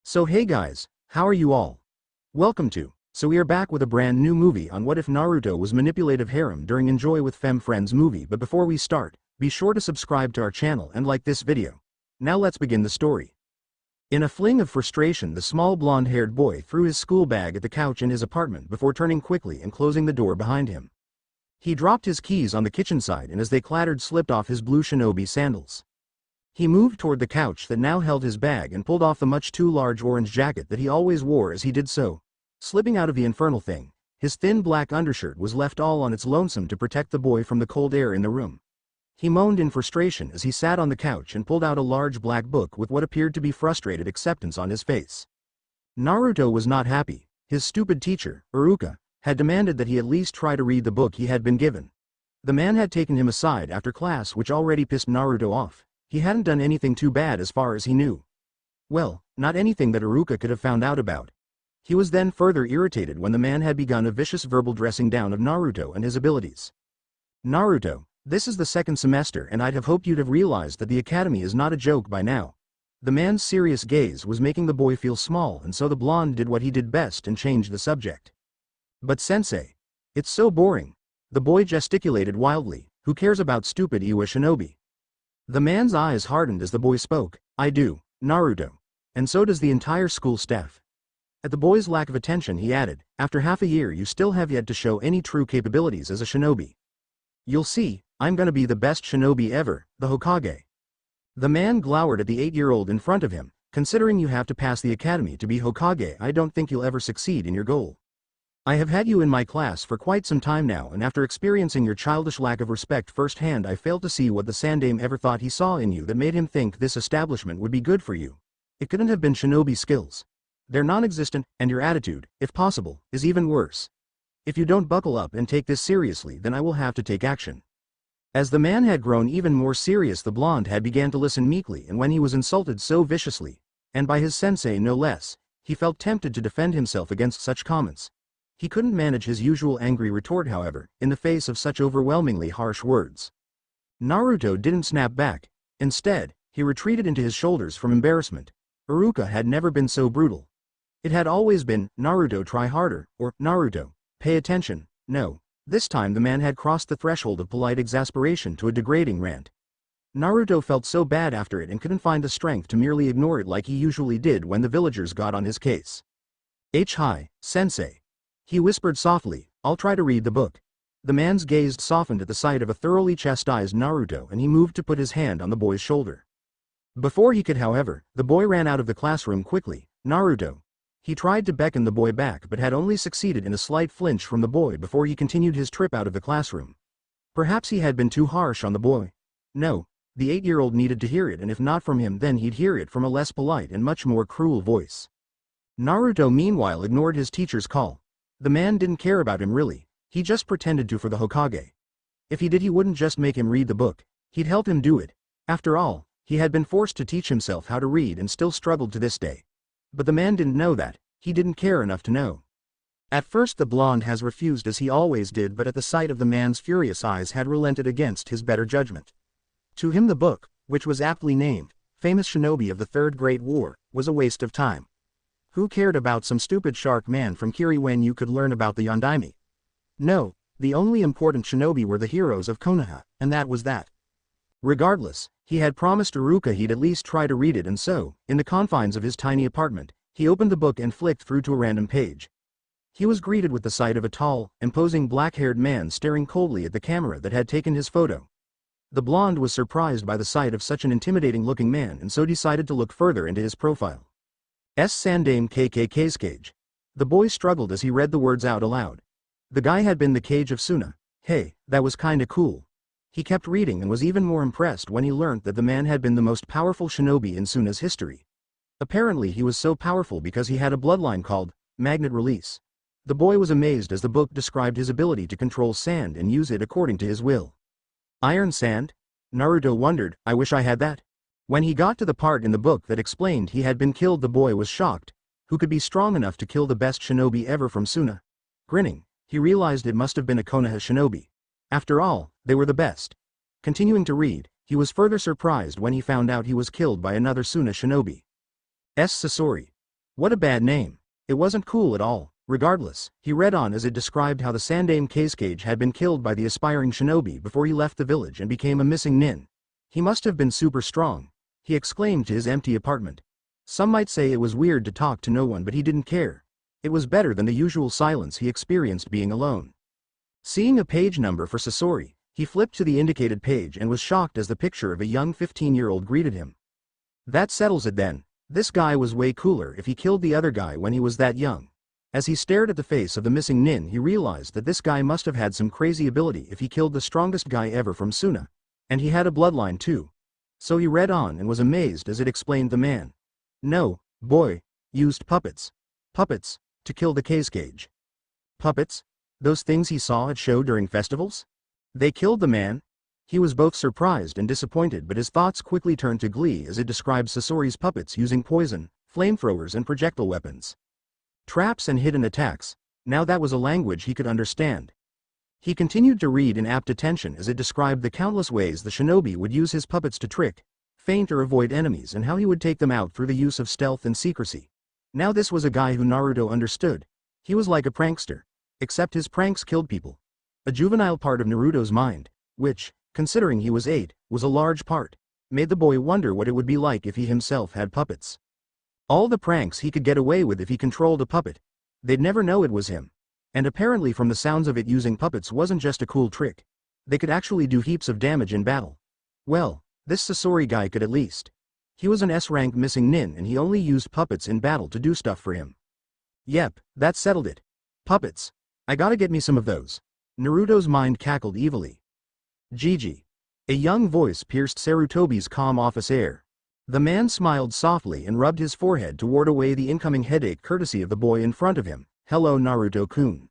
So hey guys, how are you all? Welcome to. So we are back with a brand new movie on what if Naruto was manipulative harem during Enjoy with Fem Friends movie, but before we start, be sure to subscribe to our channel and like this video. Now let's begin the story. In a fling of frustration, the small blonde-haired boy threw his school bag at the couch in his apartment before turning quickly and closing the door behind him. He dropped his keys on the kitchen side and as they clattered slipped off his blue shinobi sandals. He moved toward the couch that now held his bag and pulled off the much too large orange jacket that he always wore as he did so. Slipping out of the infernal thing, his thin black undershirt was left all on its lonesome to protect the boy from the cold air in the room. He moaned in frustration as he sat on the couch and pulled out a large black book with what appeared to be frustrated acceptance on his face. Naruto was not happy. His stupid teacher, Iruka, had demanded that he at least try to read the book he had been given. The man had taken him aside after class, which already pissed Naruto off. He hadn't done anything too bad as far as he knew. Well, not anything that Iruka could have found out about. He was then further irritated when the man had begun a vicious verbal dressing down of Naruto and his abilities. Naruto, this is the second semester and I'd have hoped you'd have realized that the academy is not a joke by now. The man's serious gaze was making the boy feel small, and so the blonde did what he did best and changed the subject. But sensei, it's so boring. The boy gesticulated wildly. Who cares about stupid Iwa shinobi? The man's eyes hardened as the boy spoke. I do, Naruto. And so does the entire school staff. At the boy's lack of attention he added, after half a year you still have yet to show any true capabilities as a shinobi. You'll see, I'm gonna be the best shinobi ever, the Hokage. The man glowered at the 8-year-old in front of him. Considering you have to pass the academy to be Hokage, I don't think you'll ever succeed in your goal. I have had you in my class for quite some time now, and after experiencing your childish lack of respect firsthand, I fail to see what the Sandame ever thought he saw in you that made him think this establishment would be good for you. It couldn't have been shinobi skills. They're non-existent, and your attitude, if possible, is even worse. If you don't buckle up and take this seriously, then I will have to take action. As the man had grown even more serious, the blonde had began to listen meekly, and when he was insulted so viciously, and by his sensei no less, he felt tempted to defend himself against such comments. He couldn't manage his usual angry retort, however, in the face of such overwhelmingly harsh words. Naruto didn't snap back. Instead, he retreated into his shoulders from embarrassment. Iruka had never been so brutal. It had always been, Naruto try harder, or, Naruto, pay attention. No, this time the man had crossed the threshold of polite exasperation to a degrading rant. Naruto felt so bad after it and couldn't find the strength to merely ignore it like he usually did when the villagers got on his case. Hi, sensei. He whispered softly, I'll try to read the book. The man's gaze softened at the sight of a thoroughly chastised Naruto, and he moved to put his hand on the boy's shoulder. Before he could, however, the boy ran out of the classroom quickly. Naruto. He tried to beckon the boy back but had only succeeded in a slight flinch from the boy before he continued his trip out of the classroom. Perhaps he had been too harsh on the boy. No, the 8-year-old needed to hear it, and if not from him then he'd hear it from a less polite and much more cruel voice. Naruto meanwhile ignored his teacher's call. The man didn't care about him really, he just pretended to for the Hokage. If he did, he wouldn't just make him read the book, he'd help him do it. After all, he had been forced to teach himself how to read and still struggled to this day. But the man didn't know that, he didn't care enough to know. At first the blonde has refused as he always did, but at the sight of the man's furious eyes had relented against his better judgment. To him the book, which was aptly named, Famous Shinobi of the Third Great War, was a waste of time. Who cared about some stupid shark man from Kiri when you could learn about the Yondaime? No, the only important shinobi were the heroes of Konoha, and that was that. Regardless, he had promised Iruka he'd at least try to read it, and so, in the confines of his tiny apartment, he opened the book and flicked through to a random page. He was greeted with the sight of a tall, imposing black-haired man staring coldly at the camera that had taken his photo. The blonde was surprised by the sight of such an intimidating-looking man and so decided to look further into his profile. Sandame KKK's cage. The boy struggled as he read the words out aloud. The guy had been the cage of Suna. Hey, that was kinda cool. He kept reading and was even more impressed when he learned that the man had been the most powerful shinobi in Suna's history. Apparently he was so powerful because he had a bloodline called Magnet Release. The boy was amazed as the book described his ability to control sand and use it according to his will. Iron sand? Naruto wondered, I wish I had that. When he got to the part in the book that explained he had been killed, the boy was shocked. Who could be strong enough to kill the best shinobi ever from Suna? Grinning, he realized it must have been a Konoha shinobi. After all, they were the best. Continuing to read, he was further surprised when he found out he was killed by another Suna shinobi. Sasori. What a bad name. It wasn't cool at all. Regardless, he read on as it described how the Sandaime Kazekage had been killed by the aspiring shinobi before he left the village and became a missing nin. He must have been super strong, he exclaimed to his empty apartment. Some might say it was weird to talk to no one, but he didn't care. It was better than the usual silence he experienced being alone. Seeing a page number for Sasori, he flipped to the indicated page and was shocked as the picture of a young 15-year-old greeted him. That settles it then. This guy was way cooler if he killed the other guy when he was that young. As he stared at the face of the missing nin, he realized that this guy must have had some crazy ability if he killed the strongest guy ever from Suna. And he had a bloodline too. So he read on and was amazed as it explained the man. No, boy, used puppets. Puppets, to kill the Kazekage. Puppets? Those things he saw at show during festivals? They killed the man? He was both surprised and disappointed, but his thoughts quickly turned to glee as it described Sasori's puppets using poison, flamethrowers and projectile weapons. Traps and hidden attacks. Now that was a language he could understand. He continued to read in apt attention as it described the countless ways the shinobi would use his puppets to trick, feint or avoid enemies, and how he would take them out through the use of stealth and secrecy. Now this was a guy who Naruto understood. He was like a prankster. Except his pranks killed people. A juvenile part of Naruto's mind, which, considering he was 8, was a large part, made the boy wonder what it would be like if he himself had puppets. All the pranks he could get away with if he controlled a puppet. They'd never know it was him. And apparently from the sounds of it, using puppets wasn't just a cool trick. They could actually do heaps of damage in battle. Well, this Sasori guy could at least. He was an S-rank missing nin and he only used puppets in battle to do stuff for him. Yep, that settled it. Puppets. I gotta get me some of those. Naruto's mind cackled evilly. Gigi. A young voice pierced Sarutobi's calm office air. The man smiled softly and rubbed his forehead to ward away the incoming headache courtesy of the boy in front of him. Hello, Naruto-kun.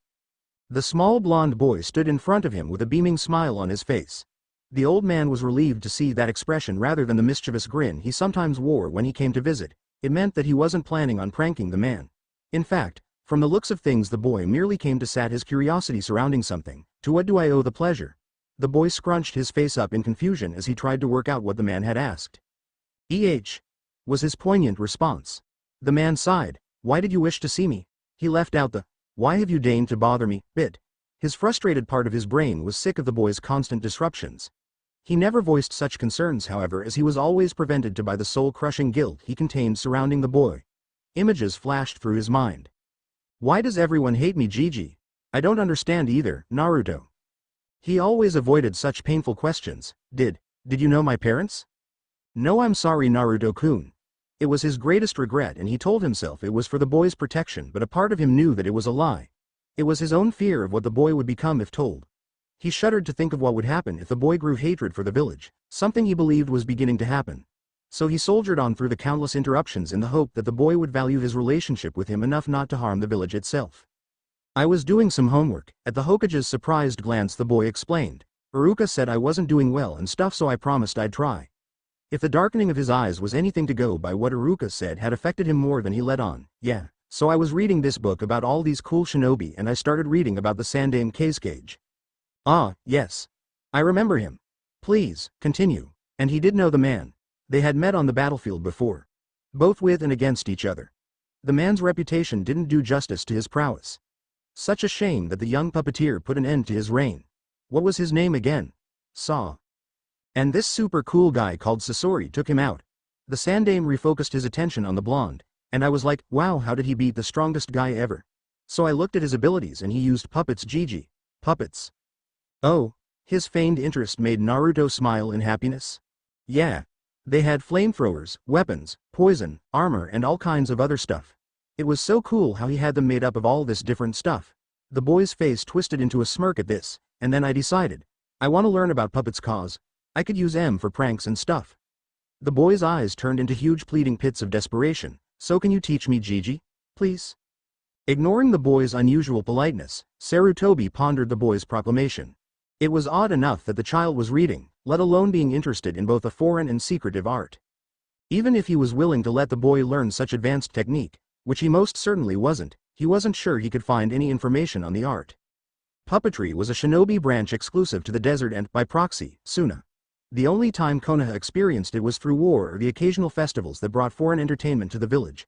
The small blonde boy stood in front of him with a beaming smile on his face. The old man was relieved to see that expression rather than the mischievous grin he sometimes wore when he came to visit. It meant that he wasn't planning on pranking the man. In fact, from the looks of things, the boy merely came to sat his curiosity surrounding something. To what do I owe the pleasure? The boy scrunched his face up in confusion as he tried to work out what the man had asked. Was his poignant response. The man sighed. Why did you wish to see me? He left out the, why have you deigned to bother me, bit. His frustrated part of his brain was sick of the boy's constant disruptions. He never voiced such concerns, however, as he was always prevented to by the soul-crushing guilt he contained surrounding the boy. Images flashed through his mind. Why does everyone hate me, Gigi? I don't understand either, Naruto. He always avoided such painful questions. Did you know my parents? No, I'm sorry, Naruto-kun. It was his greatest regret and he told himself it was for the boy's protection, but a part of him knew that it was a lie. It was his own fear of what the boy would become if told. He shuddered to think of what would happen if the boy grew hatred for the village, something he believed was beginning to happen. So he soldiered on through the countless interruptions in the hope that the boy would value his relationship with him enough not to harm the village itself. I was doing some homework. At the Hokage's surprised glance, the boy explained. Iruka said I wasn't doing well and stuff, so I promised I'd try. If the darkening of his eyes was anything to go by, what Iruka said had affected him more than he let on. Yeah, so I was reading this book about all these cool shinobi and I started reading about the Sandaime Kazekage. Ah, yes. I remember him. Please, continue. And he did know the man. They had met on the battlefield before. Both with and against each other. The man's reputation didn't do justice to his prowess. Such a shame that the young puppeteer put an end to his reign. What was his name again? Saw. And this super cool guy called Sasori took him out. The Sandaime refocused his attention on the blonde, and I was like, wow, how did he beat the strongest guy ever? So I looked at his abilities and he used puppets. Gigi. Puppets. Oh, his feigned interest made Naruto smile in happiness. Yeah. They had flamethrowers, weapons, poison, armor and all kinds of other stuff. It was so cool how he had them made up of all this different stuff. The boy's face twisted into a smirk at this, and then I decided. I want to learn about puppets cause I could use them for pranks and stuff. The boy's eyes turned into huge pleading pits of desperation. So can you teach me, Gigi? Please? Ignoring the boy's unusual politeness, Sarutobi pondered the boy's proclamation. It was odd enough that the child was reading, let alone being interested in both a foreign and secretive art. Even if he was willing to let the boy learn such advanced technique, which he most certainly wasn't, he wasn't sure he could find any information on the art. Puppetry was a shinobi branch exclusive to the desert and, by proxy, Suna. The only time Konoha experienced it was through war or the occasional festivals that brought foreign entertainment to the village.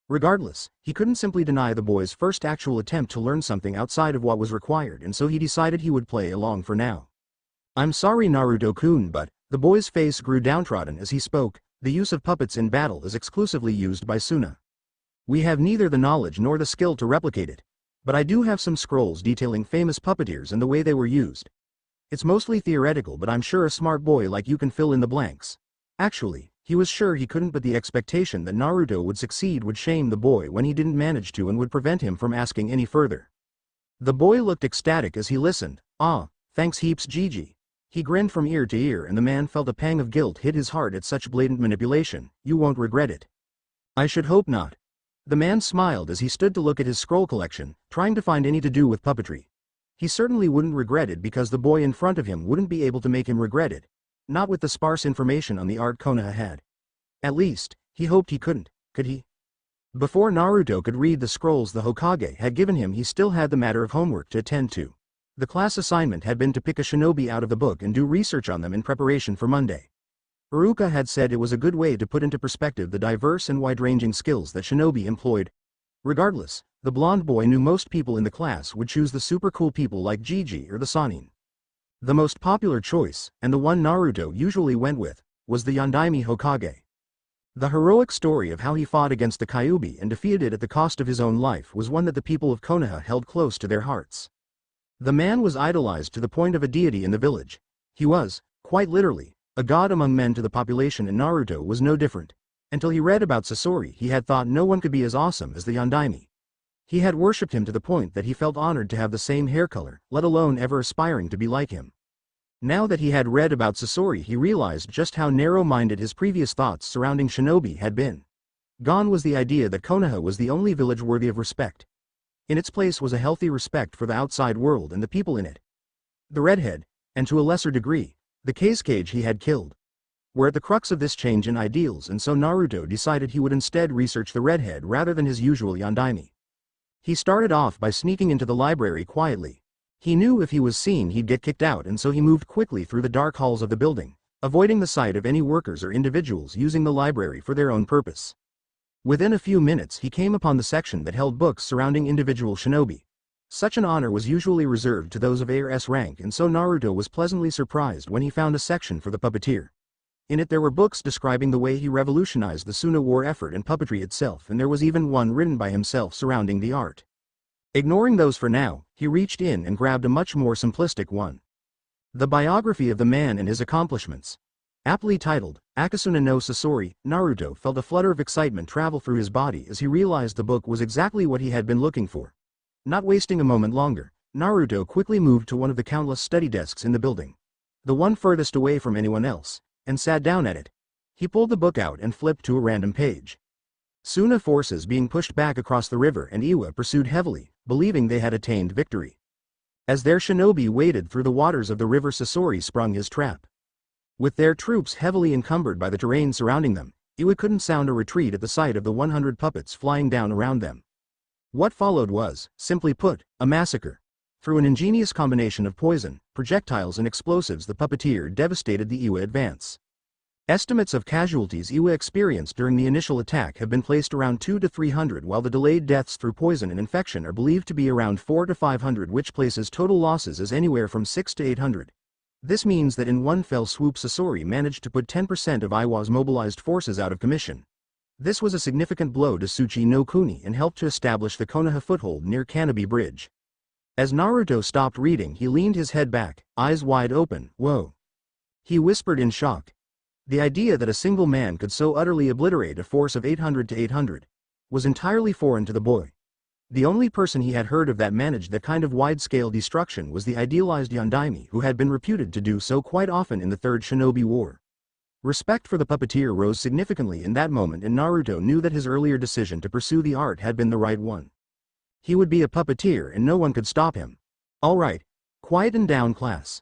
Regardless, he couldn't simply deny the boy's first actual attempt to learn something outside of what was required, and so he decided he would play along for now. "I'm sorry, Naruto-kun, but..." The boy's face grew downtrodden as he spoke. "The use of puppets in battle is exclusively used by Suna. We have neither the knowledge nor the skill to replicate it. But I do have some scrolls detailing famous puppeteers and the way they were used. It's mostly theoretical, but I'm sure a smart boy like you can fill in the blanks." Actually, he was sure he couldn't, but the expectation that Naruto would succeed would shame the boy when he didn't manage to and would prevent him from asking any further. The boy looked ecstatic as he listened. "Ah, thanks heaps, Gigi." He grinned from ear to ear, and the man felt a pang of guilt hit his heart at such blatant manipulation. "You won't regret it." "I should hope not." The man smiled as he stood to look at his scroll collection, trying to find any to do with puppetry. He certainly wouldn't regret it because the boy in front of him wouldn't be able to make him regret it. Not with the sparse information on the art Konoha had. At least, he hoped he couldn't, could he? Before Naruto could read the scrolls the Hokage had given him, he still had the matter of homework to attend to. The class assignment had been to pick a shinobi out of the book and do research on them in preparation for Monday. Iruka had said it was a good way to put into perspective the diverse and wide-ranging skills that shinobi employed. Regardless, the blonde boy knew most people in the class would choose the super cool people like Gigi or the Sannin. The most popular choice, and the one Naruto usually went with, was the Yondaime Hokage. The heroic story of how he fought against the Kyuubi and defeated it at the cost of his own life was one that the people of Konoha held close to their hearts. The man was idolized to the point of a deity in the village. He was, quite literally, a god among men to the population, and Naruto was no different. Until he read about Sasori, he had thought no one could be as awesome as the Yondaime. He had worshipped him to the point that he felt honored to have the same hair color, let alone ever aspiring to be like him. Now that he had read about Sasori, he realized just how narrow-minded his previous thoughts surrounding shinobi had been. Gone was the idea that Konoha was the only village worthy of respect. In its place was a healthy respect for the outside world and the people in it. The redhead, and to a lesser degree, the Kazekage he had killed, were at the crux of this change in ideals, and so Naruto decided he would instead research the redhead rather than his usual Yondaime. He started off by sneaking into the library quietly. He knew if he was seen he'd get kicked out, and so he moved quickly through the dark halls of the building, avoiding the sight of any workers or individuals using the library for their own purpose. Within a few minutes he came upon the section that held books surrounding individual shinobi. Such an honor was usually reserved to those of ARS rank, and so Naruto was pleasantly surprised when he found a section for the puppeteer. In it there were books describing the way he revolutionized the Suna war effort and puppetry itself, and there was even one written by himself surrounding the art. Ignoring those for now, he reached in and grabbed a much more simplistic one. The biography of the man and his accomplishments. Aptly titled, Akasuna no Sasori, Naruto felt a flutter of excitement travel through his body as he realized the book was exactly what he had been looking for. Not wasting a moment longer, Naruto quickly moved to one of the countless study desks in the building, the one furthest away from anyone else, and sat down at it. He pulled the book out and flipped to a random page. Suna forces being pushed back across the river, and Iwa pursued heavily, believing they had attained victory. As their shinobi waded through the waters of the river, Sasori sprung his trap. With their troops heavily encumbered by the terrain surrounding them, Iwa couldn't sound a retreat at the sight of the 100 puppets flying down around them. What followed was, simply put, a massacre. Through an ingenious combination of poison, projectiles and explosives, the puppeteer devastated the Iwa advance. Estimates of casualties Iwa experienced during the initial attack have been placed around 200 to 300, while the delayed deaths through poison and infection are believed to be around 400 to 500, which places total losses as anywhere from 600 to 800. This means that in one fell swoop Sasori managed to put 10% of Iwa's mobilized forces out of commission. This was a significant blow to Tsuchi no Kuni and helped to establish the Konoha foothold near Kanobi Bridge. As Naruto stopped reading, he leaned his head back, eyes wide open. "Whoa," he whispered in shock. The idea that a single man could so utterly obliterate a force of 800 to 800 was entirely foreign to the boy. The only person he had heard of that managed that kind of wide-scale destruction was the idealized Yondaime, who had been reputed to do so quite often in the Third Shinobi War. Respect for the puppeteer rose significantly in that moment, and Naruto knew that his earlier decision to pursue the art had been the right one. He would be a puppeteer and no one could stop him. "All right, quieten down, class,"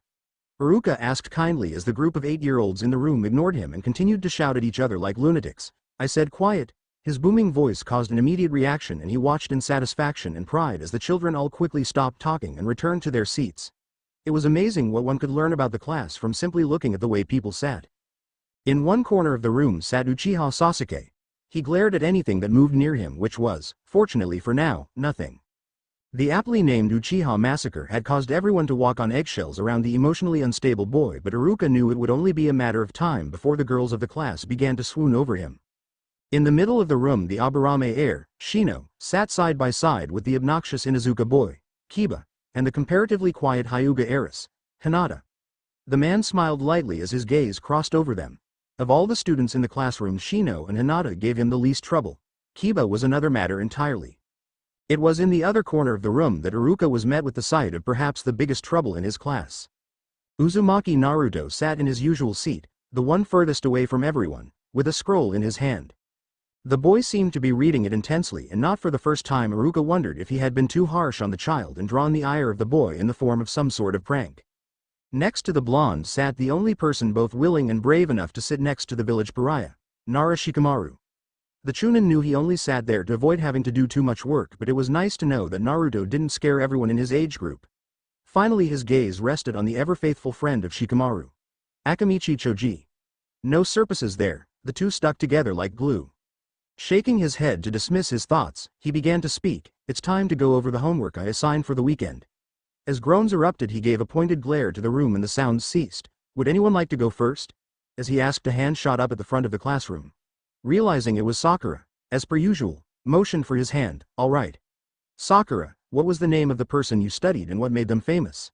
Iruka asked kindly as the group of 8-year-olds in the room ignored him and continued to shout at each other like lunatics. "I said quiet." His booming voice caused an immediate reaction, and he watched in satisfaction and pride as the children all quickly stopped talking and returned to their seats. It was amazing what one could learn about the class from simply looking at the way people sat. In one corner of the room sat Uchiha Sasuke. He glared at anything that moved near him, which was, fortunately for now, nothing. The aptly named Uchiha massacre had caused everyone to walk on eggshells around the emotionally unstable boy, but Iruka knew it would only be a matter of time before the girls of the class began to swoon over him. In the middle of the room, the Aburame heir, Shino, sat side by side with the obnoxious Inuzuka boy, Kiba, and the comparatively quiet Hyuga heiress, Hinata. The man smiled lightly as his gaze crossed over them. Of all the students in the classroom, Shino and Hinata gave him the least trouble. Kiba was another matter entirely. It was in the other corner of the room that Iruka was met with the sight of perhaps the biggest trouble in his class. Uzumaki Naruto sat in his usual seat, the one furthest away from everyone, with a scroll in his hand. The boy seemed to be reading it intensely, and not for the first time Iruka wondered if he had been too harsh on the child and drawn the ire of the boy in the form of some sort of prank. Next to the blonde sat the only person both willing and brave enough to sit next to the village pariah, Nara Shikamaru. The Chunin knew he only sat there to avoid having to do too much work, but it was nice to know that Naruto didn't scare everyone in his age group. Finally his gaze rested on the ever-faithful friend of Shikamaru, Akamichi Choji. No surfaces there, the two stuck together like glue. Shaking his head to dismiss his thoughts, he began to speak. "It's time to go over the homework I assigned for the weekend." As groans erupted, he gave a pointed glare to the room and the sounds ceased. "Would anyone like to go first?" As he asked, a hand shot up at the front of the classroom. Realizing it was Sakura, as per usual, motioned for his hand. "All right. Sakura, what was the name of the person you studied and what made them famous?"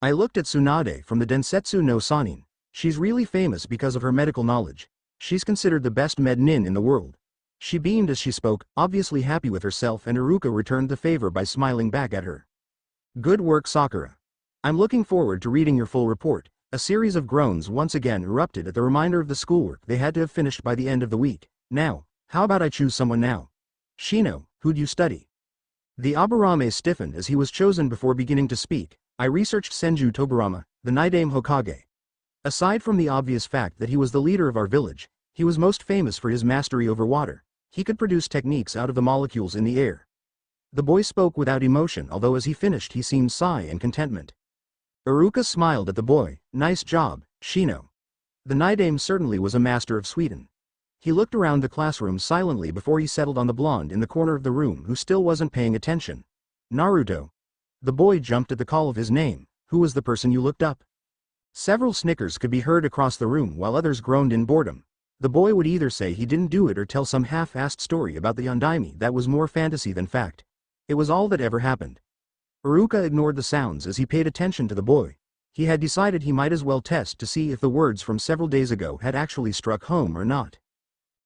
"I looked at Tsunade from the Densetsu no Sanin. She's really famous because of her medical knowledge. She's considered the best med nin in the world." She beamed as she spoke, obviously happy with herself, and Iruka returned the favor by smiling back at her. "Good work, Sakura. I'm looking forward to reading your full report." A series of groans once again erupted at the reminder of the schoolwork they had to have finished by the end of the week. "Now, how about I choose someone now? Shino, who'd you study?" The Aburame stiffened as he was chosen before beginning to speak. "I researched Senju Tobirama, the Nidaime Hokage. Aside from the obvious fact that he was the leader of our village, he was most famous for his mastery over water. He could produce techniques out of the molecules in the air." The boy spoke without emotion, although as he finished he seemed sigh in contentment. Iruka smiled at the boy. "Nice job, Shino." The Nidaime certainly was a master of Sweden. He looked around the classroom silently before he settled on the blonde in the corner of the room who still wasn't paying attention. "Naruto." The boy jumped at the call of his name. "Who was the person you looked up?" Several snickers could be heard across the room while others groaned in boredom. The boy would either say he didn't do it or tell some half-assed story about the Yondaime that was more fantasy than fact. It was all that ever happened. Iruka ignored the sounds as he paid attention to the boy. He had decided he might as well test to see if the words from several days ago had actually struck home or not.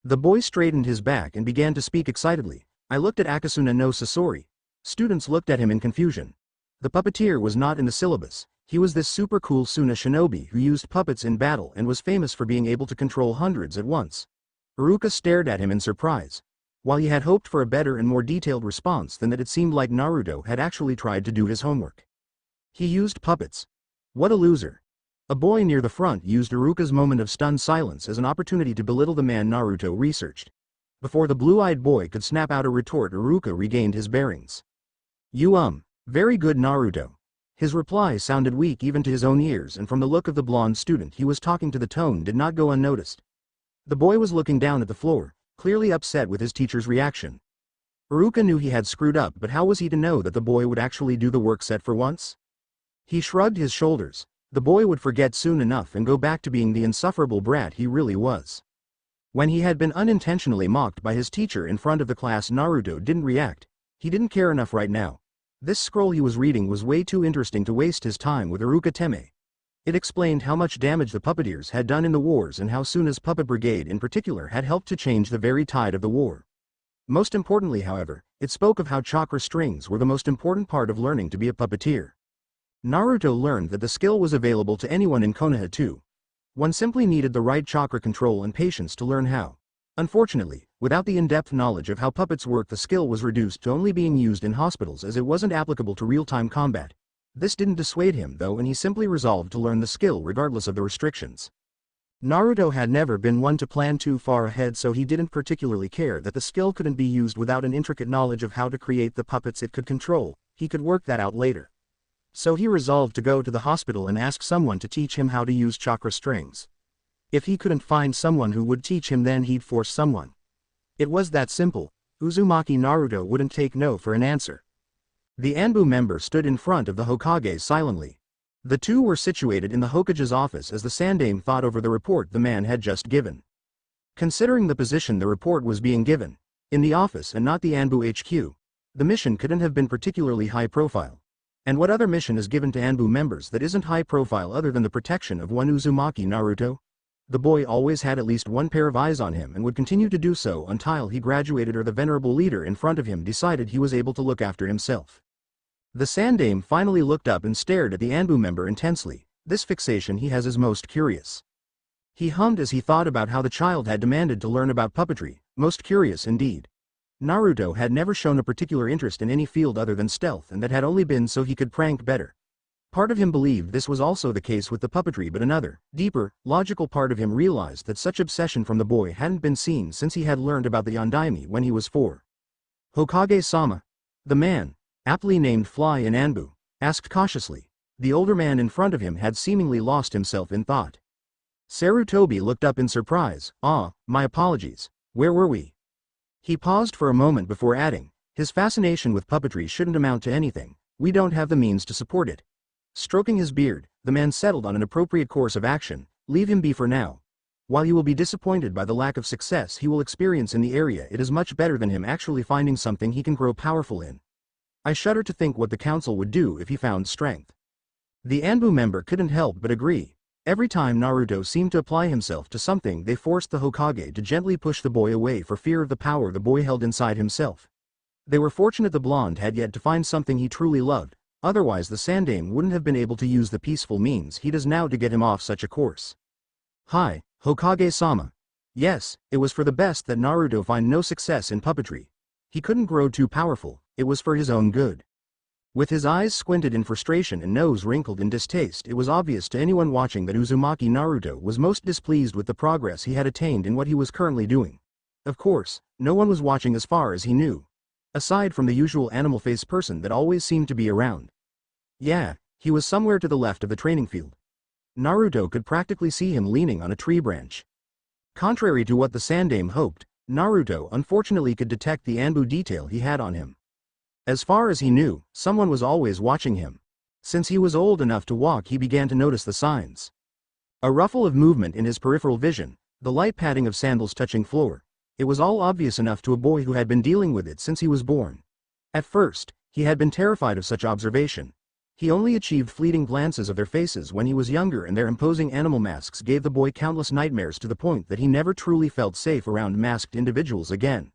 The boy straightened his back and began to speak excitedly. "I looked at Akasuna no Sasori." Students looked at him in confusion. The puppeteer was not in the syllabus. He was this super cool Suna shinobi who used puppets in battle and was famous for being able to control hundreds at once. Iruka stared at him in surprise. While he had hoped for a better and more detailed response than that, it seemed like Naruto had actually tried to do his homework. He used puppets. What a loser. A boy near the front used Iruka's moment of stunned silence as an opportunity to belittle the man Naruto researched. Before the blue-eyed boy could snap out a retort, Iruka regained his bearings. Very good, Naruto." His reply sounded weak even to his own ears, and from the look of the blonde student he was talking to, the tone did not go unnoticed. The boy was looking down at the floor, clearly upset with his teacher's reaction. Iruka knew he had screwed up, but how was he to know that the boy would actually do the work set for once? He shrugged his shoulders. The boy would forget soon enough and go back to being the insufferable brat he really was. When he had been unintentionally mocked by his teacher in front of the class, Naruto didn't react. He didn't care enough right now. This scroll he was reading was way too interesting to waste his time with Iruka Teme. It explained how much damage the puppeteers had done in the wars and how Suna's puppet brigade in particular had helped to change the very tide of the war. Most importantly, however, it spoke of how chakra strings were the most important part of learning to be a puppeteer. Naruto learned that the skill was available to anyone in Konoha too. One simply needed the right chakra control and patience to learn how. Unfortunately, without the in-depth knowledge of how puppets work, the skill was reduced to only being used in hospitals as it wasn't applicable to real-time combat. This didn't dissuade him though, and he simply resolved to learn the skill regardless of the restrictions. Naruto had never been one to plan too far ahead, so he didn't particularly care that the skill couldn't be used without an intricate knowledge of how to create the puppets it could control. He could work that out later. So he resolved to go to the hospital and ask someone to teach him how to use chakra strings. If he couldn't find someone who would teach him, then he'd force someone. It was that simple. Uzumaki Naruto wouldn't take no for an answer. The Anbu member stood in front of the Hokage silently. The two were situated in the Hokage's office as the Sandaime thought over the report the man had just given. Considering the position the report was being given, in the office and not the Anbu HQ, the mission couldn't have been particularly high profile. And what other mission is given to Anbu members that isn't high profile other than the protection of one Uzumaki Naruto? The boy always had at least one pair of eyes on him and would continue to do so until he graduated or the venerable leader in front of him decided he was able to look after himself. The Sandaime finally looked up and stared at the Anbu member intensely. This fixation he has is most curious. He hummed as he thought about how the child had demanded to learn about puppetry, most curious indeed. Naruto had never shown a particular interest in any field other than stealth, and that had only been so he could prank better. Part of him believed this was also the case with the puppetry, but another, deeper, logical part of him realized that such obsession from the boy hadn't been seen since he had learned about the Yondaime when he was 4. Hokage-sama. The man, aptly named Fly in Anbu, asked cautiously. The older man in front of him had seemingly lost himself in thought. Sarutobi looked up in surprise. My apologies. Where were we? He paused for a moment before adding, his fascination with puppetry shouldn't amount to anything. We don't have the means to support it. Stroking his beard, the man settled on an appropriate course of action. Leave him be for now. While you will be disappointed by the lack of success he will experience in the area, it is much better than him actually finding something he can grow powerful in. I shudder to think what the council would do if he found strength. The Anbu member couldn't help but agree. Every time Naruto seemed to apply himself to something, they forced the Hokage to gently push the boy away for fear of the power the boy held inside himself. They were fortunate the blonde had yet to find something he truly loved, otherwise the Sandaime wouldn't have been able to use the peaceful means he does now to get him off such a course. Hi, Hokage-sama. Yes, it was for the best that Naruto find no success in puppetry. He couldn't grow too powerful, it was for his own good. With his eyes squinted in frustration and nose wrinkled in distaste, it was obvious to anyone watching that Uzumaki Naruto was most displeased with the progress he had attained in what he was currently doing. Of course, no one was watching as far as he knew. Aside from the usual animal-faced person that always seemed to be around. Yeah, he was somewhere to the left of the training field. Naruto could practically see him leaning on a tree branch. Contrary to what the Sandaime hoped, Naruto unfortunately could detect the Anbu detail he had on him. As far as he knew, someone was always watching him. Since he was old enough to walk, he began to notice the signs. A ruffle of movement in his peripheral vision, the light padding of sandals touching floor. It was all obvious enough to a boy who had been dealing with it since he was born. At first, he had been terrified of such observation. He only achieved fleeting glances of their faces when he was younger, and their imposing animal masks gave the boy countless nightmares to the point that he never truly felt safe around masked individuals again.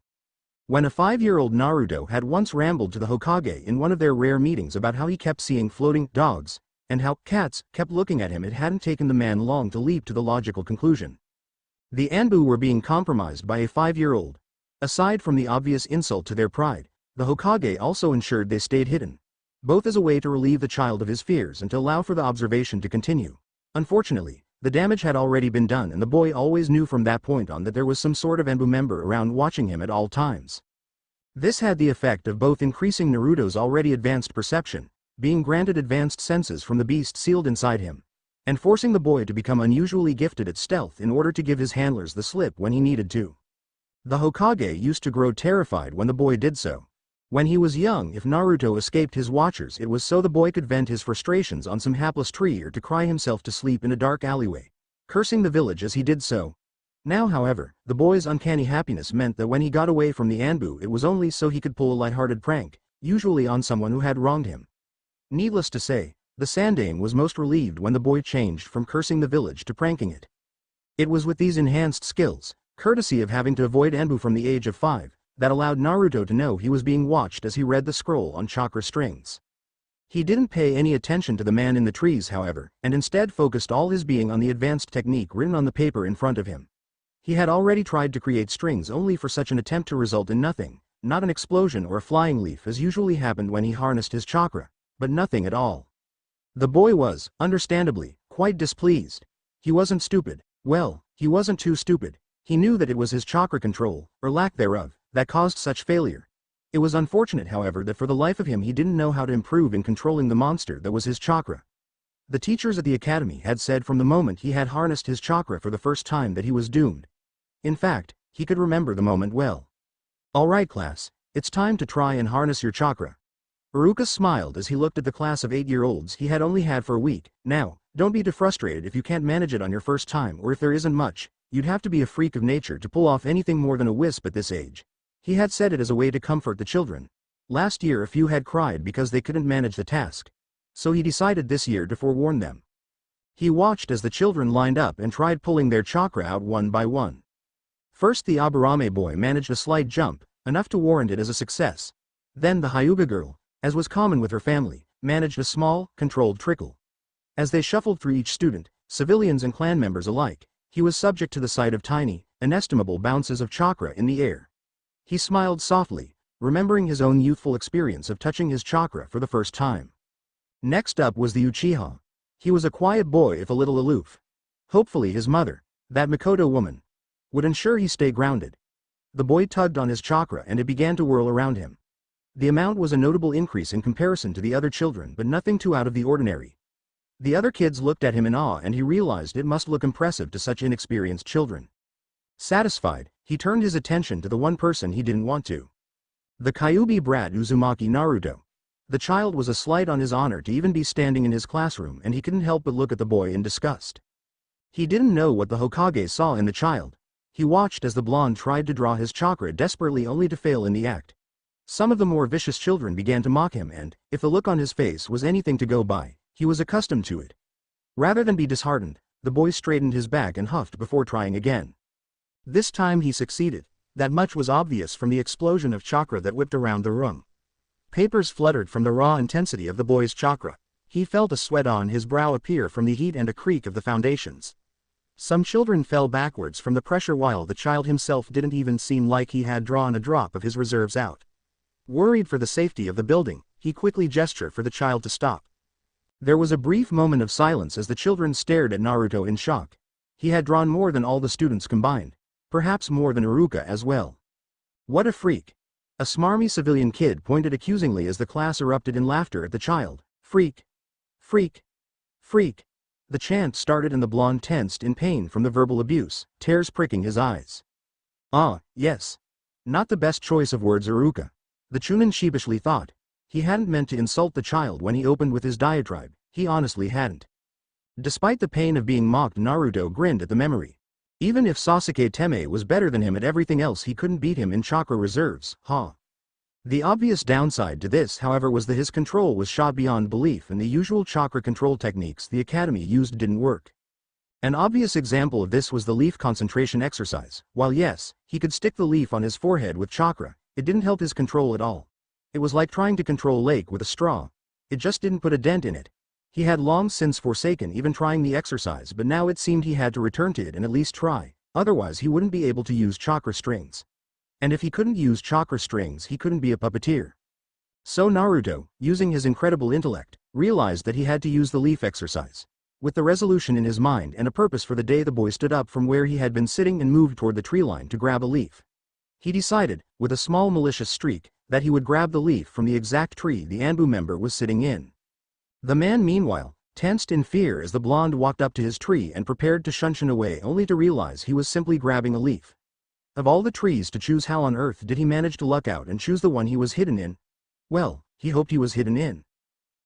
When a 5-year-old Naruto had once rambled to the Hokage in one of their rare meetings about how he kept seeing floating dogs, and how cats kept looking at him, it hadn't taken the man long to leap to the logical conclusion. The Anbu were being compromised by a 5-year-old. Aside from the obvious insult to their pride, the Hokage also ensured they stayed hidden. Both as a way to relieve the child of his fears and to allow for the observation to continue. Unfortunately, the damage had already been done, and the boy always knew from that point on that there was some sort of Anbu member around watching him at all times. This had the effect of both increasing Naruto's already advanced perception, being granted advanced senses from the beast sealed inside him, and forcing the boy to become unusually gifted at stealth in order to give his handlers the slip when he needed to. The Hokage used to grow terrified when the boy did so. When he was young, if Naruto escaped his watchers, it was so the boy could vent his frustrations on some hapless tree or to cry himself to sleep in a dark alleyway, cursing the village as he did so. Now, however, the boy's uncanny happiness meant that when he got away from the Anbu, it was only so he could pull a lighthearted prank, usually on someone who had wronged him. Needless to say, the Sandaime was most relieved when the boy changed from cursing the village to pranking it. It was with these enhanced skills, courtesy of having to avoid Anbu from the age of 5, that allowed Naruto to know he was being watched as he read the scroll on chakra strings. He didn't pay any attention to the man in the trees, however, and instead focused all his being on the advanced technique written on the paper in front of him. He had already tried to create strings only for such an attempt to result in nothing, not an explosion or a flying leaf as usually happened when he harnessed his chakra, but nothing at all. The boy was, understandably, quite displeased. He wasn't stupid. Well, he wasn't too stupid. He knew that it was his chakra control, or lack thereof, that caused such failure. It was unfortunate, however, that for the life of him he didn't know how to improve in controlling the monster that was his chakra. The teachers at the academy had said from the moment he had harnessed his chakra for the first time that he was doomed. In fact, he could remember the moment well. Alright class, it's time to try and harness your chakra. Iruka smiled as he looked at the class of 8-year-olds he had only had for a week. Now, don't be too frustrated if you can't manage it on your first time, or if there isn't much. You'd have to be a freak of nature to pull off anything more than a wisp at this age. He had said it as a way to comfort the children. Last year a few had cried because they couldn't manage the task. So he decided this year to forewarn them. He watched as the children lined up and tried pulling their chakra out one by one. First the Aburame boy managed a slight jump, enough to warrant it as a success. Then the Hyuga girl, as was common with her family, managed a small, controlled trickle. As they shuffled through each student, civilians and clan members alike, he was subject to the sight of tiny, inestimable bounces of chakra in the air. He smiled softly, remembering his own youthful experience of touching his chakra for the first time. Next up was the Uchiha. He was a quiet boy if a little aloof. Hopefully his mother, that Mikoto woman, would ensure he stay grounded. The boy tugged on his chakra and it began to whirl around him. The amount was a notable increase in comparison to the other children, but nothing too out of the ordinary. The other kids looked at him in awe and he realized it must look impressive to such inexperienced children. Satisfied, he turned his attention to the one person he didn't want to. The Kyuubi brat Uzumaki Naruto. The child was a slight on his honor to even be standing in his classroom, and he couldn't help but look at the boy in disgust. He didn't know what the Hokage saw in the child. He watched as the blonde tried to draw his chakra desperately only to fail in the act. Some of the more vicious children began to mock him and, if the look on his face was anything to go by, he was accustomed to it. Rather than be disheartened, the boy straightened his back and huffed before trying again. This time he succeeded. That much was obvious from the explosion of chakra that whipped around the room. Papers fluttered from the raw intensity of the boy's chakra. He felt a sweat on his brow appear from the heat and a creak of the foundations. Some children fell backwards from the pressure while the child himself didn't even seem like he had drawn a drop of his reserves out. Worried for the safety of the building, he quickly gestured for the child to stop. There was a brief moment of silence as the children stared at Naruto in shock. He had drawn more than all the students combined. Perhaps more than Iruka as well. What a freak. A smarmy civilian kid pointed accusingly as the class erupted in laughter at the child. Freak. Freak. Freak. The chant started and the blonde tensed in pain from the verbal abuse, tears pricking his eyes. Ah, yes. Not the best choice of words, Iruka. The Chunin sheepishly thought. He hadn't meant to insult the child when he opened with his diatribe, he honestly hadn't. Despite the pain of being mocked, Naruto grinned at the memory. Even if Sasuke Teme was better than him at everything else, he couldn't beat him in chakra reserves, The obvious downside to this, however, was that his control was shot beyond belief and the usual chakra control techniques the academy used didn't work. An obvious example of this was the leaf concentration exercise. While yes, he could stick the leaf on his forehead with chakra, it didn't help his control at all. It was like trying to control a lake with a straw. It just didn't put a dent in it. He had long since forsaken even trying the exercise, but now it seemed he had to return to it and at least try, otherwise he wouldn't be able to use chakra strings. And if he couldn't use chakra strings, he couldn't be a puppeteer. So Naruto, using his incredible intellect, realized that he had to use the leaf exercise. With the resolution in his mind and a purpose for the day, the boy stood up from where he had been sitting and moved toward the tree line to grab a leaf. He decided, with a small malicious streak, that he would grab the leaf from the exact tree the Anbu member was sitting in. The man meanwhile, tensed in fear as the blonde walked up to his tree and prepared to shunshin away, only to realize he was simply grabbing a leaf. Of all the trees to choose, how on earth did he manage to luck out and choose the one he was hidden in? Well, he hoped he was hidden in.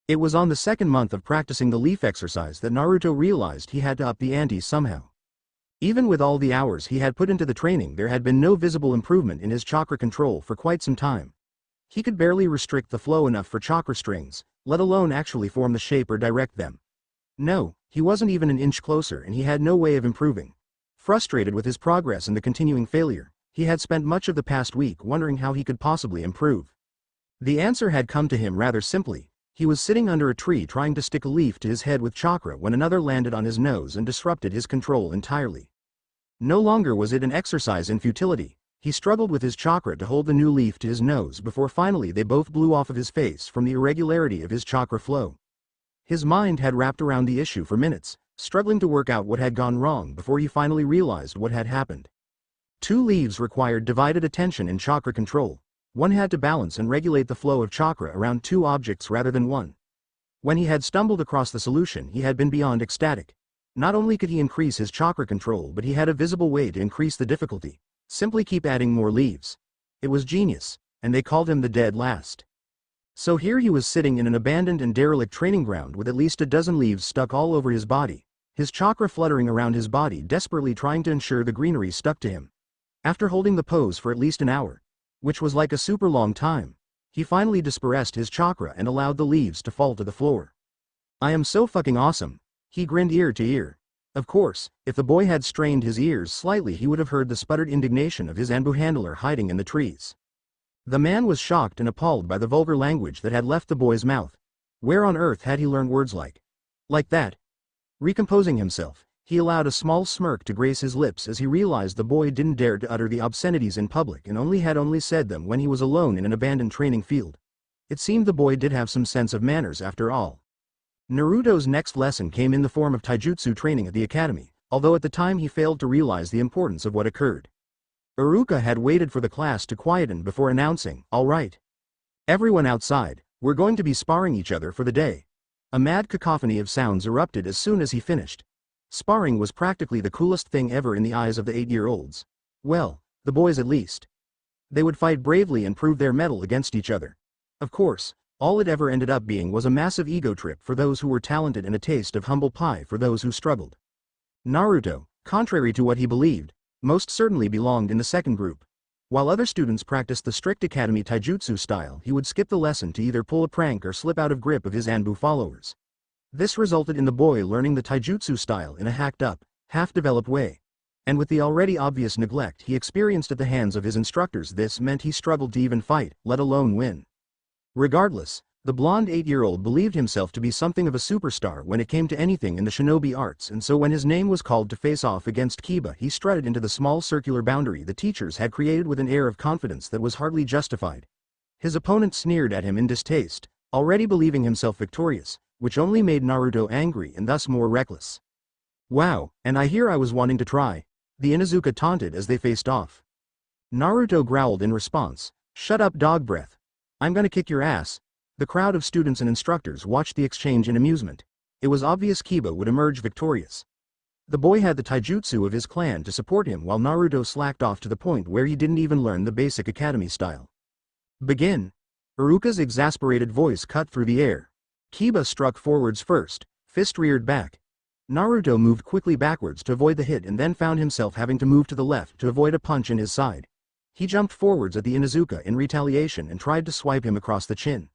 It was on the second month of practicing the leaf exercise that Naruto realized he had to up the ante somehow. Even with all the hours he had put into the training, there had been no visible improvement in his chakra control for quite some time. He could barely restrict the flow enough for chakra strings, let alone actually form the shape or direct them. No, he wasn't even an inch closer and he had no way of improving. Frustrated with his progress and the continuing failure, he had spent much of the past week wondering how he could possibly improve. The answer had come to him rather simply. He was sitting under a tree trying to stick a leaf to his head with chakra when another landed on his nose and disrupted his control entirely. No longer was it an exercise in futility. He struggled with his chakra to hold the new leaf to his nose before finally they both blew off of his face from the irregularity of his chakra flow. His mind had wrapped around the issue for minutes, struggling to work out what had gone wrong before he finally realized what had happened. Two leaves required divided attention in chakra control. One had to balance and regulate the flow of chakra around two objects rather than one. When he had stumbled across the solution, he had been beyond ecstatic. Not only could he increase his chakra control, but he had a visible way to increase the difficulty. Simply keep adding more leaves. It was genius, and they called him the dead last. So here he was sitting in an abandoned and derelict training ground with at least a dozen leaves stuck all over his body, his chakra fluttering around his body desperately trying to ensure the greenery stuck to him. After holding the pose for at least an hour, which was like a super long time, he finally dispersed his chakra and allowed the leaves to fall to the floor. I am so fucking awesome, he grinned ear to ear. Of course, if the boy had strained his ears slightly he would have heard the sputtered indignation of his Anbu handler hiding in the trees. The man was shocked and appalled by the vulgar language that had left the boy's mouth. Where on earth had he learned words like that? Recomposing himself, he allowed a small smirk to grace his lips as he realized the boy didn't dare to utter the obscenities in public and only said them when he was alone in an abandoned training field. It seemed the boy did have some sense of manners after all. Naruto's next lesson came in the form of taijutsu training at the academy, although at the time he failed to realize the importance of what occurred. Iruka had waited for the class to quieten before announcing, "All right. Everyone outside, we're going to be sparring each other for the day." A mad cacophony of sounds erupted as soon as he finished. Sparring was practically the coolest thing ever in the eyes of the 8-year-olds. Well, the boys at least. They would fight bravely and prove their mettle against each other. Of course, all it ever ended up being was a massive ego trip for those who were talented and a taste of humble pie for those who struggled. Naruto, contrary to what he believed, most certainly belonged in the second group. While other students practiced the strict academy taijutsu style, he would skip the lesson to either pull a prank or slip out of grip of his Anbu followers. This resulted in the boy learning the taijutsu style in a hacked-up, half-developed way. And with the already obvious neglect he experienced at the hands of his instructors, this meant he struggled to even fight, let alone win. Regardless, the blonde 8-year-old believed himself to be something of a superstar when it came to anything in the shinobi arts, and so when his name was called to face off against Kiba he strutted into the small circular boundary the teachers had created with an air of confidence that was hardly justified. His opponent sneered at him in distaste, already believing himself victorious, which only made Naruto angry and thus more reckless. "Wow, and I hear I was wanting to try," the Inuzuka taunted as they faced off. Naruto growled in response, "Shut up, dog breath. I'm gonna kick your ass." The crowd of students and instructors watched the exchange in amusement. It was obvious Kiba would emerge victorious. The boy had the taijutsu of his clan to support him while Naruto slacked off to the point where he didn't even learn the basic academy style. "Begin." Iruka's exasperated voice cut through the air. Kiba struck forwards first, fist reared back. Naruto moved quickly backwards to avoid the hit and then found himself having to move to the left to avoid a punch in his side. He jumped forwards at the Inuzuka in retaliation and tried to swipe him across the chin.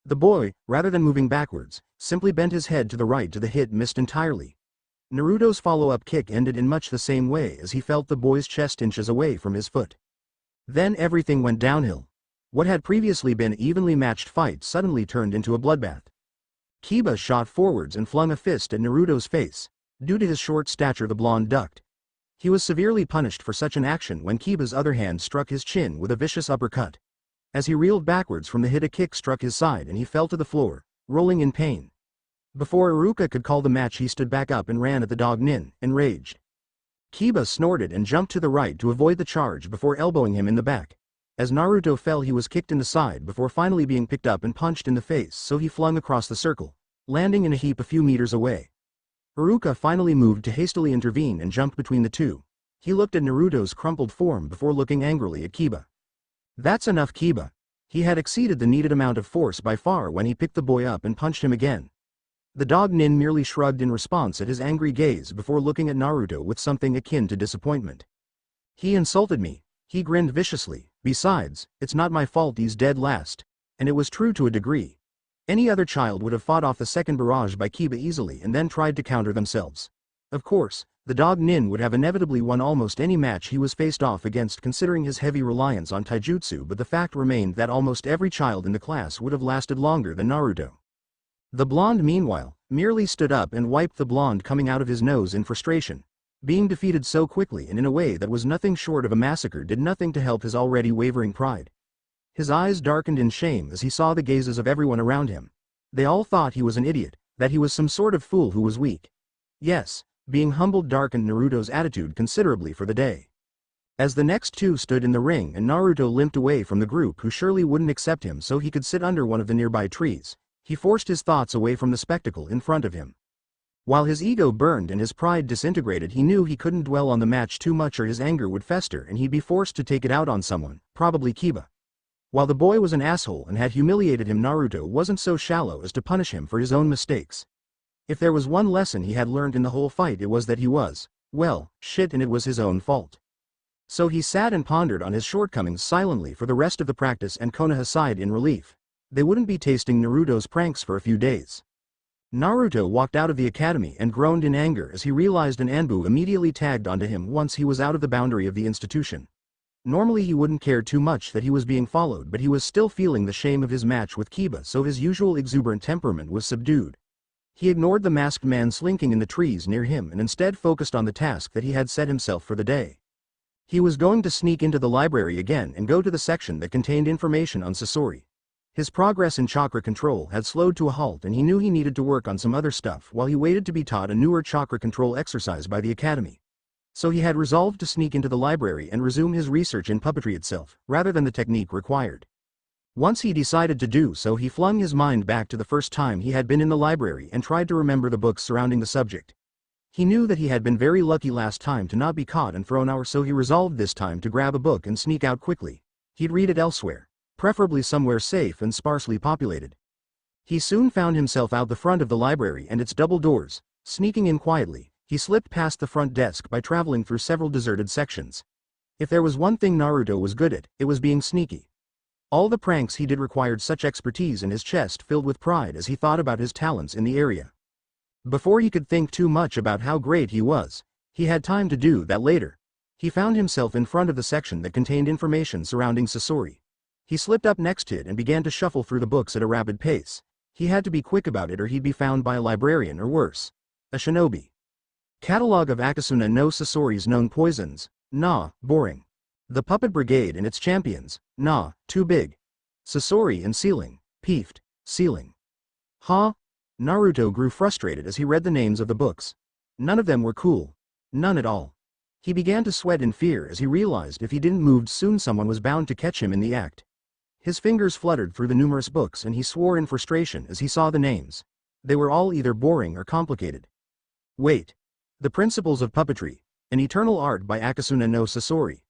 The boy, rather than moving backwards, simply bent his head to the right to the hit missed entirely. Naruto's follow-up kick ended in much the same way as he felt the boy's chest inches away from his foot. Then everything went downhill. What had previously been an evenly matched fight suddenly turned into a bloodbath. Kiba shot forwards and flung a fist at Naruto's face. Due to his short stature the blonde ducked. He was severely punished for such an action when Kiba's other hand struck his chin with a vicious uppercut. As he reeled backwards from the hit a kick struck his side and he fell to the floor, rolling in pain. Before Iruka could call the match he stood back up and ran at the dog Nin, enraged. Kiba snorted and jumped to the right to avoid the charge before elbowing him in the back. As Naruto fell he was kicked in the side before finally being picked up and punched in the face, so he flung across the circle, landing in a heap a few meters away. Iruka finally moved to hastily intervene and jumped between the two. He looked at Naruto's crumpled form before looking angrily at Kiba. "That's enough, Kiba." He had exceeded the needed amount of force by far when he picked the boy up and punched him again. The dog Nin merely shrugged in response at his angry gaze before looking at Naruto with something akin to disappointment. "He insulted me," he grinned viciously. "Besides, it's not my fault he's dead last." And it was true to a degree. Any other child would have fought off the second barrage by Kiba easily and then tried to counter themselves. Of course, the dog Nin would have inevitably won almost any match he was faced off against considering his heavy reliance on taijutsu, but the fact remained that almost every child in the class would have lasted longer than Naruto. The blonde meanwhile, merely stood up and wiped the blonde coming out of his nose in frustration. Being defeated so quickly and in a way that was nothing short of a massacre did nothing to help his already wavering pride. His eyes darkened in shame as he saw the gazes of everyone around him. They all thought he was an idiot, that he was some sort of fool who was weak. Yes. Being humbled darkened Naruto's attitude considerably for the day. As the next two stood in the ring and Naruto limped away from the group who surely wouldn't accept him so he could sit under one of the nearby trees, he forced his thoughts away from the spectacle in front of him. While his ego burned and his pride disintegrated, he knew he couldn't dwell on the match too much or his anger would fester and he'd be forced to take it out on someone, probably Kiba. While the boy was an asshole and had humiliated him, Naruto wasn't so shallow as to punish him for his own mistakes. If there was one lesson he had learned in the whole fight, it was that he was, well, shit, and it was his own fault. So he sat and pondered on his shortcomings silently for the rest of the practice, and Konoha sighed in relief. They wouldn't be tasting Naruto's pranks for a few days. Naruto walked out of the academy and groaned in anger as he realized an Anbu immediately tagged onto him once he was out of the boundary of the institution. Normally he wouldn't care too much that he was being followed, but he was still feeling the shame of his match with Kiba, so his usual exuberant temperament was subdued. He ignored the masked man slinking in the trees near him and instead focused on the task that he had set himself for the day. He was going to sneak into the library again and go to the section that contained information on Sasori. His progress in chakra control had slowed to a halt and he knew he needed to work on some other stuff while he waited to be taught a newer chakra control exercise by the academy. So he had resolved to sneak into the library and resume his research in puppetry itself, rather than the technique required. Once he decided to do so, he flung his mind back to the first time he had been in the library and tried to remember the books surrounding the subject. He knew that he had been very lucky last time to not be caught and thrown out, so he resolved this time to grab a book and sneak out quickly. He'd read it elsewhere, preferably somewhere safe and sparsely populated. He soon found himself out the front of the library and its double doors. Sneaking in quietly, he slipped past the front desk by traveling through several deserted sections. If there was one thing Naruto was good at, it was being sneaky. All the pranks he did required such expertise, and his chest filled with pride as he thought about his talents in the area. Before he could think too much about how great he was, he had time to do that later. He found himself in front of the section that contained information surrounding Sasori. He slipped up next to it and began to shuffle through the books at a rapid pace. He had to be quick about it or he'd be found by a librarian, or worse, a shinobi. Catalog of Akasuna no Sasori's known poisons. Nah, boring. The Puppet Brigade and its champions. Nah, too big. Sasori and Ceiling. Peeved. Ceiling. Huh? Naruto grew frustrated as he read the names of the books. None of them were cool. None at all. He began to sweat in fear as he realized if he didn't move soon someone was bound to catch him in the act. His fingers fluttered through the numerous books and he swore in frustration as he saw the names. They were all either boring or complicated. Wait. The Principles of Puppetry, an Eternal Art by Akasuna no Sasori.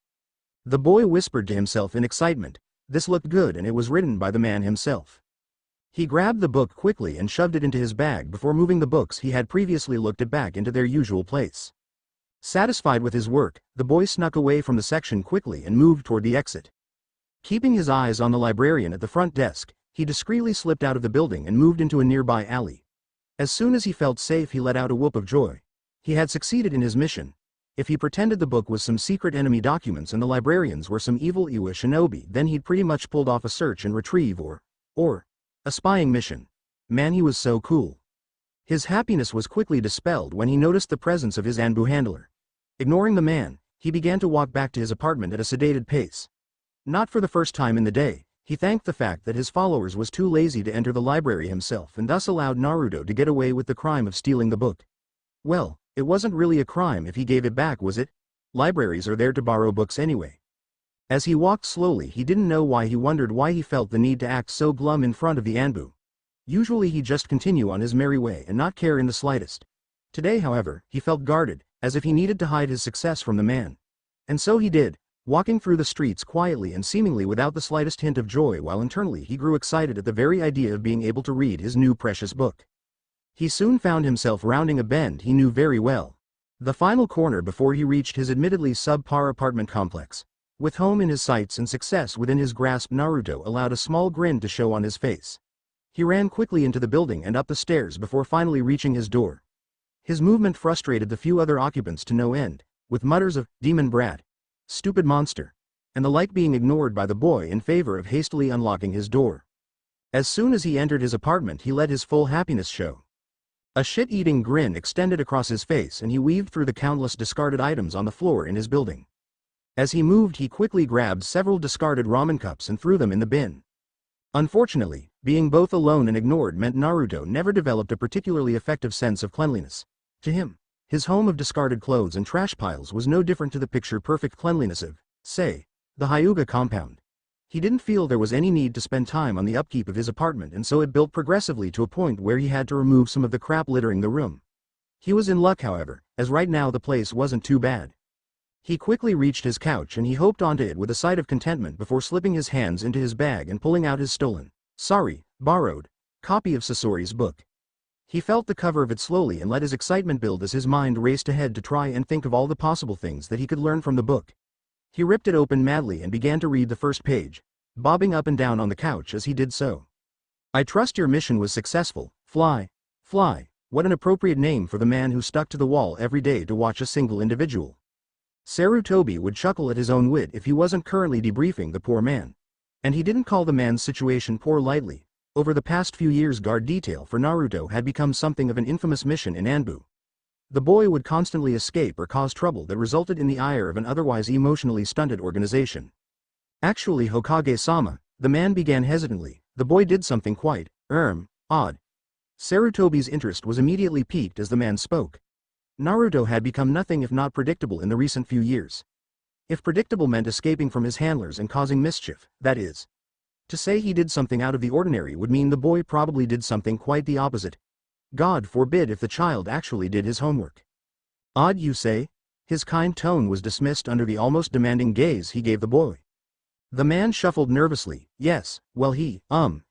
The boy whispered to himself in excitement. This looked good, and it was written by the man himself. He grabbed the book quickly and shoved it into his bag before moving the books he had previously looked at back into their usual place. Satisfied with his work, the boy snuck away from the section quickly and moved toward the exit. Keeping his eyes on the librarian at the front desk, he discreetly slipped out of the building and moved into a nearby alley. As soon as he felt safe, he let out a whoop of joy. He had succeeded in his mission. If he pretended the book was some secret enemy documents and the librarians were some evil Iwa shinobi, then he'd pretty much pulled off a search and retrieve or a spying mission. Man, he was so cool. His happiness was quickly dispelled when he noticed the presence of his Anbu handler. Ignoring the man, he began to walk back to his apartment at a sedated pace. Not for the first time in the day, he thanked the fact that his followers was too lazy to enter the library himself and thus allowed Naruto to get away with the crime of stealing the book. Well, it wasn't really a crime if he gave it back, was it? Libraries are there to borrow books anyway. As he walked slowly, he didn't know why he wondered why he felt the need to act so glum in front of the Anbu. Usually he'd just continue on his merry way and not care in the slightest. Today, however, he felt guarded, as if he needed to hide his success from the man. And so he did, walking through the streets quietly and seemingly without the slightest hint of joy, while internally he grew excited at the very idea of being able to read his new precious book. He soon found himself rounding a bend he knew very well. The final corner before he reached his admittedly subpar apartment complex. With home in his sights and success within his grasp, Naruto allowed a small grin to show on his face. He ran quickly into the building and up the stairs before finally reaching his door. His movement frustrated the few other occupants to no end, with mutters of "demon brat," "stupid monster," and the like being ignored by the boy in favor of hastily unlocking his door. As soon as he entered his apartment, he let his full happiness show. A shit-eating grin extended across his face and he weaved through the countless discarded items on the floor in his building. As he moved, he quickly grabbed several discarded ramen cups and threw them in the bin. Unfortunately, being both alone and ignored meant Naruto never developed a particularly effective sense of cleanliness. To him, his home of discarded clothes and trash piles was no different to the picture-perfect cleanliness of, say, the Hyuga compound. He didn't feel there was any need to spend time on the upkeep of his apartment, and so it built progressively to a point where he had to remove some of the crap littering the room. He was in luck however, as right now the place wasn't too bad. He quickly reached his couch and he hoped onto it with a sigh of contentment before slipping his hands into his bag and pulling out his borrowed, copy of Sasori's book. He felt the cover of it slowly and let his excitement build as his mind raced ahead to try and think of all the possible things that he could learn from the book. He ripped it open madly and began to read the first page, bobbing up and down on the couch as he did so. I trust your mission was successful, Fly. What an appropriate name for the man who stuck to the wall every day to watch a single individual. Sarutobi would chuckle at his own wit if he wasn't currently debriefing the poor man. And he didn't call the man's situation poor lightly. Over the past few years, guard detail for Naruto had become something of an infamous mission in Anbu. The boy would constantly escape or cause trouble that resulted in the ire of an otherwise emotionally stunted organization. Actually, Hokage-sama, the man began hesitantly, the boy did something quite, odd. Sarutobi's interest was immediately piqued as the man spoke. Naruto had become nothing if not predictable in the recent few years. If predictable meant escaping from his handlers and causing mischief, that is. To say he did something out of the ordinary would mean the boy probably did something quite the opposite. God forbid if the child actually did his homework. Odd, you say? His kind tone was dismissed under the almost demanding gaze he gave the boy. The man shuffled nervously. Yes, well he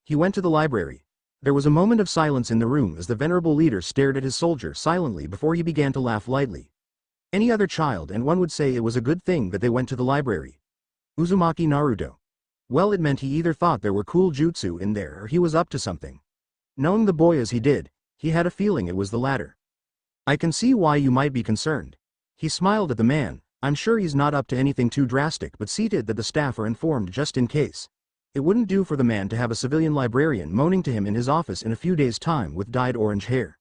went to the library. There was a moment of silence in the room as the venerable leader stared at his soldier silently before he began to laugh lightly. Any other child and one would say it was a good thing that they went to the library. Uzumaki Naruto. Well, it meant he either thought there were cool jutsu in there or he was up to something. Knowing the boy as he did, he had a feeling it was the latter. I can see why you might be concerned. He smiled at the man. I'm sure he's not up to anything too drastic, but see to it that the staff are informed just in case. It wouldn't do for the man to have a civilian librarian moaning to him in his office in a few days' time with dyed orange hair.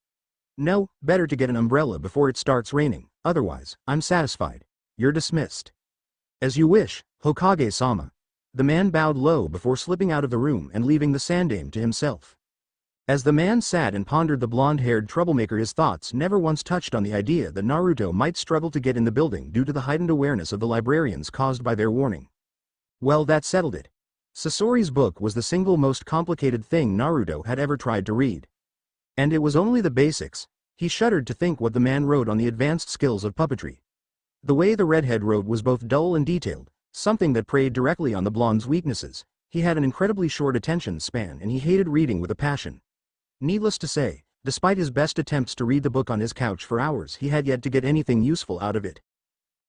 No, better to get an umbrella before it starts raining, otherwise, I'm satisfied. You're dismissed. As you wish, Hokage-sama. The man bowed low before slipping out of the room and leaving the sandame to himself. As the man sat and pondered the blonde-haired troublemaker, his thoughts never once touched on the idea that Naruto might struggle to get in the building due to the heightened awareness of the librarians caused by their warning. Well, that settled it. Sasori's book was the single most complicated thing Naruto had ever tried to read. And it was only the basics. He shuddered to think what the man wrote on the advanced skills of puppetry. The way the redhead wrote was both dull and detailed, something that preyed directly on the blonde's weaknesses. He had an incredibly short attention span and he hated reading with a passion. Needless to say, despite his best attempts to read the book on his couch for hours, he had yet to get anything useful out of it.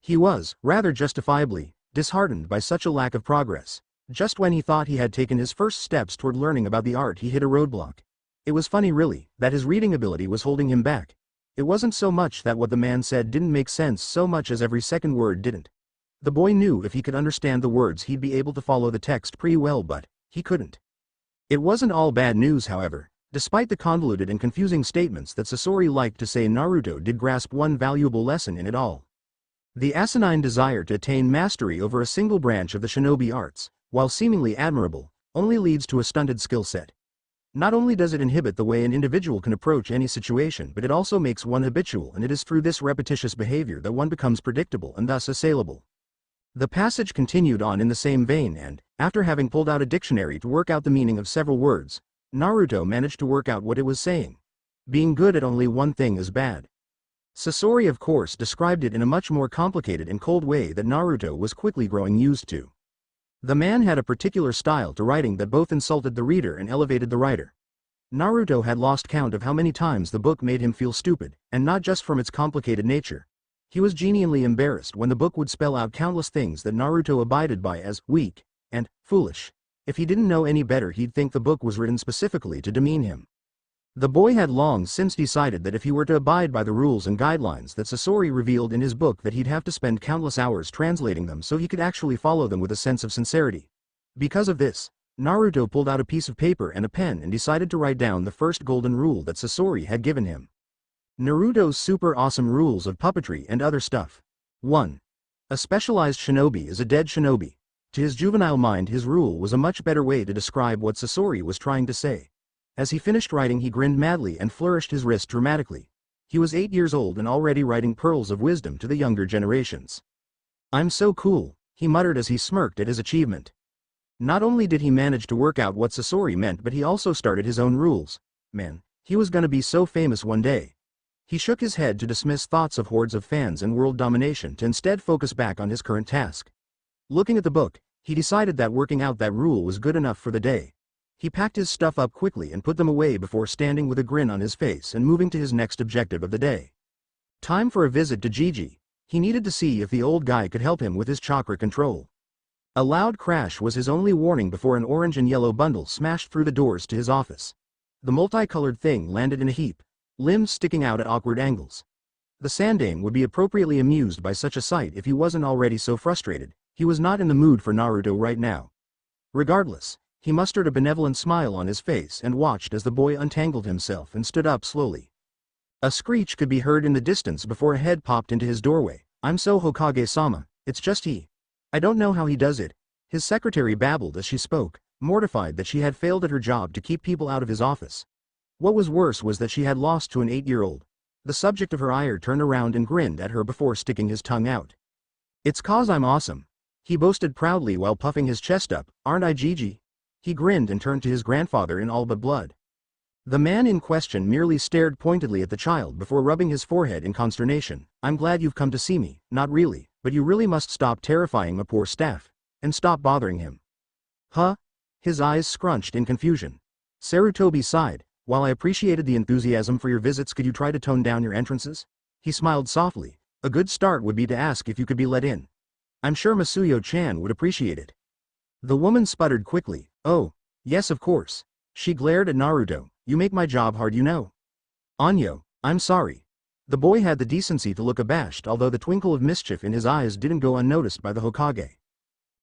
He was, rather justifiably, disheartened by such a lack of progress. Just when he thought he had taken his first steps toward learning about the art, he hit a roadblock. It was funny really, that his reading ability was holding him back. It wasn't so much that what the man said didn't make sense so much as every second word didn't. The boy knew if he could understand the words he'd be able to follow the text pretty well, but he couldn't. It wasn't all bad news however. Despite the convoluted and confusing statements that Sasori liked to say, Naruto did grasp one valuable lesson in it all. The asinine desire to attain mastery over a single branch of the shinobi arts, while seemingly admirable, only leads to a stunted skill set. Not only does it inhibit the way an individual can approach any situation, but it also makes one habitual, and it is through this repetitious behavior that one becomes predictable and thus assailable. The passage continued on in the same vein and, after having pulled out a dictionary to work out the meaning of several words, Naruto managed to work out what it was saying. Being good at only one thing is bad. Sasori of course described it in a much more complicated and cold way that Naruto was quickly growing used to. The man had a particular style to writing that both insulted the reader and elevated the writer. Naruto had lost count of how many times the book made him feel stupid, and not just from its complicated nature. He was genuinely embarrassed when the book would spell out countless things that Naruto abided by as weak and foolish. If he didn't know any better, he'd think the book was written specifically to demean him. The boy had long since decided that if he were to abide by the rules and guidelines that Sasori revealed in his book, that he'd have to spend countless hours translating them so he could actually follow them with a sense of sincerity. Because of this, Naruto pulled out a piece of paper and a pen and decided to write down the first golden rule that Sasori had given him. Naruto's super awesome rules of puppetry and other stuff. 1. A specialized shinobi is a dead shinobi. To his juvenile mind, his rule was a much better way to describe what Sasori was trying to say. As he finished writing, he grinned madly and flourished his wrist dramatically. He was 8 years old and already writing pearls of wisdom to the younger generations. I'm so cool, he muttered as he smirked at his achievement. Not only did he manage to work out what Sasori meant, but he also started his own rules. Man, he was gonna be so famous one day. He shook his head to dismiss thoughts of hordes of fans and world domination to instead focus back on his current task. Looking at the book, he decided that working out that rule was good enough for the day. He packed his stuff up quickly and put them away before standing with a grin on his face and moving to his next objective of the day. Time for a visit to Gigi. He needed to see if the old guy could help him with his chakra control. A loud crash was his only warning before an orange and yellow bundle smashed through the doors to his office. The multicolored thing landed in a heap, limbs sticking out at awkward angles. The Sandaime would be appropriately amused by such a sight if he wasn't already so frustrated. He was not in the mood for Naruto right now. Regardless, he mustered a benevolent smile on his face and watched as the boy untangled himself and stood up slowly. A screech could be heard in the distance before a head popped into his doorway. "I'm so Hokage-sama, it's just he. I don't know how he does it." His secretary babbled as she spoke, mortified that she had failed at her job to keep people out of his office. What was worse was that she had lost to an 8-year-old. The subject of her ire turned around and grinned at her before sticking his tongue out. "It's 'cause I'm awesome," he boasted proudly while puffing his chest up. "Aren't I, Gigi?" He grinned and turned to his grandfather in all but blood. The man in question merely stared pointedly at the child before rubbing his forehead in consternation. "I'm glad you've come to see me, not really, but you really must stop terrifying my poor staff. And stop bothering him." "Huh?" His eyes scrunched in confusion. Sarutobi sighed. "While I appreciated the enthusiasm for your visits, could you try to tone down your entrances?" He smiled softly. "A good start would be to ask if you could be let in. I'm sure Masuyo-chan would appreciate it." The woman sputtered quickly. "Oh, yes of course." She glared at Naruto. "You make my job hard, you know." "Anyo, I'm sorry." The boy had the decency to look abashed, although the twinkle of mischief in his eyes didn't go unnoticed by the Hokage.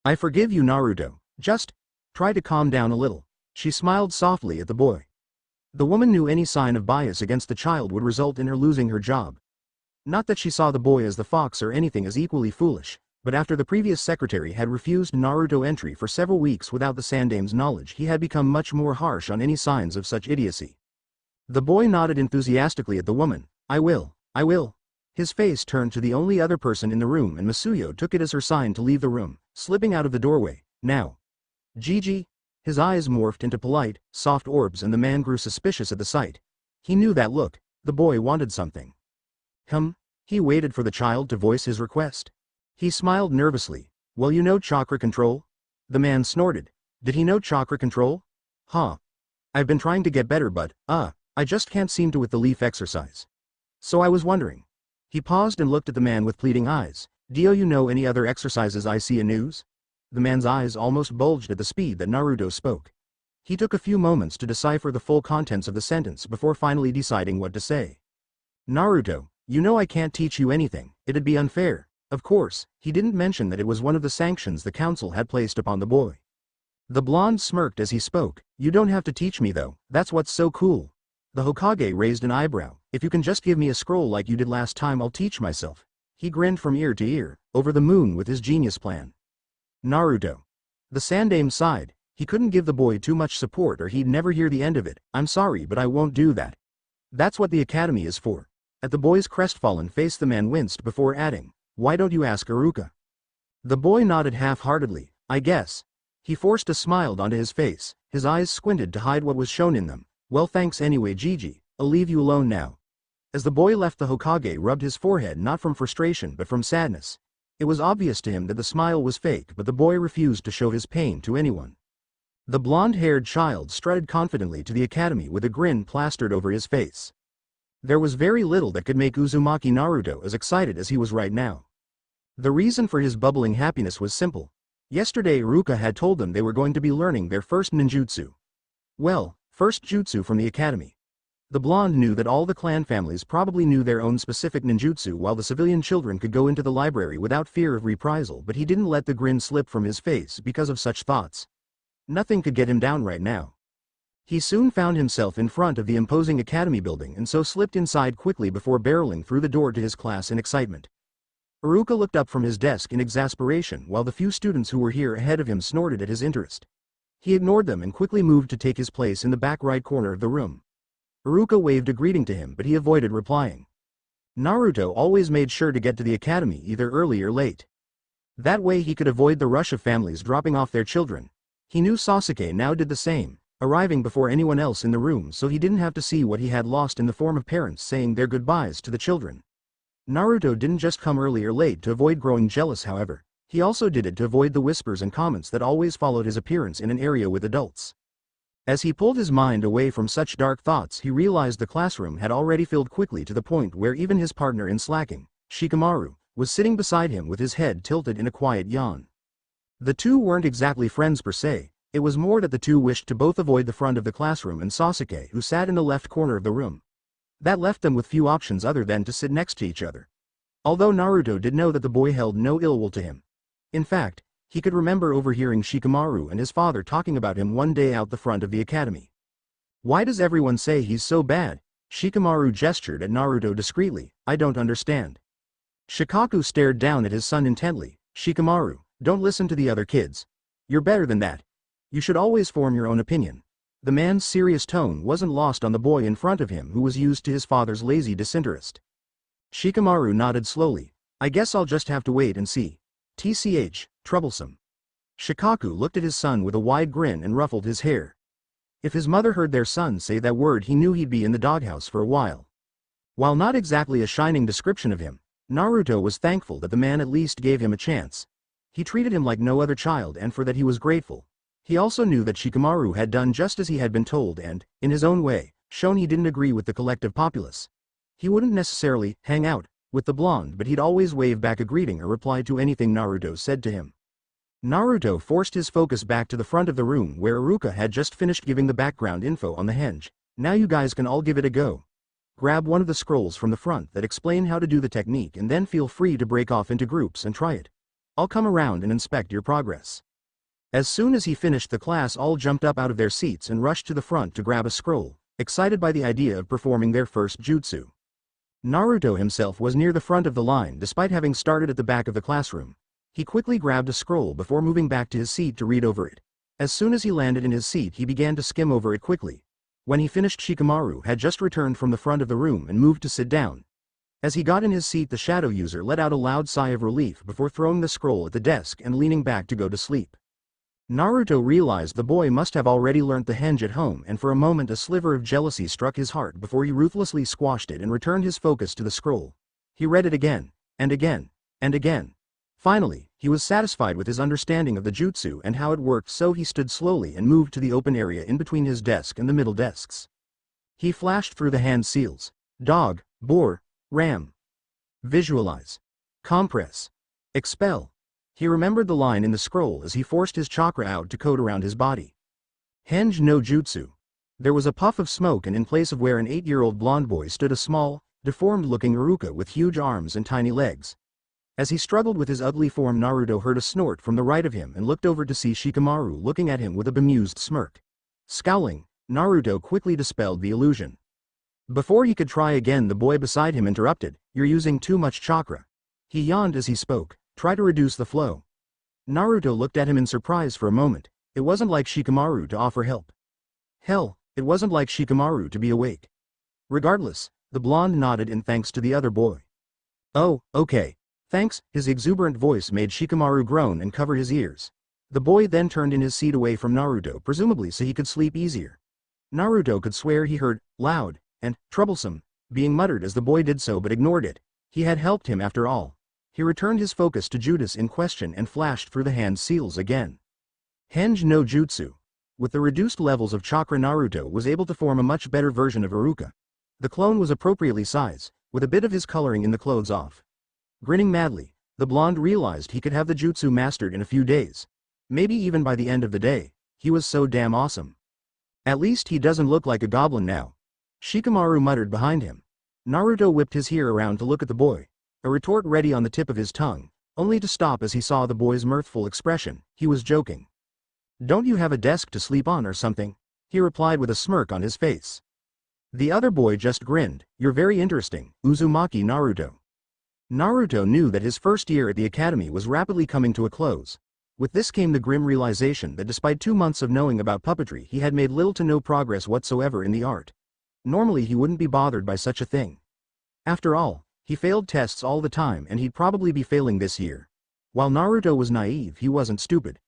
"I forgive you, Naruto. Just try to calm down a little." She smiled softly at the boy. The woman knew any sign of bias against the child would result in her losing her job. Not that she saw the boy as the fox or anything as equally foolish, but after the previous secretary had refused Naruto entry for several weeks without the Sandaime's knowledge, he had become much more harsh on any signs of such idiocy. The boy nodded enthusiastically at the woman. I will. His face turned to the only other person in the room and Masuyo took it as her sign to leave the room, slipping out of the doorway. "Now, Gigi." His eyes morphed into polite, soft orbs and the man grew suspicious at the sight. He knew that look. The boy wanted something. He waited for the child to voice his request. He smiled nervously. "Well, you know chakra control?" The man snorted. Did he know chakra control? "Huh. I've been trying to get better but, I just can't seem to with the leaf exercise. So I was wondering." He paused and looked at the man with pleading eyes. "Do you know any other exercises I see in news?" The man's eyes almost bulged at the speed that Naruto spoke. He took a few moments to decipher the full contents of the sentence before finally deciding what to say. "Naruto, you know I can't teach you anything, it'd be unfair." Of course, he didn't mention that it was one of the sanctions the council had placed upon the boy. The blonde smirked as he spoke. "You don't have to teach me though, that's what's so cool." The Hokage raised an eyebrow. "If you can just give me a scroll like you did last time, I'll teach myself." He grinned from ear to ear, over the moon with his genius plan. "Naruto." The Sandaime sighed. He couldn't give the boy too much support or he'd never hear the end of it. "I'm sorry but I won't do that. That's what the academy is for." At the boy's crestfallen face the man winced before adding, "Why don't you ask Iruka?" The boy nodded half-heartedly. "I guess." He forced a smile onto his face, his eyes squinted to hide what was shown in them. "Well thanks anyway Gigi, I'll leave you alone now." As the boy left the Hokage rubbed his forehead not from frustration but from sadness. It was obvious to him that the smile was fake but the boy refused to show his pain to anyone. The blonde-haired child strutted confidently to the academy with a grin plastered over his face. There was very little that could make Uzumaki Naruto as excited as he was right now. The reason for his bubbling happiness was simple. Yesterday Iruka had told them they were going to be learning their first ninjutsu. Well, first jutsu from the academy. The blonde knew that all the clan families probably knew their own specific ninjutsu while the civilian children could go into the library without fear of reprisal, but he didn't let the grin slip from his face because of such thoughts. Nothing could get him down right now. He soon found himself in front of the imposing academy building and so slipped inside quickly before barreling through the door to his class in excitement. Iruka looked up from his desk in exasperation while the few students who were here ahead of him snorted at his interest. He ignored them and quickly moved to take his place in the back right corner of the room. Iruka waved a greeting to him but he avoided replying. Naruto always made sure to get to the academy either early or late. That way he could avoid the rush of families dropping off their children. He knew Sasuke now did the same, arriving before anyone else in the room so he didn't have to see what he had lost in the form of parents saying their goodbyes to the children. Naruto didn't just come early or late to avoid growing jealous, however. He also did it to avoid the whispers and comments that always followed his appearance in an area with adults. As he pulled his mind away from such dark thoughts, he realized the classroom had already filled quickly to the point where even his partner in slacking, Shikamaru, was sitting beside him with his head tilted in a quiet yawn. The two weren't exactly friends per se, it was more that the two wished to both avoid the front of the classroom and Sasuke, who sat in the left corner of the room. That left them with few options other than to sit next to each other. Although Naruto did know that the boy held no ill will to him. In fact, he could remember overhearing Shikamaru and his father talking about him one day out the front of the academy. "Why does everyone say he's so bad?" Shikamaru gestured at Naruto discreetly. "I don't understand." Shikaku stared down at his son intently. "Shikamaru, don't listen to the other kids. You're better than that. You should always form your own opinion." The man's serious tone wasn't lost on the boy in front of him, who was used to his father's lazy disinterest. Shikamaru nodded slowly. "I guess I'll just have to wait and see. TCH, troublesome." Shikaku looked at his son with a wide grin and ruffled his hair. If his mother heard their son say that word, he knew he'd be in the doghouse for a while. While not exactly a shining description of him, Naruto was thankful that the man at least gave him a chance. He treated him like no other child, and for that he was grateful. He also knew that Shikamaru had done just as he had been told and, in his own way, shown he didn't agree with the collective populace. He wouldn't necessarily hang out with the blonde, but he'd always wave back a greeting or reply to anything Naruto said to him. Naruto forced his focus back to the front of the room where Iruka had just finished giving the background info on the henge. "Now you guys can all give it a go. Grab one of the scrolls from the front that explain how to do the technique, and then feel free to break off into groups and try it. I'll come around and inspect your progress." As soon as he finished, the class all jumped up out of their seats and rushed to the front to grab a scroll, excited by the idea of performing their first jutsu. Naruto himself was near the front of the line despite having started at the back of the classroom. He quickly grabbed a scroll before moving back to his seat to read over it. As soon as he landed in his seat, he began to skim over it quickly. When he finished, Shikamaru had just returned from the front of the room and moved to sit down. As he got in his seat, the shadow user let out a loud sigh of relief before throwing the scroll at the desk and leaning back to go to sleep. Naruto realized the boy must have already learnt the henge at home, and for a moment a sliver of jealousy struck his heart before he ruthlessly squashed it and returned his focus to the scroll. He read it again, and again, and again. Finally, he was satisfied with his understanding of the jutsu and how it worked, so he stood slowly and moved to the open area in between his desk and the middle desks. He flashed through the hand seals. Dog, bore, ram. Visualize. Compress. Expel. He remembered the line in the scroll as he forced his chakra out to coat around his body. Henge no jutsu. There was a puff of smoke, and in place of where an 8-year-old blonde boy stood a small, deformed-looking Iruka with huge arms and tiny legs. As he struggled with his ugly form, Naruto heard a snort from the right of him and looked over to see Shikamaru looking at him with a bemused smirk. Scowling, Naruto quickly dispelled the illusion. Before he could try again, the boy beside him interrupted. "You're using too much chakra." He yawned as he spoke. "Try to reduce the flow." Naruto looked at him in surprise for a moment. It wasn't like Shikamaru to offer help. Hell, it wasn't like Shikamaru to be awake. Regardless, the blonde nodded in thanks to the other boy. "Oh, okay. Thanks." His exuberant voice made Shikamaru groan and cover his ears. The boy then turned in his seat away from Naruto, presumably so he could sleep easier. Naruto could swear he heard "loud" and "troublesome" being muttered as the boy did so, but ignored it. He had helped him after all. He returned his focus to Judas in question and flashed through the hand seals again. Henge no jutsu. With the reduced levels of chakra, Naruto was able to form a much better version of Iruka. The clone was appropriately sized, with a bit of his coloring in the clothes off. Grinning madly, the blonde realized he could have the jutsu mastered in a few days. Maybe even by the end of the day. He was so damn awesome. "At least he doesn't look like a goblin now," Shikamaru muttered behind him. Naruto whipped his ear around to look at the boy, a retort ready on the tip of his tongue, only to stop as he saw the boy's mirthful expression. He was joking. "Don't you have a desk to sleep on or something?" he replied with a smirk on his face. The other boy just grinned. "You're very interesting, Uzumaki Naruto." Naruto knew that his first year at the academy was rapidly coming to a close. With this came the grim realization that despite 2 months of knowing about puppetry, he had made little to no progress whatsoever in the art. Normally he wouldn't be bothered by such a thing. After all, he failed tests all the time, and he'd probably be failing this year. While Naruto was naive, he wasn't stupid.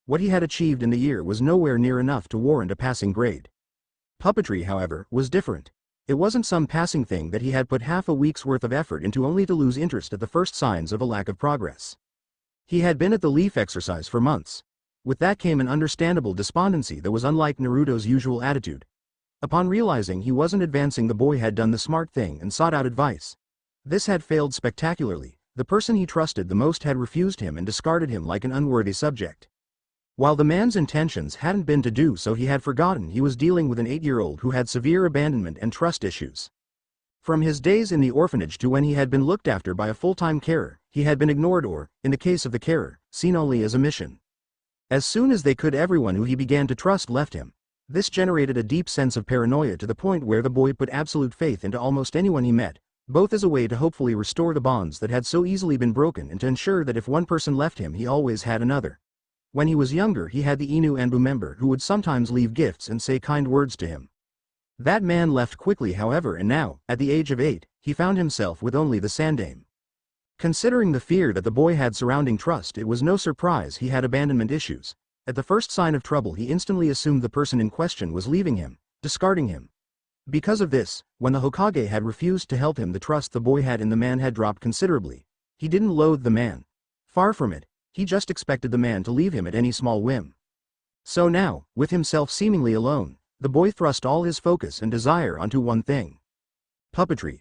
What he had achieved in the year was nowhere near enough to warrant a passing grade. Puppetry, however, was different. It wasn't some passing thing that he had put half a week's worth of effort into only to lose interest at the first signs of a lack of progress. He had been at the leaf exercise for months. With that came an understandable despondency that was unlike Naruto's usual attitude. Upon realizing he wasn't advancing, the boy had done the smart thing and sought out advice. This had failed spectacularly. The person he trusted the most had refused him and discarded him like an unworthy subject. While the man's intentions hadn't been to do so, he had forgotten he was dealing with an 8-year-old who had severe abandonment and trust issues. From his days in the orphanage to when he had been looked after by a full-time carer, he had been ignored or, in the case of the carer, seen only as a mission. As soon as they could, everyone who he began to trust left him. This generated a deep sense of paranoia to the point where the boy put absolute faith into almost anyone he met, both as a way to hopefully restore the bonds that had so easily been broken and to ensure that if one person left him, he always had another. When he was younger, he had the Anbu member who would sometimes leave gifts and say kind words to him. That man left quickly, however, and now, at the age of 8, he found himself with only the Sandame. Considering the fear that the boy had surrounding trust, it was no surprise he had abandonment issues. At the first sign of trouble, he instantly assumed the person in question was leaving him, discarding him. Because of this, when the Hokage had refused to help him, the trust the boy had in the man had dropped considerably. He didn't loathe the man. Far from it. He just expected the man to leave him at any small whim. So now, with himself seemingly alone, the boy thrust all his focus and desire onto one thing: puppetry.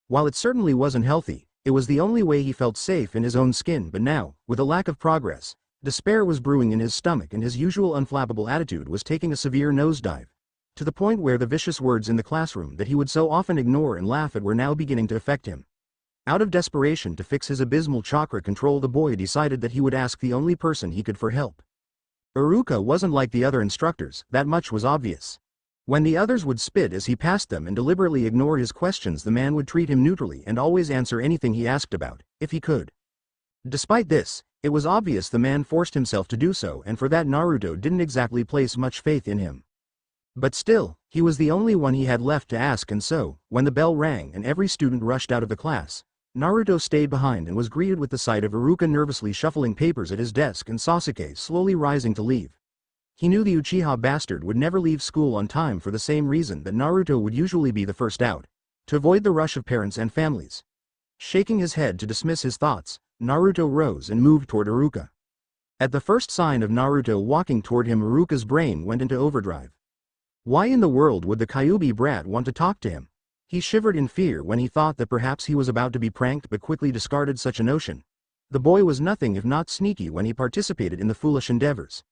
While it certainly wasn't healthy, it was the only way he felt safe in his own skin. But now, with a lack of progress, despair was brewing in his stomach and his usual unflappable attitude was taking a severe nosedive, to the point where the vicious words in the classroom that he would so often ignore and laugh at were now beginning to affect him. Out of desperation to fix his abysmal chakra control, the boy decided that he would ask the only person he could for help. Iruka wasn't like the other instructors, that much was obvious. When the others would spit as he passed them and deliberately ignore his questions, the man would treat him neutrally and always answer anything he asked about, if he could. Despite this, it was obvious the man forced himself to do so, and for that Naruto didn't exactly place much faith in him. But still, he was the only one he had left to ask, and so, when the bell rang and every student rushed out of the class, Naruto stayed behind and was greeted with the sight of Iruka nervously shuffling papers at his desk and Sasuke slowly rising to leave. He knew the Uchiha bastard would never leave school on time for the same reason that Naruto would usually be the first out: to avoid the rush of parents and families. Shaking his head to dismiss his thoughts, Naruto rose and moved toward Iruka. At the first sign of Naruto walking toward him, Iruka's brain went into overdrive. Why in the world would the Kyuubi brat want to talk to him? He shivered in fear when he thought that perhaps he was about to be pranked, but quickly discarded such a notion. The boy was nothing if not sneaky when he participated in the foolish endeavors.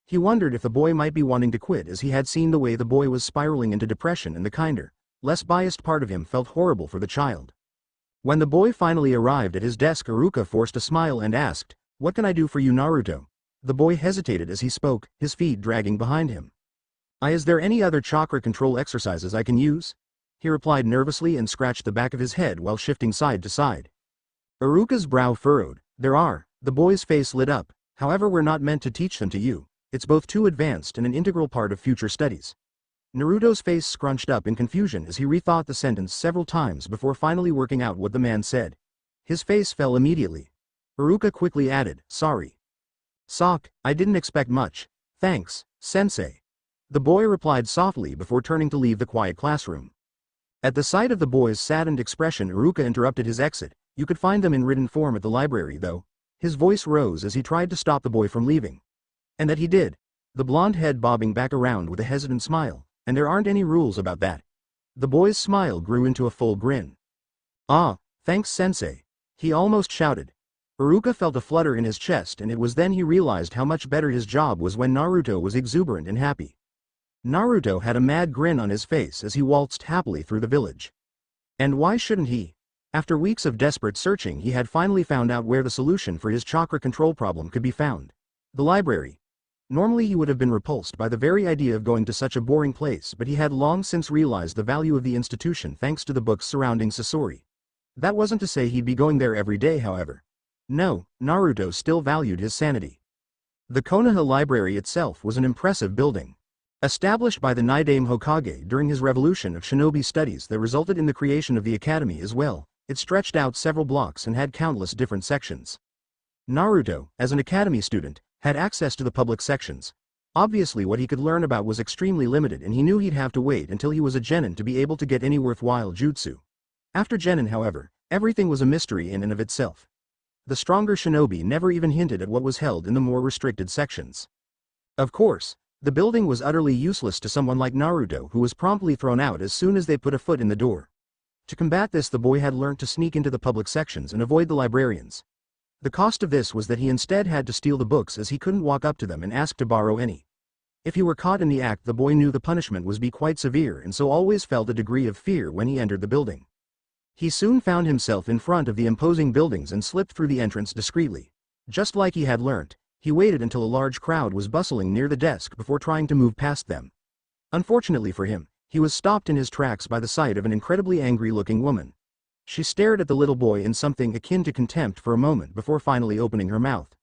He wondered if the boy might be wanting to quit, as he had seen the way the boy was spiraling into depression, and the kinder, less biased part of him felt horrible for the child. When the boy finally arrived at his desk, Iruka forced a smile and asked, "What can I do for you, Naruto?" The boy hesitated as he spoke, his feet dragging behind him. Is there any other chakra control exercises I can use?" he replied nervously and scratched the back of his head while shifting side to side. Iruka's brow furrowed. "There are." The boy's face lit up. "However, we're not meant to teach them to you. It's both too advanced and an integral part of future studies." Naruto's face scrunched up in confusion as he rethought the sentence several times before finally working out what the man said. His face fell immediately. Iruka quickly added, "Sorry. I didn't expect much. Thanks, sensei." The boy replied softly before turning to leave the quiet classroom. At the sight of the boy's saddened expression, Iruka interrupted his exit. "You could find them in written form at the library, though." His voice rose as he tried to stop the boy from leaving. "And that he did." The blonde head bobbing back around with a hesitant smile. "And there aren't any rules about that." The boy's smile grew into a full grin. "Ah, thanks, sensei," he almost shouted. Iruka felt a flutter in his chest, and it was then he realized how much better his job was when Naruto was exuberant and happy. Naruto had a mad grin on his face as he waltzed happily through the village. And why shouldn't he? After weeks of desperate searching, he had finally found out where the solution for his chakra control problem could be found: the library. Normally he would have been repulsed by the very idea of going to such a boring place, but he had long since realized the value of the institution thanks to the books surrounding Sasori. That wasn't to say he'd be going there every day, however. No, Naruto still valued his sanity. The Konoha Library itself was an impressive building. Established by the Nidame Hokage during his revolution of shinobi studies that resulted in the creation of the academy as well, it stretched out several blocks and had countless different sections. Naruto, as an academy student, had access to the public sections. Obviously what he could learn about was extremely limited and he knew he'd have to wait until he was a genin to be able to get any worthwhile jutsu. After genin however, everything was a mystery in and of itself. The stronger shinobi never even hinted at what was held in the more restricted sections. Of course, the building was utterly useless to someone like Naruto who was promptly thrown out as soon as they put a foot in the door. To combat this the boy had learnt to sneak into the public sections and avoid the librarians. The cost of this was that he instead had to steal the books as he couldn't walk up to them and ask to borrow any. If he were caught in the act the boy knew the punishment was be quite severe and so always felt a degree of fear when he entered the building. He soon found himself in front of the imposing buildings and slipped through the entrance discreetly. Just like he had learnt, he waited until a large crowd was bustling near the desk before trying to move past them. Unfortunately for him, he was stopped in his tracks by the sight of an incredibly angry-looking woman. She stared at the little boy in something akin to contempt for a moment before finally opening her mouth.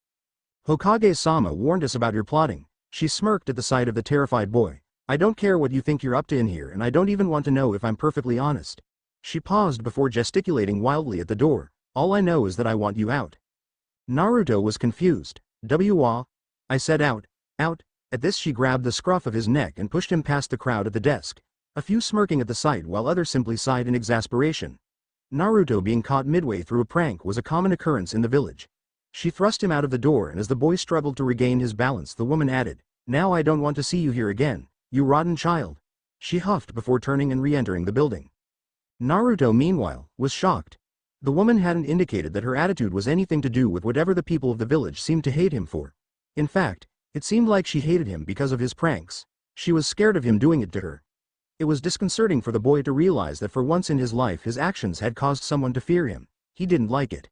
"Hokage-sama warned us about your plotting," she smirked at the sight of the terrified boy. "I don't care what you think you're up to in here and I don't even want to know if I'm perfectly honest." She paused before gesticulating wildly at the door. "All I know is that I want you out." Naruto was confused. I said out. Out." At this she grabbed the scruff of his neck and pushed him past the crowd at the desk, a few smirking at the sight while others simply sighed in exasperation. Naruto being caught midway through a prank was a common occurrence in the village. She thrust him out of the door and as the boy struggled to regain his balance the woman added, "Now I don't want to see you here again, you rotten child." She huffed before turning and re-entering the building. Naruto meanwhile, was shocked. The woman hadn't indicated that her attitude was anything to do with whatever the people of the village seemed to hate him for. In fact, it seemed like she hated him because of his pranks. She was scared of him doing it to her. It was disconcerting for the boy to realize that for once in his life his actions had caused someone to fear him. He didn't like it.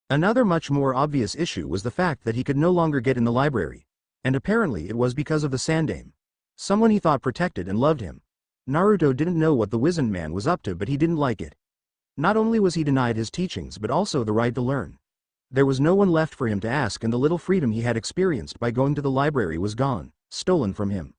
Another much more obvious issue was the fact that he could no longer get in the library. And apparently it was because of the Sandame. Someone he thought protected and loved him. Naruto didn't know what the wizened man was up to but he didn't like it. Not only was he denied his teachings but also the right to learn. There was no one left for him to ask and the little freedom he had experienced by going to the library was gone, stolen from him.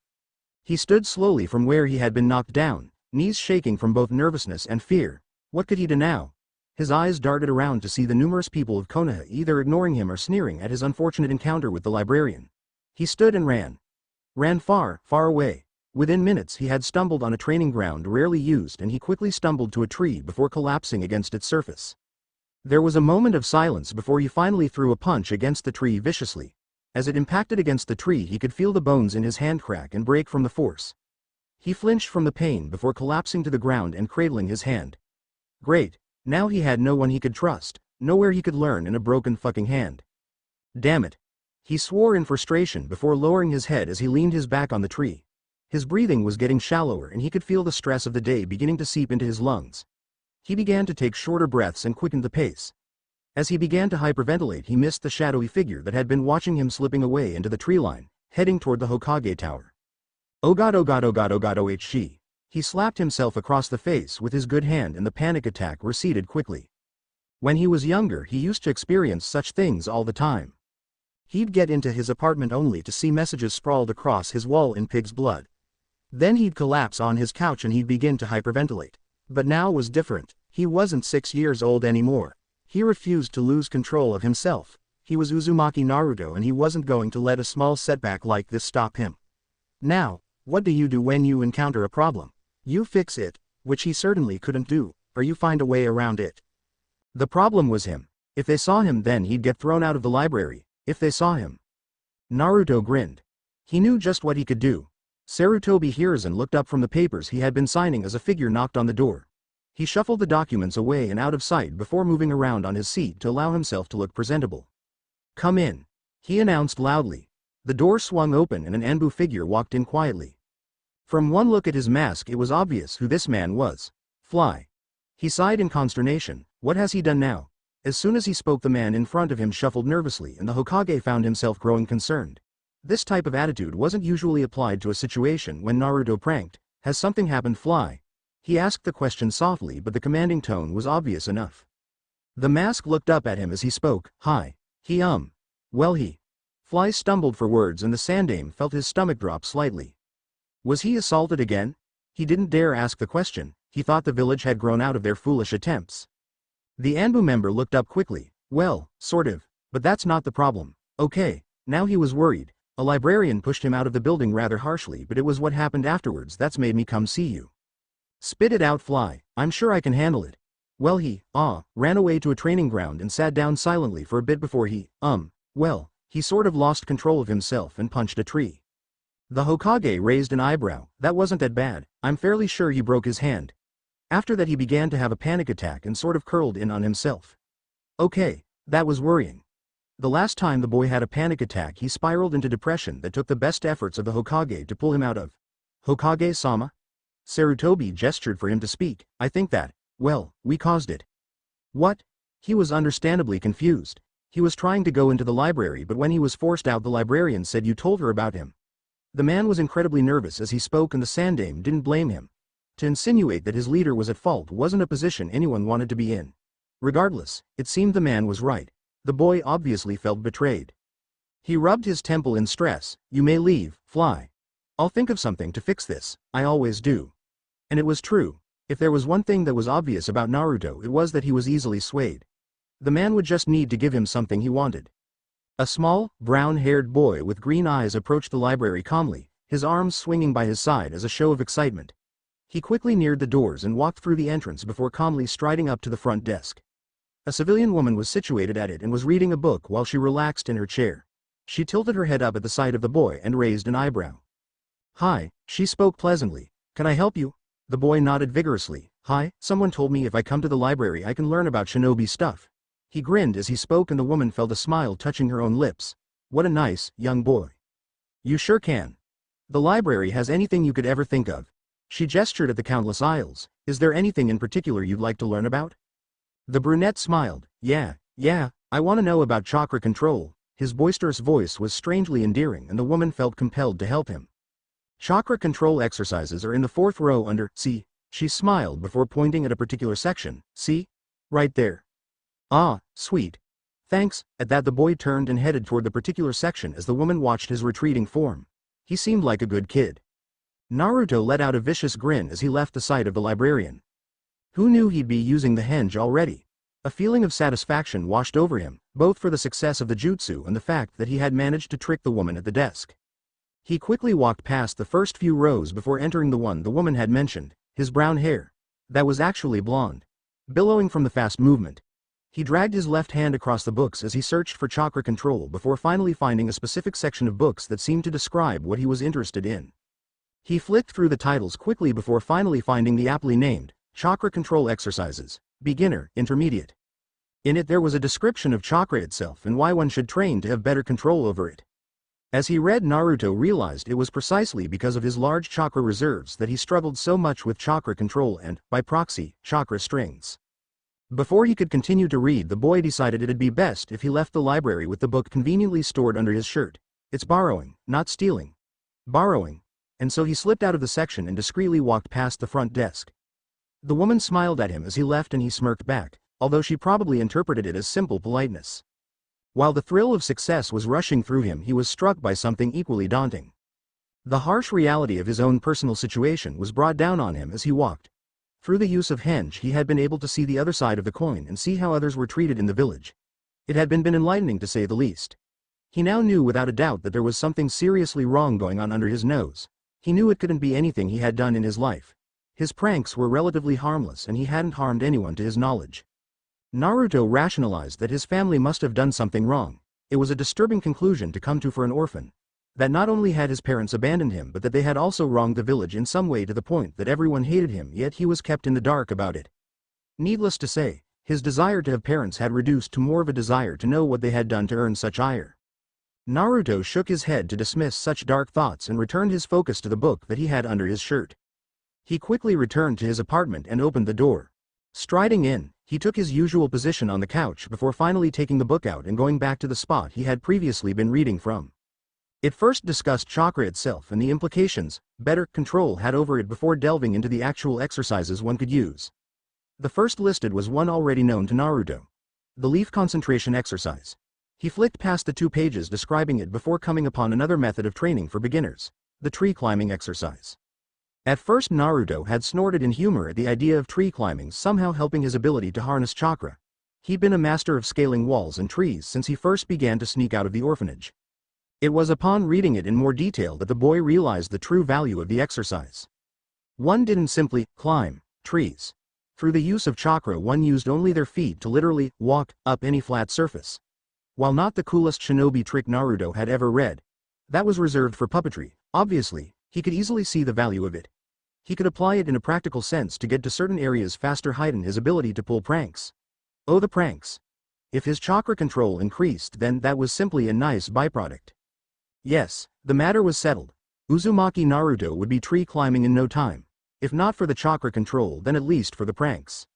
He stood slowly from where he had been knocked down, knees shaking from both nervousness and fear. What could he do now? His eyes darted around to see the numerous people of Konoha either ignoring him or sneering at his unfortunate encounter with the librarian. He stood and ran. Ran far, far away. Within minutes he had stumbled on a training ground rarely used and he quickly stumbled to a tree before collapsing against its surface. There was a moment of silence before he finally threw a punch against the tree viciously. As it impacted against the tree he could feel the bones in his hand crack and break from the force. He flinched from the pain before collapsing to the ground and cradling his hand. Great, now he had no one he could trust, nowhere he could learn in a broken fucking hand. Damn it. He swore in frustration before lowering his head as he leaned his back on the tree. His breathing was getting shallower and he could feel the stress of the day beginning to seep into his lungs. He began to take shorter breaths and quickened the pace. As he began to hyperventilate he missed the shadowy figure that had been watching him slipping away into the tree line, heading toward the Hokage tower. Oh god oh god oh god oh god oh she. He slapped himself across the face with his good hand and the panic attack receded quickly. When he was younger he used to experience such things all the time. He'd get into his apartment only to see messages sprawled across his wall in pig's blood. Then he'd collapse on his couch and he'd begin to hyperventilate. But now was different. He wasn't 6 years old anymore. He refused to lose control of himself. He was Uzumaki Naruto and he wasn't going to let a small setback like this stop him. Now, what do you do when you encounter a problem? You fix it, which he certainly couldn't do, or you find a way around it. The problem was him. If they saw him then he'd get thrown out of the library, if they saw him. Naruto grinned. He knew just what he could do. Sarutobi Hiruzen looked up from the papers he had been signing as a figure knocked on the door. He shuffled the documents away and out of sight before moving around on his seat to allow himself to look presentable. "Come in," he announced loudly. The door swung open and an Anbu figure walked in quietly. From one look at his mask it was obvious who this man was. Fly. He sighed in consternation. What has he done now? As soon as he spoke the man in front of him shuffled nervously and the Hokage found himself growing concerned. This type of attitude wasn't usually applied to a situation when Naruto pranked. Has something happened, Fly? He asked the question softly but the commanding tone was obvious enough. The mask looked up at him as he spoke. Hi. Well he. Fly stumbled for words and the Sandame felt his stomach drop slightly. Was he assaulted again? He didn't dare ask the question. He thought the village had grown out of their foolish attempts. The Anbu member looked up quickly. Well, sort of. But that's not the problem. Okay. Now he was worried. A librarian pushed him out of the building rather harshly, but it was what happened afterwards that's made me come see you. Spit it out, Fly, I'm sure I can handle it. Well, he ran away to a training ground and sat down silently for a bit before he he sort of lost control of himself and punched a tree. The Hokage raised an eyebrow. That wasn't that bad, I'm fairly sure he broke his hand. After that he began to have a panic attack and sort of curled in on himself. Okay, that was worrying. The last time the boy had a panic attack he spiraled into depression that took the best efforts of the Hokage to pull him out of. Hokage-sama? Sarutobi gestured for him to speak. I think that, well, we caused it. What? He was understandably confused. He was trying to go into the library, but when he was forced out the librarian said you told her about him. The man was incredibly nervous as he spoke and the Sandame didn't blame him. To insinuate that his leader was at fault wasn't a position anyone wanted to be in. Regardless, it seemed the man was right. The boy obviously felt betrayed. He rubbed his temple in stress. You may leave, Fly. I'll think of something to fix this, I always do. And it was true. If there was one thing that was obvious about Naruto, it was that he was easily swayed. The man would just need to give him something he wanted. A small, brown-haired boy with green eyes approached the library calmly, his arms swinging by his side as a show of excitement. He quickly neared the doors and walked through the entrance before calmly striding up to the front desk. A civilian woman was situated at it and was reading a book while she relaxed in her chair. She tilted her head up at the sight of the boy and raised an eyebrow. Hi, she spoke pleasantly. Can I help you? The boy nodded vigorously. Hi, someone told me if I come to the library I can learn about shinobi stuff. He grinned as he spoke and the woman felt a smile touching her own lips. What a nice, young boy. You sure can. The library has anything you could ever think of. She gestured at the countless aisles. Is there anything in particular you'd like to learn about? The brunette smiled. Yeah, I want to know about chakra control. His boisterous voice was strangely endearing and the woman felt compelled to help him. Chakra control exercises are in the fourth row under, see? She smiled before pointing at a particular section. See? Right there. Ah, sweet. Thanks. At that the boy turned and headed toward the particular section as the woman watched his retreating form. He seemed like a good kid. Naruto let out a vicious grin as he left the sight of the librarian. Who knew he'd be using the henge already? A feeling of satisfaction washed over him, both for the success of the jutsu and the fact that he had managed to trick the woman at the desk. He quickly walked past the first few rows before entering the one the woman had mentioned, his brown hair. That was actually blonde. Billowing from the fast movement. He dragged his left hand across the books as he searched for chakra control before finally finding a specific section of books that seemed to describe what he was interested in. He flicked through the titles quickly before finally finding the aptly named, Chakra Control Exercises, Beginner, Intermediate. In it there was a description of chakra itself and why one should train to have better control over it. As he read, Naruto realized it was precisely because of his large chakra reserves that he struggled so much with chakra control and, by proxy, chakra strengths. Before he could continue to read, the boy decided it'd be best if he left the library with the book conveniently stored under his shirt. It's borrowing, not stealing. Borrowing. And so he slipped out of the section and discreetly walked past the front desk. The woman smiled at him as he left and he smirked back, although she probably interpreted it as simple politeness. While the thrill of success was rushing through him, he was struck by something equally daunting. The harsh reality of his own personal situation was brought down on him as he walked. Through the use of henge he had been able to see the other side of the coin and see how others were treated in the village. It had been enlightening to say the least. He now knew without a doubt that there was something seriously wrong going on under his nose. He knew it couldn't be anything he had done in his life. His pranks were relatively harmless and he hadn't harmed anyone to his knowledge. Naruto rationalized that his family must have done something wrong. It was a disturbing conclusion to come to for an orphan. That not only had his parents abandoned him but that they had also wronged the village in some way to the point that everyone hated him, yet he was kept in the dark about it. Needless to say, his desire to have parents had reduced to more of a desire to know what they had done to earn such ire. Naruto shook his head to dismiss such dark thoughts and returned his focus to the book that he had under his shirt. He quickly returned to his apartment and opened the door. Striding in, he took his usual position on the couch before finally taking the book out and going back to the spot he had previously been reading from. It first discussed chakra itself and the implications better control had over it before delving into the actual exercises one could use. The first listed was one already known to Naruto. The leaf concentration exercise. He flicked past the 2 pages describing it before coming upon another method of training for beginners, the tree climbing exercise. At first Naruto had snorted in humor at the idea of tree climbing somehow helping his ability to harness chakra. He'd been a master of scaling walls and trees since he first began to sneak out of the orphanage. It was upon reading it in more detail that the boy realized the true value of the exercise. One didn't simply climb trees. Through the use of chakra, one used only their feet to literally walk up any flat surface. While not the coolest shinobi trick Naruto had ever read, that was reserved for puppetry. Obviously, he could easily see the value of it. He could apply it in a practical sense to get to certain areas faster, heighten his ability to pull pranks. Oh, the pranks. If his chakra control increased, then that was simply a nice byproduct. Yes, the matter was settled. Uzumaki Naruto would be tree climbing in no time. If not for the chakra control, then at least for the pranks.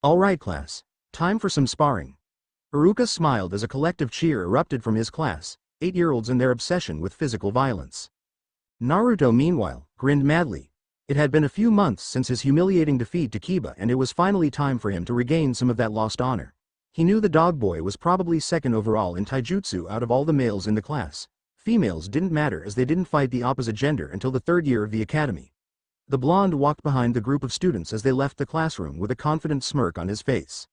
Alright class, time for some sparring. Iruka smiled as a collective cheer erupted from his class, 8-year-olds and their obsession with physical violence. Naruto meanwhile, grinned madly. It had been a few months since his humiliating defeat to Kiba, and it was finally time for him to regain some of that lost honor. He knew the dog boy was probably second overall in taijutsu out of all the males in the class. Females didn't matter as they didn't fight the opposite gender until the 3rd year of the academy. The blonde walked behind the group of students as they left the classroom with a confident smirk on his face.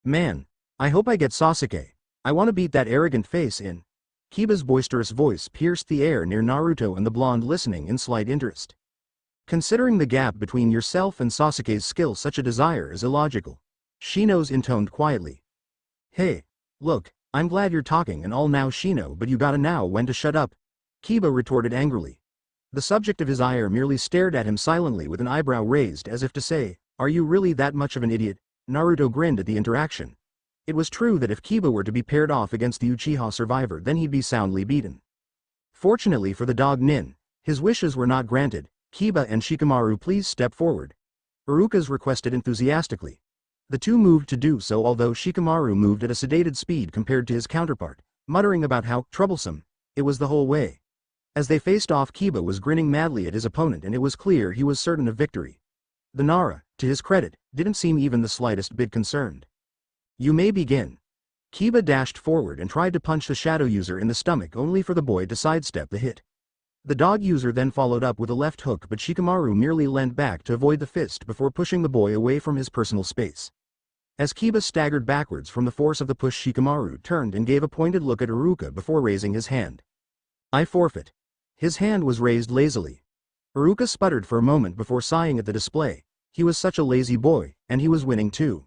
Man, I hope I get Sasuke. I want to beat that arrogant face in. Kiba's boisterous voice pierced the air near Naruto and the blonde listening in slight interest. Considering the gap between yourself and Sasuke's skill, such a desire is illogical. Shino's intoned quietly. Hey, look, I'm glad you're talking and all now Shino, but you gotta know when to shut up. Kiba retorted angrily. The subject of his ire merely stared at him silently with an eyebrow raised as if to say, are you really that much of an idiot? Naruto grinned at the interaction. It was true that if Kiba were to be paired off against the Uchiha survivor, then he'd be soundly beaten. Fortunately for the dog Nin, his wishes were not granted. Kiba and Shikamaru, please step forward. Iruka's requested enthusiastically. The two moved to do so, although Shikamaru moved at a sedated speed compared to his counterpart, muttering about how troublesome it was the whole way. As they faced off, Kiba was grinning madly at his opponent, and it was clear he was certain of victory. The Nara, to his credit, didn't seem even the slightest bit concerned. You may begin. Kiba dashed forward and tried to punch the shadow user in the stomach, only for the boy to sidestep the hit. The dog user then followed up with a left hook, but Shikamaru merely leant back to avoid the fist before pushing the boy away from his personal space. As Kiba staggered backwards from the force of the push, Shikamaru turned and gave a pointed look at Iruka before raising his hand. I forfeit. His hand was raised lazily. Iruka sputtered for a moment before sighing at the display. He was such a lazy boy, and he was winning too.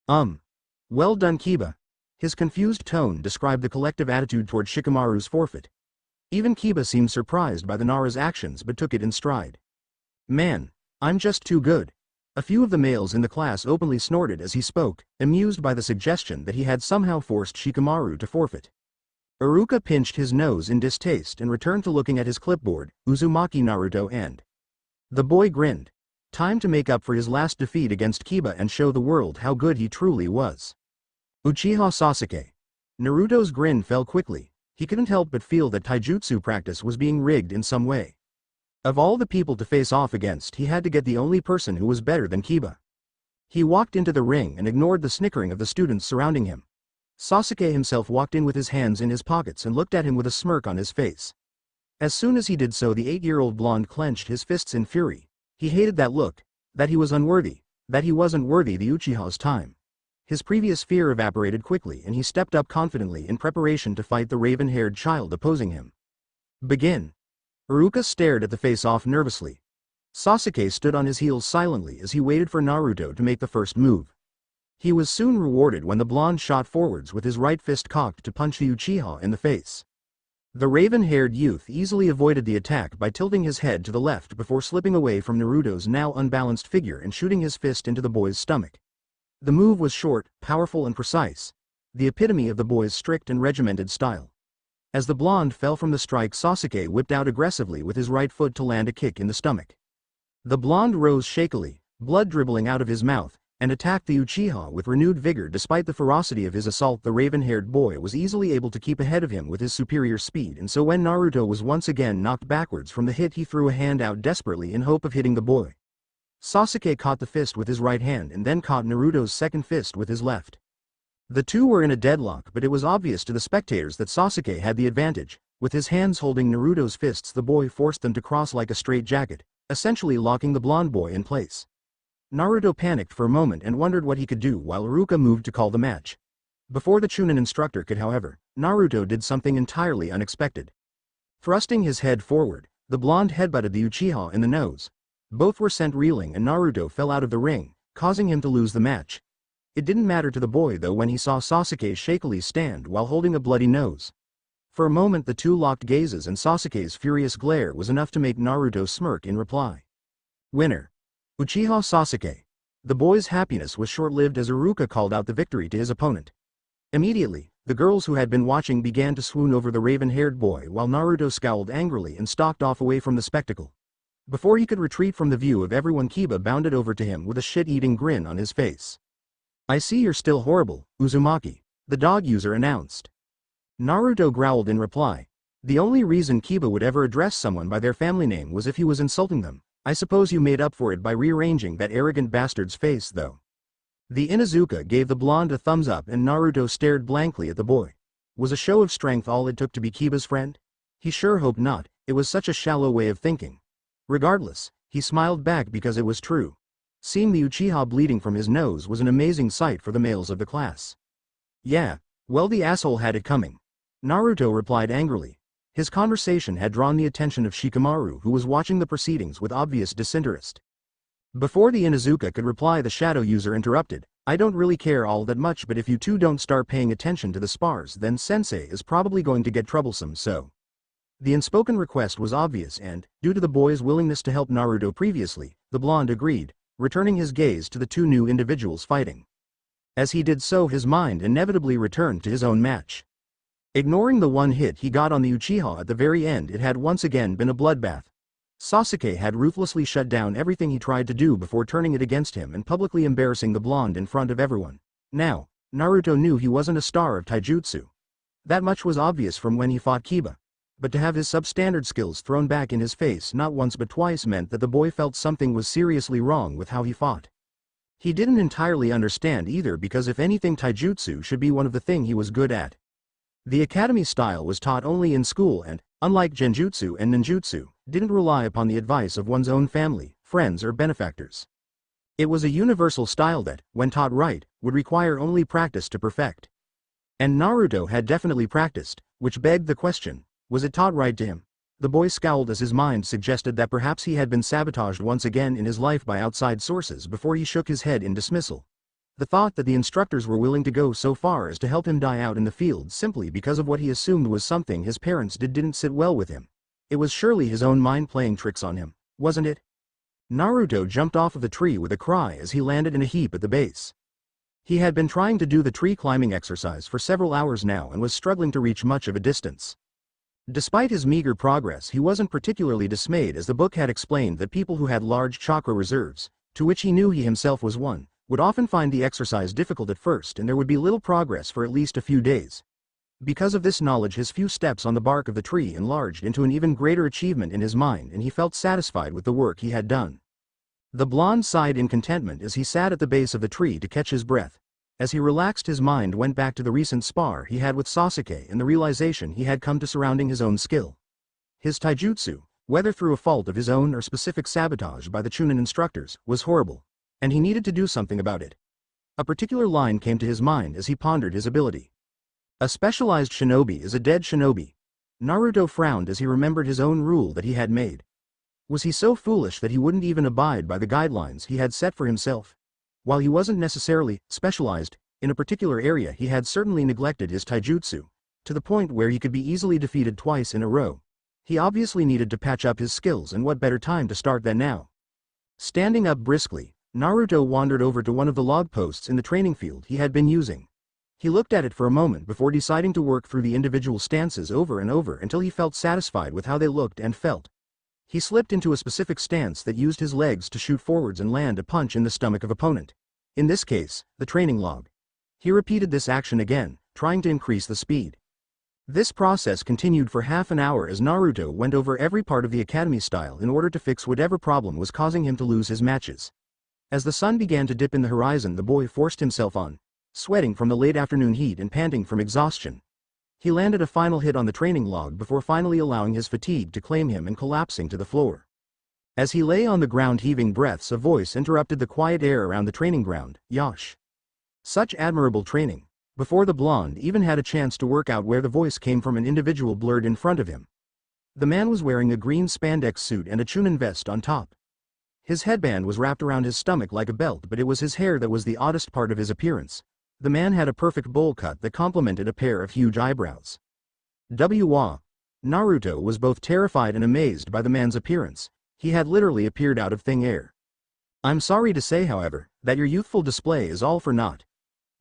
Well done, Kiba. His confused tone described the collective attitude toward Shikamaru's forfeit. Even Kiba seemed surprised by the Nara's actions but took it in stride. Man, I'm just too good. A few of the males in the class openly snorted as he spoke, amused by the suggestion that he had somehow forced Shikamaru to forfeit. Iruka pinched his nose in distaste and returned to looking at his clipboard, Uzumaki Naruto and. The boy grinned. Time to make up for his last defeat against Kiba and show the world how good he truly was. Uchiha Sasuke. Naruto's grin fell quickly. He couldn't help but feel that taijutsu practice was being rigged in some way. Of all the people to face off against, he had to get the only person who was better than Kiba. He walked into the ring and ignored the snickering of the students surrounding him. Sasuke himself walked in with his hands in his pockets and looked at him with a smirk on his face. As soon as he did so, the 8-year-old blonde clenched his fists in fury. He hated that look, that he was unworthy, that he wasn't worthy the Uchiha's time. His previous fear evaporated quickly, and he stepped up confidently in preparation to fight the raven-haired child opposing him. Begin. Iruka stared at the face-off nervously. Sasuke stood on his heels silently as he waited for Naruto to make the first move. He was soon rewarded when the blonde shot forwards with his right fist cocked to punch the Uchiha in the face. The raven-haired youth easily avoided the attack by tilting his head to the left before slipping away from Naruto's now unbalanced figure and shooting his fist into the boy's stomach. The move was short, powerful and precise, the epitome of the boy's strict and regimented style. As the blonde fell from the strike, Sasuke whipped out aggressively with his right foot to land a kick in the stomach. The blonde rose shakily, blood dribbling out of his mouth, and attacked the Uchiha with renewed vigor. Despite the ferocity of his assault, the raven-haired boy was easily able to keep ahead of him with his superior speed, and so when Naruto was once again knocked backwards from the hit, he threw a hand out desperately in hope of hitting the boy. Sasuke caught the fist with his right hand and then caught Naruto's second fist with his left. The two were in a deadlock, but it was obvious to the spectators that Sasuke had the advantage. With his hands holding Naruto's fists, the boy forced them to cross like a straitjacket, essentially locking the blonde boy in place. Naruto panicked for a moment and wondered what he could do while Iruka moved to call the match. Before the Chunin instructor could, however, Naruto did something entirely unexpected. Thrusting his head forward, the blonde headbutted the Uchiha in the nose. Both were sent reeling and Naruto fell out of the ring, causing him to lose the match. It didn't matter to the boy though when he saw Sasuke shakily stand while holding a bloody nose. For a moment the two locked gazes and Sasuke's furious glare was enough to make Naruto smirk in reply. Winner. Uchiha Sasuke. The boy's happiness was short-lived as Iruka called out the victory to his opponent. Immediately, the girls who had been watching began to swoon over the raven-haired boy while Naruto scowled angrily and stalked off away from the spectacle. Before he could retreat from the view of everyone, Kiba bounded over to him with a shit-eating grin on his face. "I see you're still horrible, Uzumaki," the dog user announced. Naruto growled in reply. The only reason Kiba would ever address someone by their family name was if he was insulting them. I suppose you made up for it by rearranging that arrogant bastard's face though. The Inuzuka gave the blonde a thumbs up and Naruto stared blankly at the boy. Was a show of strength all it took to be Kiba's friend? He sure hoped not, it was such a shallow way of thinking. Regardless, he smiled back because it was true. Seeing the Uchiha bleeding from his nose was an amazing sight for the males of the class. Yeah, well, the asshole had it coming. Naruto replied angrily. His conversation had drawn the attention of Shikamaru, who was watching the proceedings with obvious disinterest. Before the Inuzuka could reply, the shadow user interrupted. "I don't really care all that much, but if you two don't start paying attention to the spars, then sensei is probably going to get troublesome, so." The unspoken request was obvious and, due to the boy's willingness to help Naruto previously, the blonde agreed, returning his gaze to the two new individuals fighting. As he did so, his mind inevitably returned to his own match. Ignoring the one hit he got on the Uchiha at the very end, it had once again been a bloodbath. Sasuke had ruthlessly shut down everything he tried to do before turning it against him and publicly embarrassing the blonde in front of everyone. Now, Naruto knew he wasn't a star of taijutsu. That much was obvious from when he fought Kiba. But to have his substandard skills thrown back in his face not once but twice meant that the boy felt something was seriously wrong with how he fought. He didn't entirely understand either, because if anything, taijutsu should be one of the things he was good at. The academy style was taught only in school and, unlike genjutsu and ninjutsu, didn't rely upon the advice of one's own family, friends or benefactors. It was a universal style that, when taught right, would require only practice to perfect. And Naruto had definitely practiced, which begged the question, was it taught right to him? The boy scowled as his mind suggested that perhaps he had been sabotaged once again in his life by outside sources before he shook his head in dismissal. The thought that the instructors were willing to go so far as to help him die out in the field simply because of what he assumed was something his parents did didn't sit well with him. It was surely his own mind playing tricks on him, wasn't it? Naruto jumped off of the tree with a cry as he landed in a heap at the base. He had been trying to do the tree climbing exercise for several hours now and was struggling to reach much of a distance. Despite his meager progress, he wasn't particularly dismayed, as the book had explained that people who had large chakra reserves, to which he knew he himself was one, would often find the exercise difficult at first and there would be little progress for at least a few days. Because of this knowledge, his few steps on the bark of the tree enlarged into an even greater achievement in his mind, and he felt satisfied with the work he had done. The blonde sighed in contentment as he sat at the base of the tree to catch his breath. As he relaxed, his mind went back to the recent spar he had with Sasuke and the realization he had come to surrounding his own skill. His taijutsu, whether through a fault of his own or specific sabotage by the Chunin instructors, was horrible. And he needed to do something about it. A particular line came to his mind as he pondered his ability. A specialized shinobi is a dead shinobi. Naruto frowned as he remembered his own rule that he had made. Was he so foolish that he wouldn't even abide by the guidelines he had set for himself? While he wasn't necessarily specialized in a particular area, he had certainly neglected his taijutsu, to the point where he could be easily defeated twice in a row. He obviously needed to patch up his skills, and what better time to start than now? Standing up briskly, Naruto wandered over to one of the log posts in the training field he had been using. He looked at it for a moment before deciding to work through the individual stances over and over until he felt satisfied with how they looked and felt. He slipped into a specific stance that used his legs to shoot forwards and land a punch in the stomach of opponent. In this case, the training log. He repeated this action again, trying to increase the speed. This process continued for half an hour as Naruto went over every part of the academy style in order to fix whatever problem was causing him to lose his matches. As the sun began to dip in the horizon, the boy forced himself on, sweating from the late afternoon heat and panting from exhaustion. He landed a final hit on the training log before finally allowing his fatigue to claim him and collapsing to the floor. As he lay on the ground heaving breaths, a voice interrupted the quiet air around the training ground. "Yosh! Such admirable training. Before the blonde even had a chance to work out where the voice came from, an individual blurred in front of him. The man was wearing a green spandex suit and a chunin vest on top. His headband was wrapped around his stomach like a belt, but it was his hair that was the oddest part of his appearance. The man had a perfect bowl cut that complemented a pair of huge eyebrows. Naruto was both terrified and amazed by the man's appearance. He had literally appeared out of thin air. I'm sorry to say, however, that your youthful display is all for naught.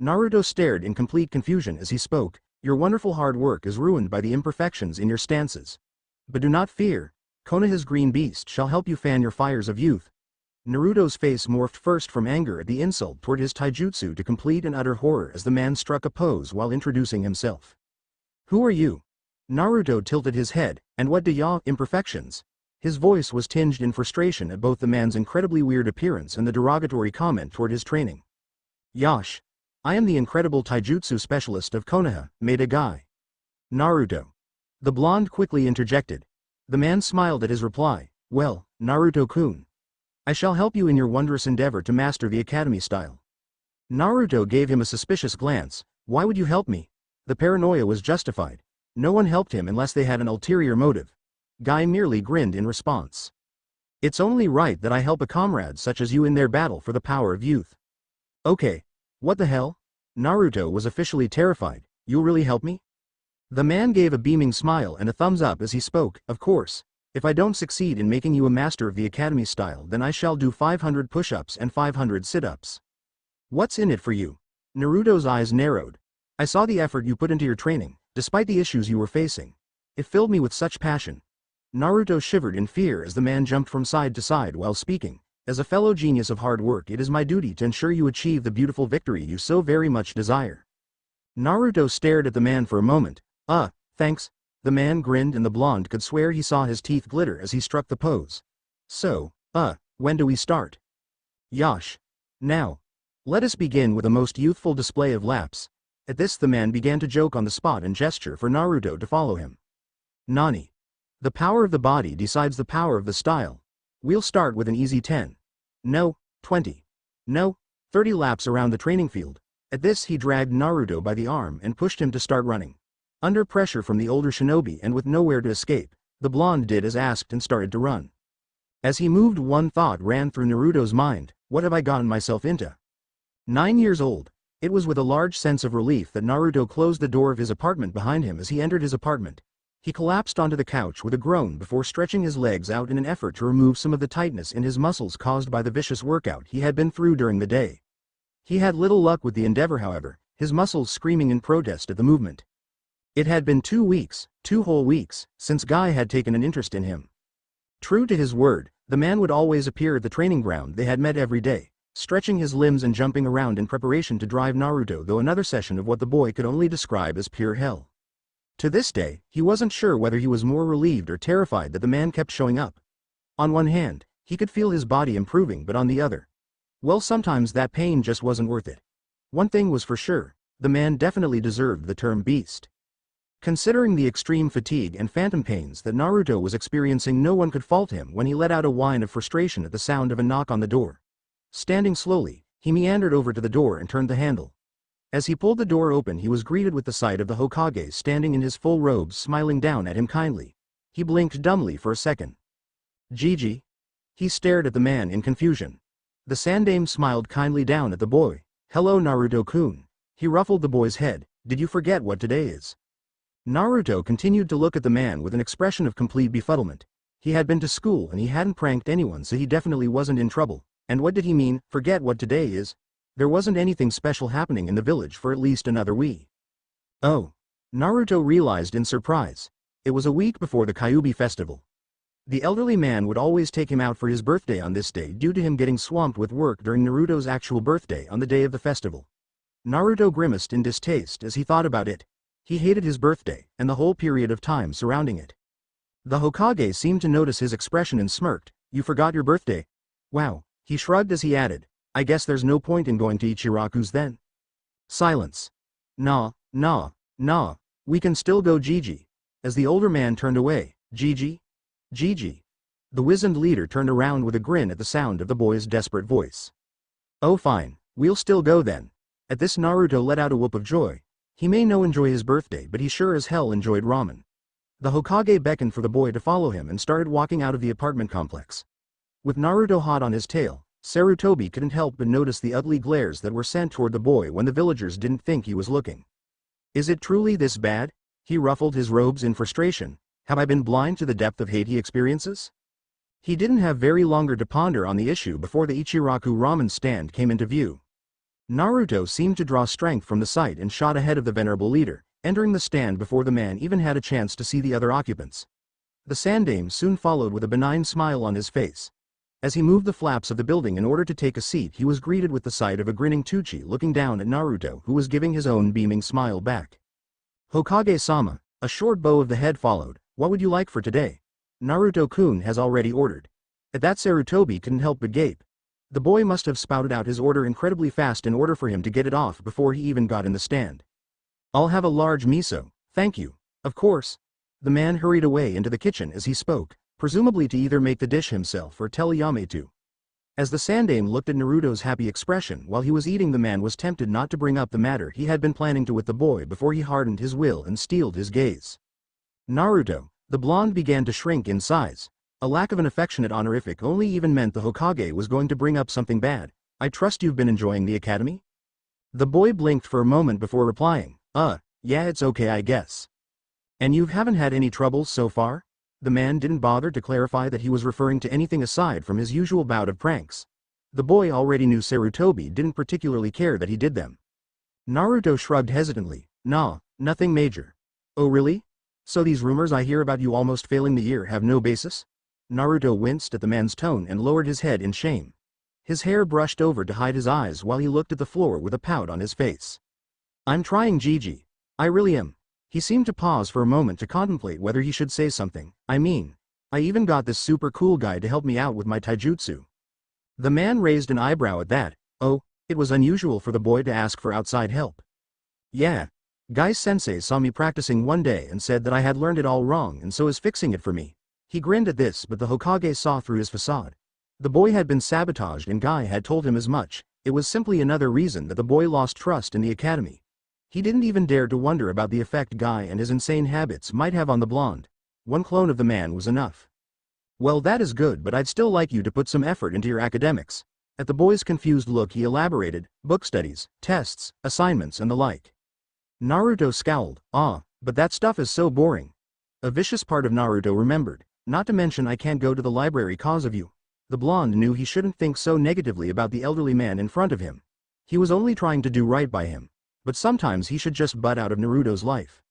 Naruto stared in complete confusion as he spoke. Your wonderful hard work is ruined by the imperfections in your stances. But do not fear. Konoha's green beast shall help you fan your fires of youth. Naruto's face morphed first from anger at the insult toward his taijutsu to complete and utter horror as the man struck a pose while introducing himself. Who are you? Naruto tilted his head. And what do ya imperfections? His voice was tinged in frustration at both the man's incredibly weird appearance and the derogatory comment toward his training. Yash. I am the incredible taijutsu specialist of Konoha, made a guy. Naruto. The blonde quickly interjected. The man smiled at his reply. Well, Naruto-kun. I shall help you in your wondrous endeavor to master the academy style. Naruto gave him a suspicious glance. Why would you help me? The paranoia was justified. No one helped him unless they had an ulterior motive. Guy merely grinned in response. It's only right that I help a comrade such as you in their battle for the power of youth. Okay. What the hell? Naruto was officially terrified. You'll really help me? The man gave a beaming smile and a thumbs up as he spoke. Of course. If I don't succeed in making you a master of the academy style, then I shall do 500 push-ups and 500 sit-ups. What's in it for you? Naruto's eyes narrowed. I saw the effort you put into your training, despite the issues you were facing. It filled me with such passion. Naruto shivered in fear as the man jumped from side to side while speaking. As a fellow genius of hard work, it is my duty to ensure you achieve the beautiful victory you so very much desire. Naruto stared at the man for a moment. Thanks. The man grinned and the blonde could swear he saw his teeth glitter as he struck the pose. So, when do we start? Yash. Now. Let us begin with a most youthful display of laps. At this the man began to joke on the spot and gesture for Naruto to follow him. Nani. The power of the body decides the power of the style. We'll start with an easy 10. No, 20. No, 30 laps around the training field. At this he dragged Naruto by the arm and pushed him to start running. Under pressure from the older shinobi and with nowhere to escape, the blonde did as asked and started to run. As he moved, one thought ran through Naruto's mind. What have I gotten myself into? 9 years old. It was with a large sense of relief that Naruto closed the door of his apartment behind him as he entered his apartment. He collapsed onto the couch with a groan before stretching his legs out in an effort to remove some of the tightness in his muscles caused by the vicious workout he had been through during the day. He had little luck with the endeavor, however, his muscles screaming in protest at the movement. It had been 2 weeks, 2 whole weeks, since Guy had taken an interest in him. True to his word, the man would always appear at the training ground they had met every day, stretching his limbs and jumping around in preparation to drive Naruto through another session of what the boy could only describe as pure hell. To this day, he wasn't sure whether he was more relieved or terrified that the man kept showing up. On one hand, he could feel his body improving, but on the other, well, sometimes that pain just wasn't worth it. One thing was for sure, the man definitely deserved the term beast. Considering the extreme fatigue and phantom pains that Naruto was experiencing, no one could fault him when he let out a whine of frustration at the sound of a knock on the door. Standing slowly, he meandered over to the door and turned the handle. As he pulled the door open, he was greeted with the sight of the Hokage standing in his full robes, smiling down at him kindly. He blinked dumbly for a second. Gigi? He stared at the man in confusion. The Sandaime smiled kindly down at the boy. Hello, Naruto-kun. He ruffled the boy's head. Did you forget what today is? Naruto continued to look at the man with an expression of complete befuddlement. He had been to school and he hadn't pranked anyone, so he definitely wasn't in trouble. And what did he mean, forget what today is? There wasn't anything special happening in the village for at least another week. Oh. Naruto realized in surprise. It was a week before the Kyuubi festival. The elderly man would always take him out for his birthday on this day due to him getting swamped with work during Naruto's actual birthday on the day of the festival. Naruto grimaced in distaste as he thought about it. He hated his birthday, and the whole period of time surrounding it. The Hokage seemed to notice his expression and smirked. You forgot your birthday? Wow, he shrugged as he added. I guess there's no point in going to Ichiraku's then. Silence. Nah, we can still go, Gigi. As the older man turned away, Gigi? Gigi. The wizened leader turned around with a grin at the sound of the boy's desperate voice. Oh fine, we'll still go then. At this, Naruto let out a whoop of joy. He may no enjoy his birthday, but he sure as hell enjoyed ramen. The Hokage beckoned for the boy to follow him and started walking out of the apartment complex. With Naruto hot on his tail, Sarutobi couldn't help but notice the ugly glares that were sent toward the boy when the villagers didn't think he was looking. Is it truly this bad? He ruffled his robes in frustration. Have I been blind to the depth of hate he experiences? He didn't have very longer to ponder on the issue before the Ichiraku ramen stand came into view. Naruto seemed to draw strength from the sight and shot ahead of the venerable leader, entering the stand before the man even had a chance to see the other occupants. The sandame soon followed with a benign smile on his face. As he moved the flaps of the building in order to take a seat, he was greeted with the sight of a grinning Tuchi looking down at Naruto, who was giving his own beaming smile back. Hokage-sama, a short bow of the head followed. What would you like for today? Naruto-kun has already ordered. At that, Sarutobi couldn't help but gape. The boy must have spouted out his order incredibly fast in order for him to get it off before he even got in the stand. I'll have a large miso, thank you. Of course. The man hurried away into the kitchen as he spoke, presumably to either make the dish himself or tell Yame to. As the sandame looked at Naruto's happy expression while he was eating, the man was tempted not to bring up the matter he had been planning to with the boy before he hardened his will and steeled his gaze. Naruto, the blonde began to shrink in size. A lack of an affectionate honorific only even meant the Hokage was going to bring up something bad. I trust you've been enjoying the academy? The boy blinked for a moment before replying, yeah, it's okay, I guess. And you haven't had any troubles so far? The man didn't bother to clarify that he was referring to anything aside from his usual bout of pranks. The boy already knew Sarutobi didn't particularly care that he did them. Naruto shrugged hesitantly. Nah, nothing major. Oh really? So these rumors I hear about you almost failing the year have no basis? Naruto winced at the man's tone and lowered his head in shame. His hair brushed over to hide his eyes while he looked at the floor with a pout on his face. I'm trying, Gigi. I really am. He seemed to pause for a moment to contemplate whether he should say something. I mean, I even got this super cool guy to help me out with my taijutsu. The man raised an eyebrow at that. Oh, it was unusual for the boy to ask for outside help. Yeah. Guy-sensei saw me practicing one day and said that I had learned it all wrong and so is fixing it for me. He grinned at this, but the Hokage saw through his facade. The boy had been sabotaged and Guy had told him as much. It was simply another reason that the boy lost trust in the academy. He didn't even dare to wonder about the effect Guy and his insane habits might have on the blonde. One clone of the man was enough. Well, that is good, but I'd still like you to put some effort into your academics. At the boy's confused look, he elaborated, book studies, tests, assignments and the like. Naruto scowled. But that stuff is so boring. A vicious part of Naruto remembered. Not to mention I can't go to the library cause of you. The blonde knew he shouldn't think so negatively about the elderly man in front of him. He was only trying to do right by him. But sometimes he should just butt out of Naruto's life.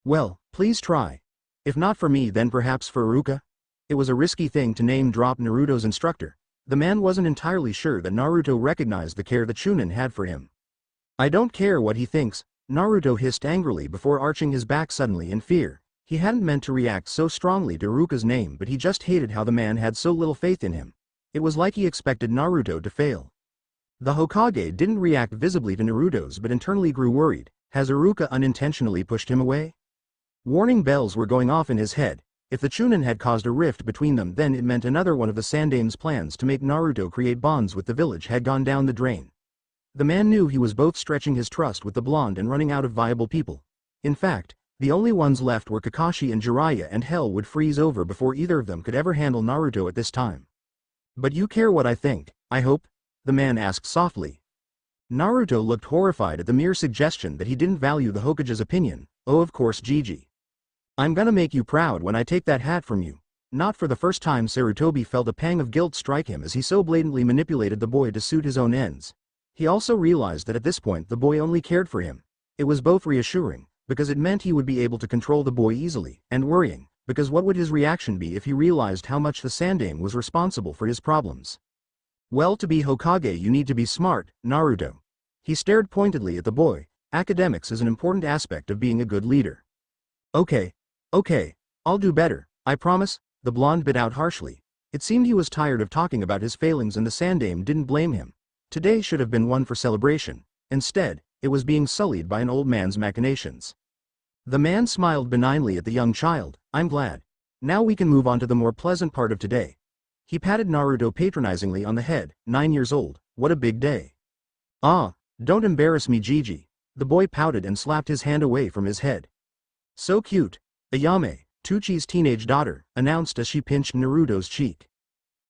Well, please try. If not for me, then perhaps for Iruka? It was a risky thing to name-drop Naruto's instructor. The man wasn't entirely sure that Naruto recognized the care that Chunin had for him. I don't care what he thinks, Naruto hissed angrily before arching his back suddenly in fear. He hadn't meant to react so strongly to Iruka's name, but he just hated how the man had so little faith in him. It was like he expected Naruto to fail. The Hokage didn't react visibly to Naruto's but internally grew worried. Has Iruka unintentionally pushed him away? Warning bells were going off in his head. If the Chunin had caused a rift between them, then it meant another one of the Sandame's plans to make Naruto create bonds with the village had gone down the drain. The man knew he was both stretching his trust with the blonde and running out of viable people. In fact, the only ones left were Kakashi and Jiraiya, and hell would freeze over before either of them could ever handle Naruto at this time. But you care what I think, I hope? The man asked softly. Naruto looked horrified at the mere suggestion that he didn't value the Hokage's opinion. Oh, of course, Gigi. I'm gonna make you proud when I take that hat from you. Not for the first time, Sarutobi felt a pang of guilt strike him as he so blatantly manipulated the boy to suit his own ends. He also realized that at this point the boy only cared for him. It was both reassuring, because it meant he would be able to control the boy easily, and worrying, because what would his reaction be if he realized how much the Sandame was responsible for his problems? Well, to be Hokage you need to be smart, Naruto. He stared pointedly at the boy. Academics is an important aspect of being a good leader. Okay, I'll do better, I promise, the blonde bit out harshly. It seemed he was tired of talking about his failings and the Sandame didn't blame him. Today should have been one for celebration. Instead, it was being sullied by an old man's machinations. The man smiled benignly at the young child. I'm glad. Now we can move on to the more pleasant part of today. He patted Naruto patronizingly on the head. 9 years old, what a big day. Ah, Don't embarrass me, Gigi. The boy pouted and slapped his hand away from his head. So cute. Ayame, Tuchi's teenage daughter, announced as she pinched Naruto's cheek.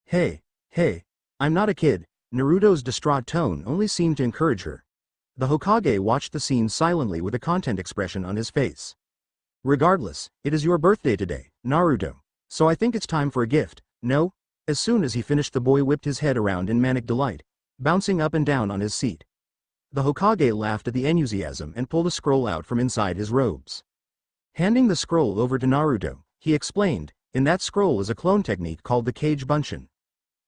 Hey, I'm not a kid. Naruto's distraught tone only seemed to encourage her. The Hokage watched the scene silently with a content expression on his face. Regardless, it is your birthday today, Naruto. So I think it's time for a gift, no? As soon as he finished, the boy whipped his head around in manic delight, bouncing up and down on his seat. The Hokage laughed at the enthusiasm and pulled a scroll out from inside his robes. Handing the scroll over to Naruto, he explained, in that scroll is a clone technique called the Kage Bunshin.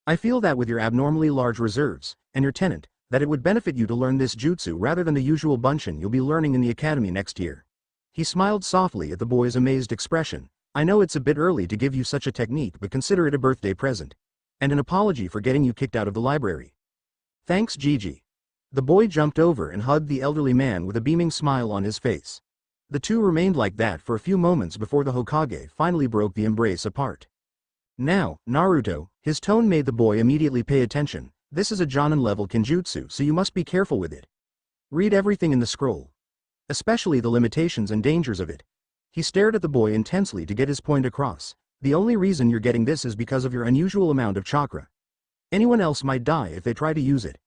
I feel that with your abnormally large reserves, and your tenant, that it would benefit you to learn this jutsu rather than the usual bunshin you'll be learning in the academy next year. He smiled softly at the boy's amazed expression. I know it's a bit early to give you such a technique, but consider it a birthday present. And an apology for getting you kicked out of the library. Thanks, Gigi. The boy jumped over and hugged the elderly man with a beaming smile on his face. The two remained like that for a few moments before the Hokage finally broke the embrace apart. Now, Naruto, his tone made the boy immediately pay attention. This is a Jonin-level Kenjutsu, so you must be careful with it. Read everything in the scroll. Especially the limitations and dangers of it. He stared at the boy intensely to get his point across. The only reason you're getting this is because of your unusual amount of chakra. Anyone else might die if they try to use it.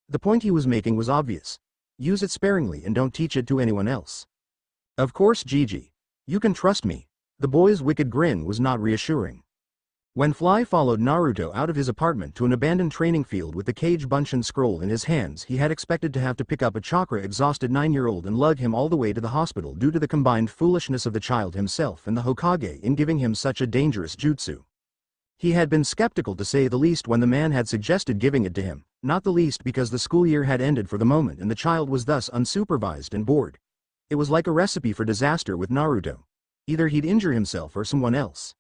The point he was making was obvious. Use it sparingly and don't teach it to anyone else. Of course, Gigi. You can trust me. The boy's wicked grin was not reassuring. When Fly followed Naruto out of his apartment to an abandoned training field with the Kage Bunshin scroll in his hands, he had expected to have to pick up a chakra-exhausted 9-year-old and lug him all the way to the hospital due to the combined foolishness of the child himself and the Hokage in giving him such a dangerous jutsu. He had been skeptical to say the least when the man had suggested giving it to him, not the least because the school year had ended for the moment and the child was thus unsupervised and bored. It was like a recipe for disaster with Naruto. Either he'd injure himself or someone else.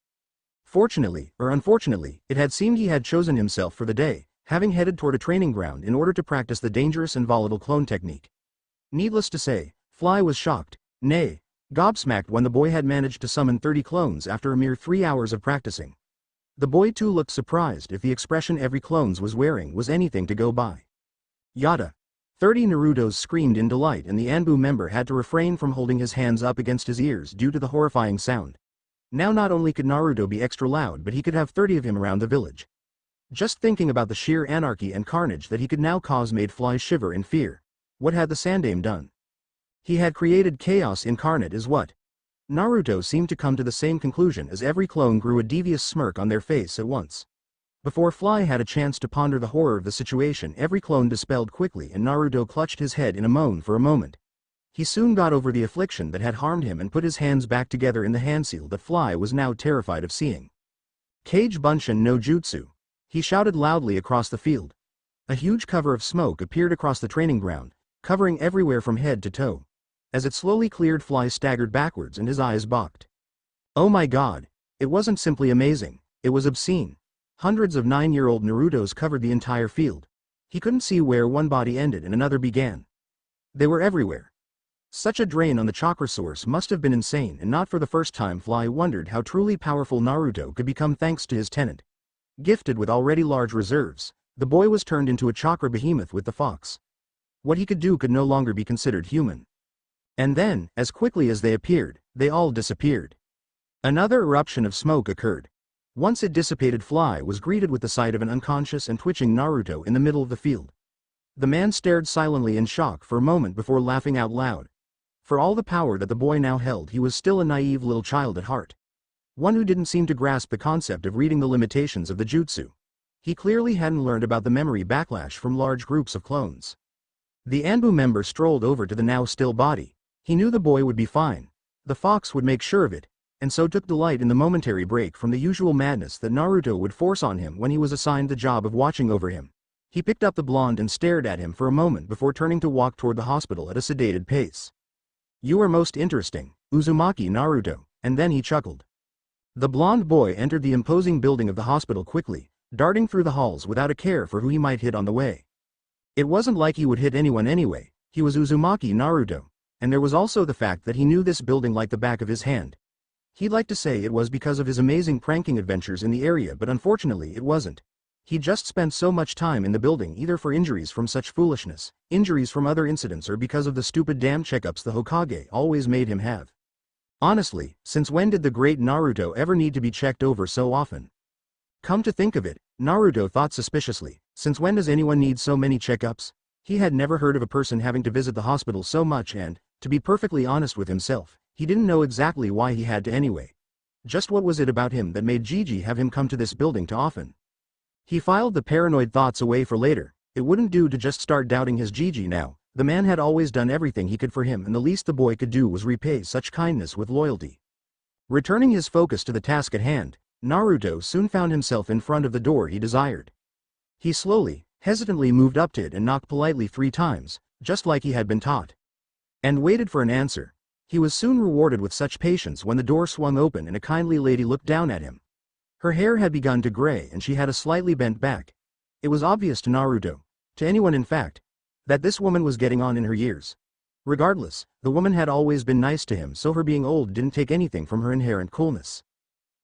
Fortunately, or unfortunately, it had seemed he had chosen himself for the day, having headed toward a training ground in order to practice the dangerous and volatile clone technique. Needless to say, Fly was shocked, nay, gobsmacked when the boy had managed to summon 30 clones after a mere 3 hours of practicing. The boy too looked surprised if the expression every clones was wearing was anything to go by. Yada. 30 Narutos screamed in delight and the Anbu member had to refrain from holding his hands up against his ears due to the horrifying sound. Now not only could Naruto be extra loud, but he could have 30 of him around the village. Just thinking about the sheer anarchy and carnage that he could now cause made Fly shiver in fear. What had the Sandame done? He had created chaos incarnate is what? Naruto seemed to come to the same conclusion as every clone grew a devious smirk on their face at once. Before Fly had a chance to ponder the horror of the situation, every clone dispelled quickly and Naruto clutched his head in a moan for a moment. He soon got over the affliction that had harmed him and put his hands back together in the handseal that Fly was now terrified of seeing. Kage Bunshin no Jutsu. He shouted loudly across the field. A huge cover of smoke appeared across the training ground, covering everywhere from head to toe. As it slowly cleared, Fly staggered backwards and his eyes balked. Oh my god, it wasn't simply amazing, it was obscene. Hundreds of 9-year-old Narutos covered the entire field. He couldn't see where one body ended and another began. They were everywhere. Such a drain on the chakra source must have been insane, and not for the first time Fly wondered how truly powerful Naruto could become thanks to his tenant. Gifted with already large reserves, the boy was turned into a chakra behemoth with the fox. What he could do could no longer be considered human. And then, as quickly as they appeared, they all disappeared. Another eruption of smoke occurred. Once it dissipated, Fly was greeted with the sight of an unconscious and twitching Naruto in the middle of the field. The man stared silently in shock for a moment before laughing out loud. For all the power that the boy now held, he was still a naive little child at heart. One who didn't seem to grasp the concept of reading the limitations of the jutsu. He clearly hadn't learned about the memory backlash from large groups of clones. The Anbu member strolled over to the now still body. He knew the boy would be fine. The fox would make sure of it, and so took delight in the momentary break from the usual madness that Naruto would force on him when he was assigned the job of watching over him. He picked up the blonde and stared at him for a moment before turning to walk toward the hospital at a sedated pace. You are most interesting, Uzumaki Naruto, and then he chuckled. The blonde boy entered the imposing building of the hospital quickly, darting through the halls without a care for who he might hit on the way. It wasn't like he would hit anyone anyway, he was Uzumaki Naruto, and there was also the fact that he knew this building like the back of his hand. He'd like to say it was because of his amazing pranking adventures in the area, but unfortunately it wasn't. He just spent so much time in the building either for injuries from such foolishness, injuries from other incidents, or because of the stupid damn checkups the Hokage always made him have. Honestly, since when did the great Naruto ever need to be checked over so often? Come to think of it, Naruto thought suspiciously, since when does anyone need so many checkups? He had never heard of a person having to visit the hospital so much and, to be perfectly honest with himself, he didn't know exactly why he had to anyway. Just what was it about him that made Gigi have him come to this building too often? He filed the paranoid thoughts away for later. It wouldn't do to just start doubting his Gigi now. The man had always done everything he could for him, and the least the boy could do was repay such kindness with loyalty. Returning his focus to the task at hand, Naruto soon found himself in front of the door he desired. He slowly, hesitantly moved up to it and knocked politely 3 times, just like he had been taught. And waited for an answer. He was soon rewarded with such patience when the door swung open and a kindly lady looked down at him. Her hair had begun to gray and she had a slightly bent back. It was obvious to Naruto, to anyone in fact, that this woman was getting on in her years. Regardless, the woman had always been nice to him, so her being old didn't take anything from her inherent coolness.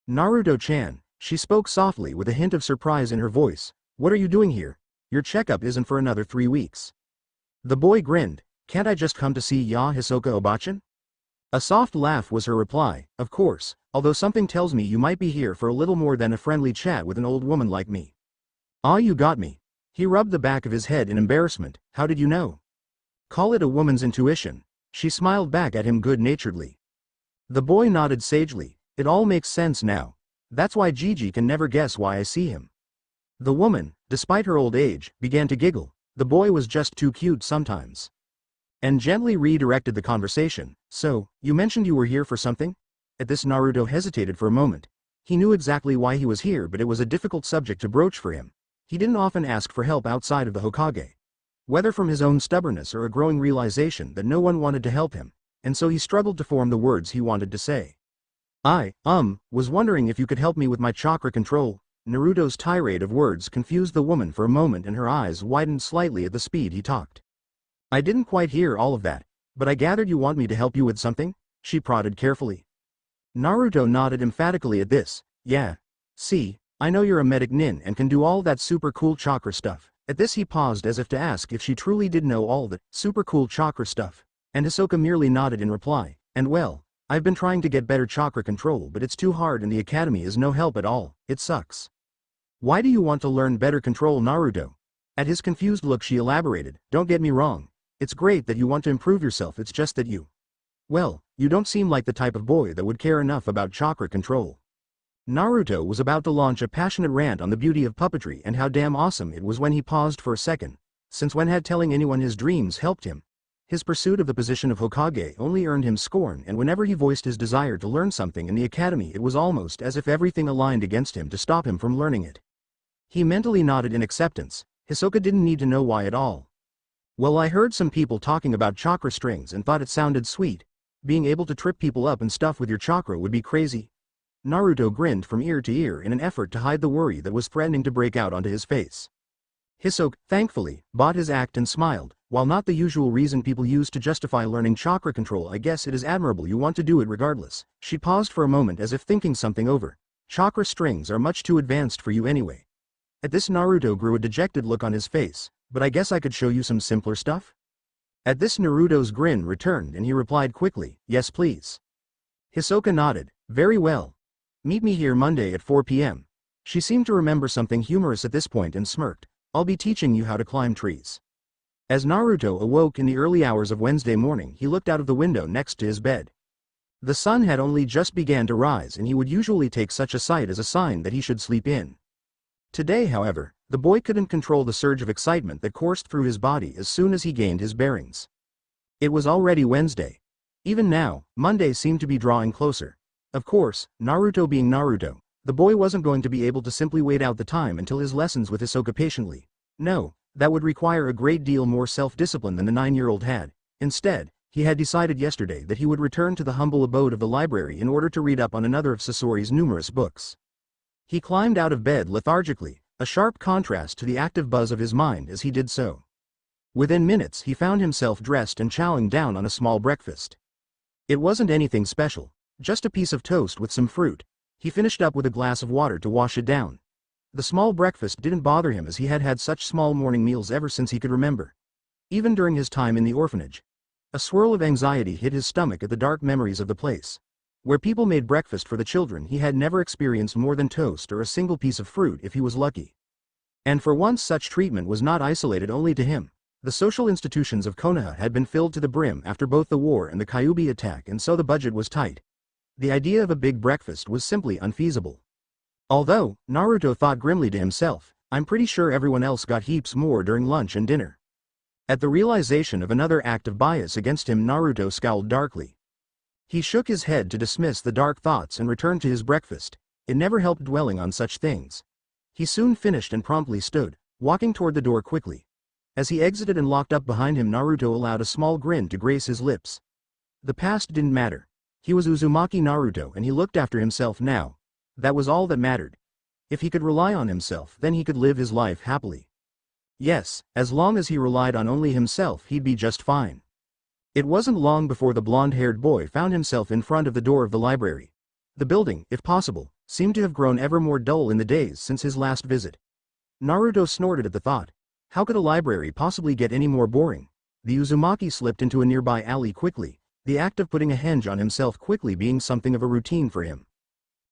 Naruto-chan, she spoke softly with a hint of surprise in her voice. What are you doing here? Your checkup isn't for another 3 weeks. The boy grinned. Can't I just come to see Ya Hisoka Obachan? A soft laugh was her reply. Of course, although something tells me you might be here for a little more than a friendly chat with an old woman like me. Ah, you got me. He rubbed the back of his head in embarrassment. How did you know? Call it a woman's intuition. She smiled back at him good-naturedly. The boy nodded sagely. It all makes sense now. That's why Gigi can never guess why I see him. The woman, despite her old age, began to giggle. The boy was just too cute sometimes. And gently redirected the conversation. So, you mentioned you were here for something? At this Naruto hesitated for a moment. He knew exactly why he was here, but it was a difficult subject to broach for him. He didn't often ask for help outside of the Hokage. Whether from his own stubbornness or a growing realization that no one wanted to help him, and so he struggled to form the words he wanted to say. I was wondering if you could help me with my chakra control. Naruto's tirade of words confused the woman for a moment and her eyes widened slightly at the speed he talked. I didn't quite hear all of that, but I gathered you want me to help you with something? She prodded carefully. Naruto nodded emphatically at this. Yeah. See, I know you're a medic nin and can do all that super cool chakra stuff. At this he paused as if to ask if she truly did know all that super cool chakra stuff, and Hisoka merely nodded in reply. And well, I've been trying to get better chakra control, but it's too hard and the academy is no help at all. It sucks. Why do you want to learn better control, Naruto? At his confused look she elaborated. Don't get me wrong. It's great that you want to improve yourself, it's just that well, you don't seem like the type of boy that would care enough about chakra control. Naruto was about to launch a passionate rant on the beauty of puppetry and how damn awesome it was when he paused for a second. Since when had telling anyone his dreams helped him? His pursuit of the position of Hokage only earned him scorn, and whenever he voiced his desire to learn something in the academy, it was almost as if everything aligned against him to stop him from learning it. He mentally nodded in acceptance. Hisoka didn't need to know why at all. Well, I heard some people talking about chakra strings and thought it sounded sweet. Being able to trip people up and stuff with your chakra would be crazy. Naruto grinned from ear to ear in an effort to hide the worry that was threatening to break out onto his face. Hisoka, thankfully, bought his act and smiled. While not the usual reason people use to justify learning chakra control, I guess it is admirable you want to do it regardless. She paused for a moment as if thinking something over. Chakra strings are much too advanced for you anyway. At this Naruto grew a dejected look on his face. But I guess I could show you some simpler stuff? At this Naruto's grin returned and he replied quickly, yes please. Hisoka nodded. Very well. Meet me here Monday at 4 p.m. She seemed to remember something humorous at this point and smirked. I'll be teaching you how to climb trees. As Naruto awoke in the early hours of Wednesday morning, he looked out of the window next to his bed. The sun had only just began to rise and he would usually take such a sight as a sign that he should sleep in. Today, however, the boy couldn't control the surge of excitement that coursed through his body as soon as he gained his bearings. It was already Wednesday. Even now, Monday seemed to be drawing closer. Of course, Naruto being Naruto, the boy wasn't going to be able to simply wait out the time until his lessons with Hisoka patiently. No, that would require a great deal more self-discipline than the 9-year-old had. Instead, he had decided yesterday that he would return to the humble abode of the library in order to read up on another of Sasori's numerous books. He climbed out of bed lethargically, a sharp contrast to the active buzz of his mind as he did so. Within minutes he found himself dressed and chowing down on a small breakfast. It wasn't anything special, just a piece of toast with some fruit. He finished up with a glass of water to wash it down. The small breakfast didn't bother him as he had had such small morning meals ever since he could remember. Even during his time in the orphanage. A swirl of anxiety hit his stomach at the dark memories of the place. Where people made breakfast for the children, he had never experienced more than toast or a single piece of fruit if he was lucky. And for once such treatment was not isolated only to him. The social institutions of Konoha had been filled to the brim after both the war and the Kyuubi attack, and so the budget was tight. The idea of a big breakfast was simply unfeasible. Although, Naruto thought grimly to himself, I'm pretty sure everyone else got heaps more during lunch and dinner. At the realization of another act of bias against him, Naruto scowled darkly. He shook his head to dismiss the dark thoughts and returned to his breakfast. It never helped dwelling on such things. He soon finished and promptly stood, walking toward the door quickly. As he exited and locked up behind him, Naruto allowed a small grin to grace his lips. The past didn't matter. He was Uzumaki Naruto and he looked after himself now. That was all that mattered. If he could rely on himself, then he could live his life happily. Yes, as long as he relied on only himself, he'd be just fine. It wasn't long before the blonde-haired boy found himself in front of the door of the library. The building, if possible, seemed to have grown ever more dull in the days since his last visit. Naruto snorted at the thought. How could a library possibly get any more boring? The Uzumaki slipped into a nearby alley quickly, the act of putting a henge on himself quickly being something of a routine for him.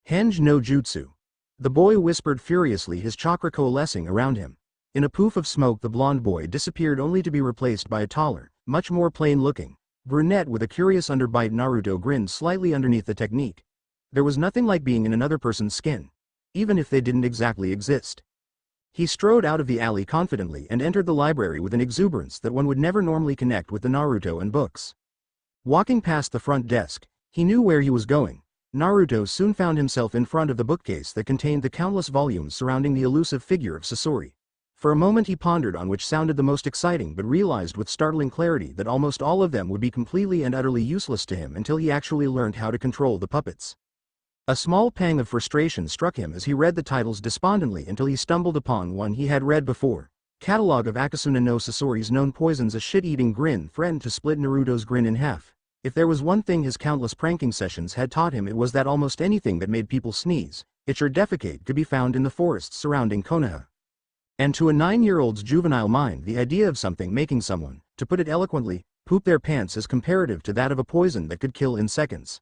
Henge no jutsu. The boy whispered furiously, his chakra coalescing around him. In a poof of smoke, the blonde boy disappeared, only to be replaced by a taller, much more plain-looking brunette with a curious underbite. Naruto grinned slightly underneath the technique. There was nothing like being in another person's skin, even if they didn't exactly exist. He strode out of the alley confidently and entered the library with an exuberance that one would never normally connect with the Naruto and books. Walking past the front desk, he knew where he was going. Naruto soon found himself in front of the bookcase that contained the countless volumes surrounding the elusive figure of Sasori. For a moment he pondered on which sounded the most exciting, but realized with startling clarity that almost all of them would be completely and utterly useless to him until he actually learned how to control the puppets. A small pang of frustration struck him as he read the titles despondently until he stumbled upon one he had read before. Catalog of Akasuna no Sasori's known poisons. A shit-eating grin threatened to split Naruto's grin in half. If there was one thing his countless pranking sessions had taught him, it was that almost anything that made people sneeze, itch or defecate could be found in the forests surrounding Konoha. And to a 9-year-old's juvenile mind, the idea of something making someone, to put it eloquently, poop their pants is comparative to that of a poison that could kill in seconds.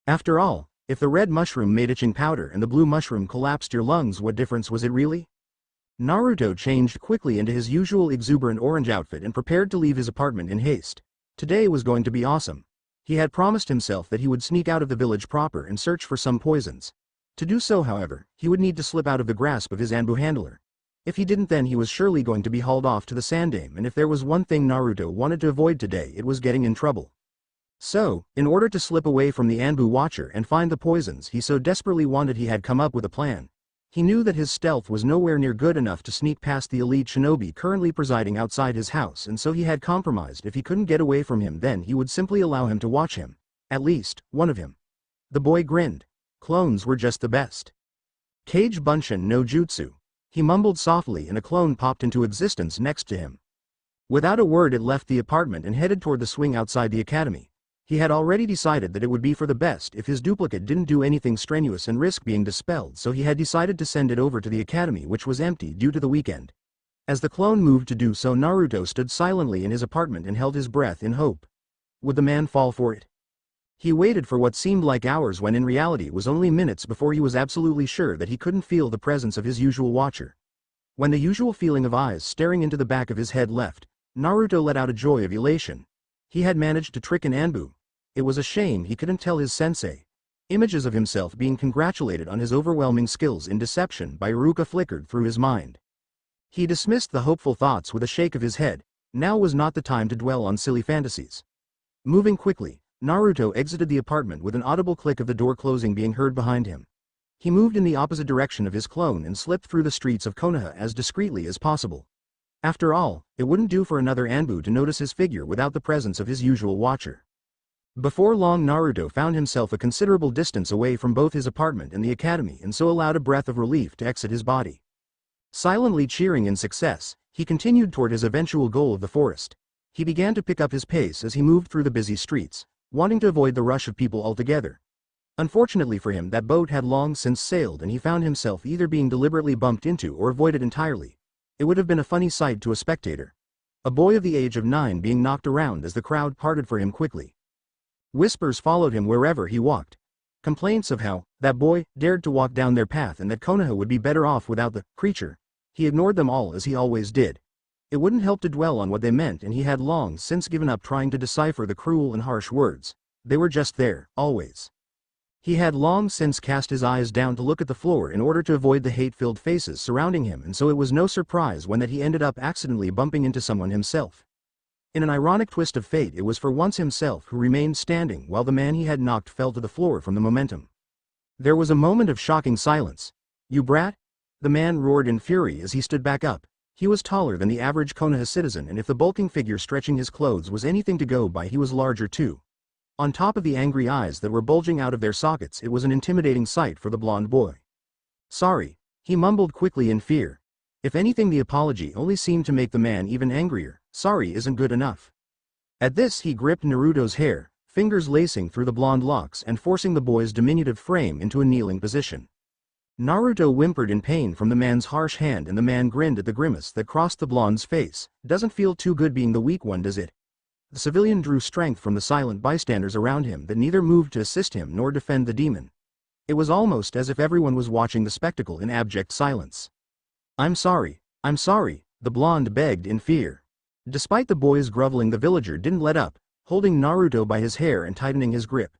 After all, if the red mushroom made itching powder and the blue mushroom collapsed your lungs, what difference was it really? Naruto changed quickly into his usual exuberant orange outfit and prepared to leave his apartment in haste. Today was going to be awesome. He had promised himself that he would sneak out of the village proper and search for some poisons. To do so, however, he would need to slip out of the grasp of his Anbu handler. If he didn't, then he was surely going to be hauled off to the Sandaime, and if there was one thing Naruto wanted to avoid today, it was getting in trouble. So, in order to slip away from the Anbu watcher and find the poisons he so desperately wanted, he had come up with a plan. He knew that his stealth was nowhere near good enough to sneak past the elite shinobi currently presiding outside his house, and so he had compromised. If he couldn't get away from him, then he would simply allow him to watch him. At least, one of him. The boy grinned. Clones were just the best. Kage Bunshin no Jutsu. He mumbled softly, and a clone popped into existence next to him. Without a word, it left the apartment and headed toward the swing outside the academy. He had already decided that it would be for the best if his duplicate didn't do anything strenuous and risk being dispelled, so he had decided to send it over to the academy, which was empty due to the weekend. As the clone moved to do so, Naruto stood silently in his apartment and held his breath in hope. Would the man fall for it? He waited for what seemed like hours when in reality it was only minutes before he was absolutely sure that he couldn't feel the presence of his usual watcher. When the usual feeling of eyes staring into the back of his head left, Naruto let out a joy of elation. He had managed to trick an Anbu. It was a shame he couldn't tell his sensei. Images of himself being congratulated on his overwhelming skills in deception by Iruka flickered through his mind. He dismissed the hopeful thoughts with a shake of his head. Now was not the time to dwell on silly fantasies. Moving quickly, Naruto exited the apartment with an audible click of the door closing being heard behind him. He moved in the opposite direction of his clone and slipped through the streets of Konoha as discreetly as possible. After all, it wouldn't do for another Anbu to notice his figure without the presence of his usual watcher. Before long, Naruto found himself a considerable distance away from both his apartment and the academy, and so allowed a breath of relief to exit his body. Silently cheering in success, he continued toward his eventual goal of the forest. He began to pick up his pace as he moved through the busy streets, wanting to avoid the rush of people altogether. Unfortunately for him, that boat had long since sailed and he found himself either being deliberately bumped into or avoided entirely. It would have been a funny sight to a spectator. A boy of the age of 9 being knocked around as the crowd parted for him quickly. Whispers followed him wherever he walked. Complaints of how that boy dared to walk down their path and that Konoha would be better off without the creature. He ignored them all as he always did. It wouldn't help to dwell on what they meant, and he had long since given up trying to decipher the cruel and harsh words. They were just there, always. He had long since cast his eyes down to look at the floor in order to avoid the hate-filled faces surrounding him, and so it was no surprise when that he ended up accidentally bumping into someone himself. In an ironic twist of fate, it was for once himself who remained standing while the man he had knocked fell to the floor from the momentum. There was a moment of shocking silence. "You brat!" The man roared in fury as he stood back up. He was taller than the average Konoha citizen, and if the bulking figure stretching his clothes was anything to go by, he was larger too. On top of the angry eyes that were bulging out of their sockets, it was an intimidating sight for the blonde boy. "Sorry," he mumbled quickly in fear. If anything, the apology only seemed to make the man even angrier. Sorry isn't good enough. At this, he gripped Naruto's hair, fingers lacing through the blonde locks and forcing the boy's diminutive frame into a kneeling position. Naruto whimpered in pain from the man's harsh hand, and the man grinned at the grimace that crossed the blonde's face. "Doesn't feel too good being the weak one, does it?" The civilian drew strength from the silent bystanders around him that neither moved to assist him nor defend the demon. It was almost as if everyone was watching the spectacle in abject silence. I'm sorry," the blonde begged in fear. Despite the boy's groveling, the villager didn't let up, holding Naruto by his hair and tightening his grip.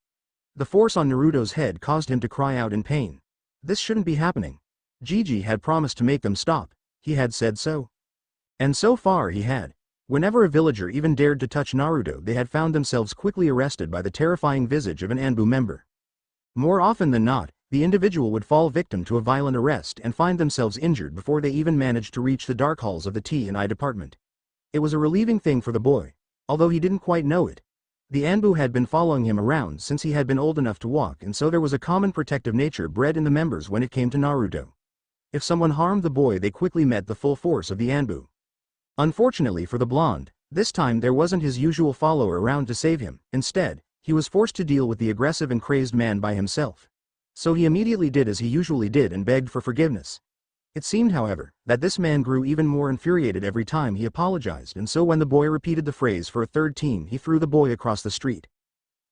The force on Naruto's head caused him to cry out in pain. This shouldn't be happening. Gigi had promised to make them stop. He had said so. And so far he had. Whenever a villager even dared to touch Naruto, they had found themselves quickly arrested by the terrifying visage of an Anbu member. More often than not, the individual would fall victim to a violent arrest and find themselves injured before they even managed to reach the dark halls of the T&I department. It was a relieving thing for the boy, although he didn't quite know it. The Anbu had been following him around since he had been old enough to walk, and so there was a common protective nature bred in the members when it came to Naruto. If someone harmed the boy, they quickly met the full force of the Anbu. Unfortunately for the blonde, this time there wasn't his usual follower around to save him. Instead, he was forced to deal with the aggressive and crazed man by himself. So he immediately did as he usually did and begged for forgiveness. It seemed, however, that this man grew even more infuriated every time he apologized, and so when the boy repeated the phrase for a third time, he threw the boy across the street.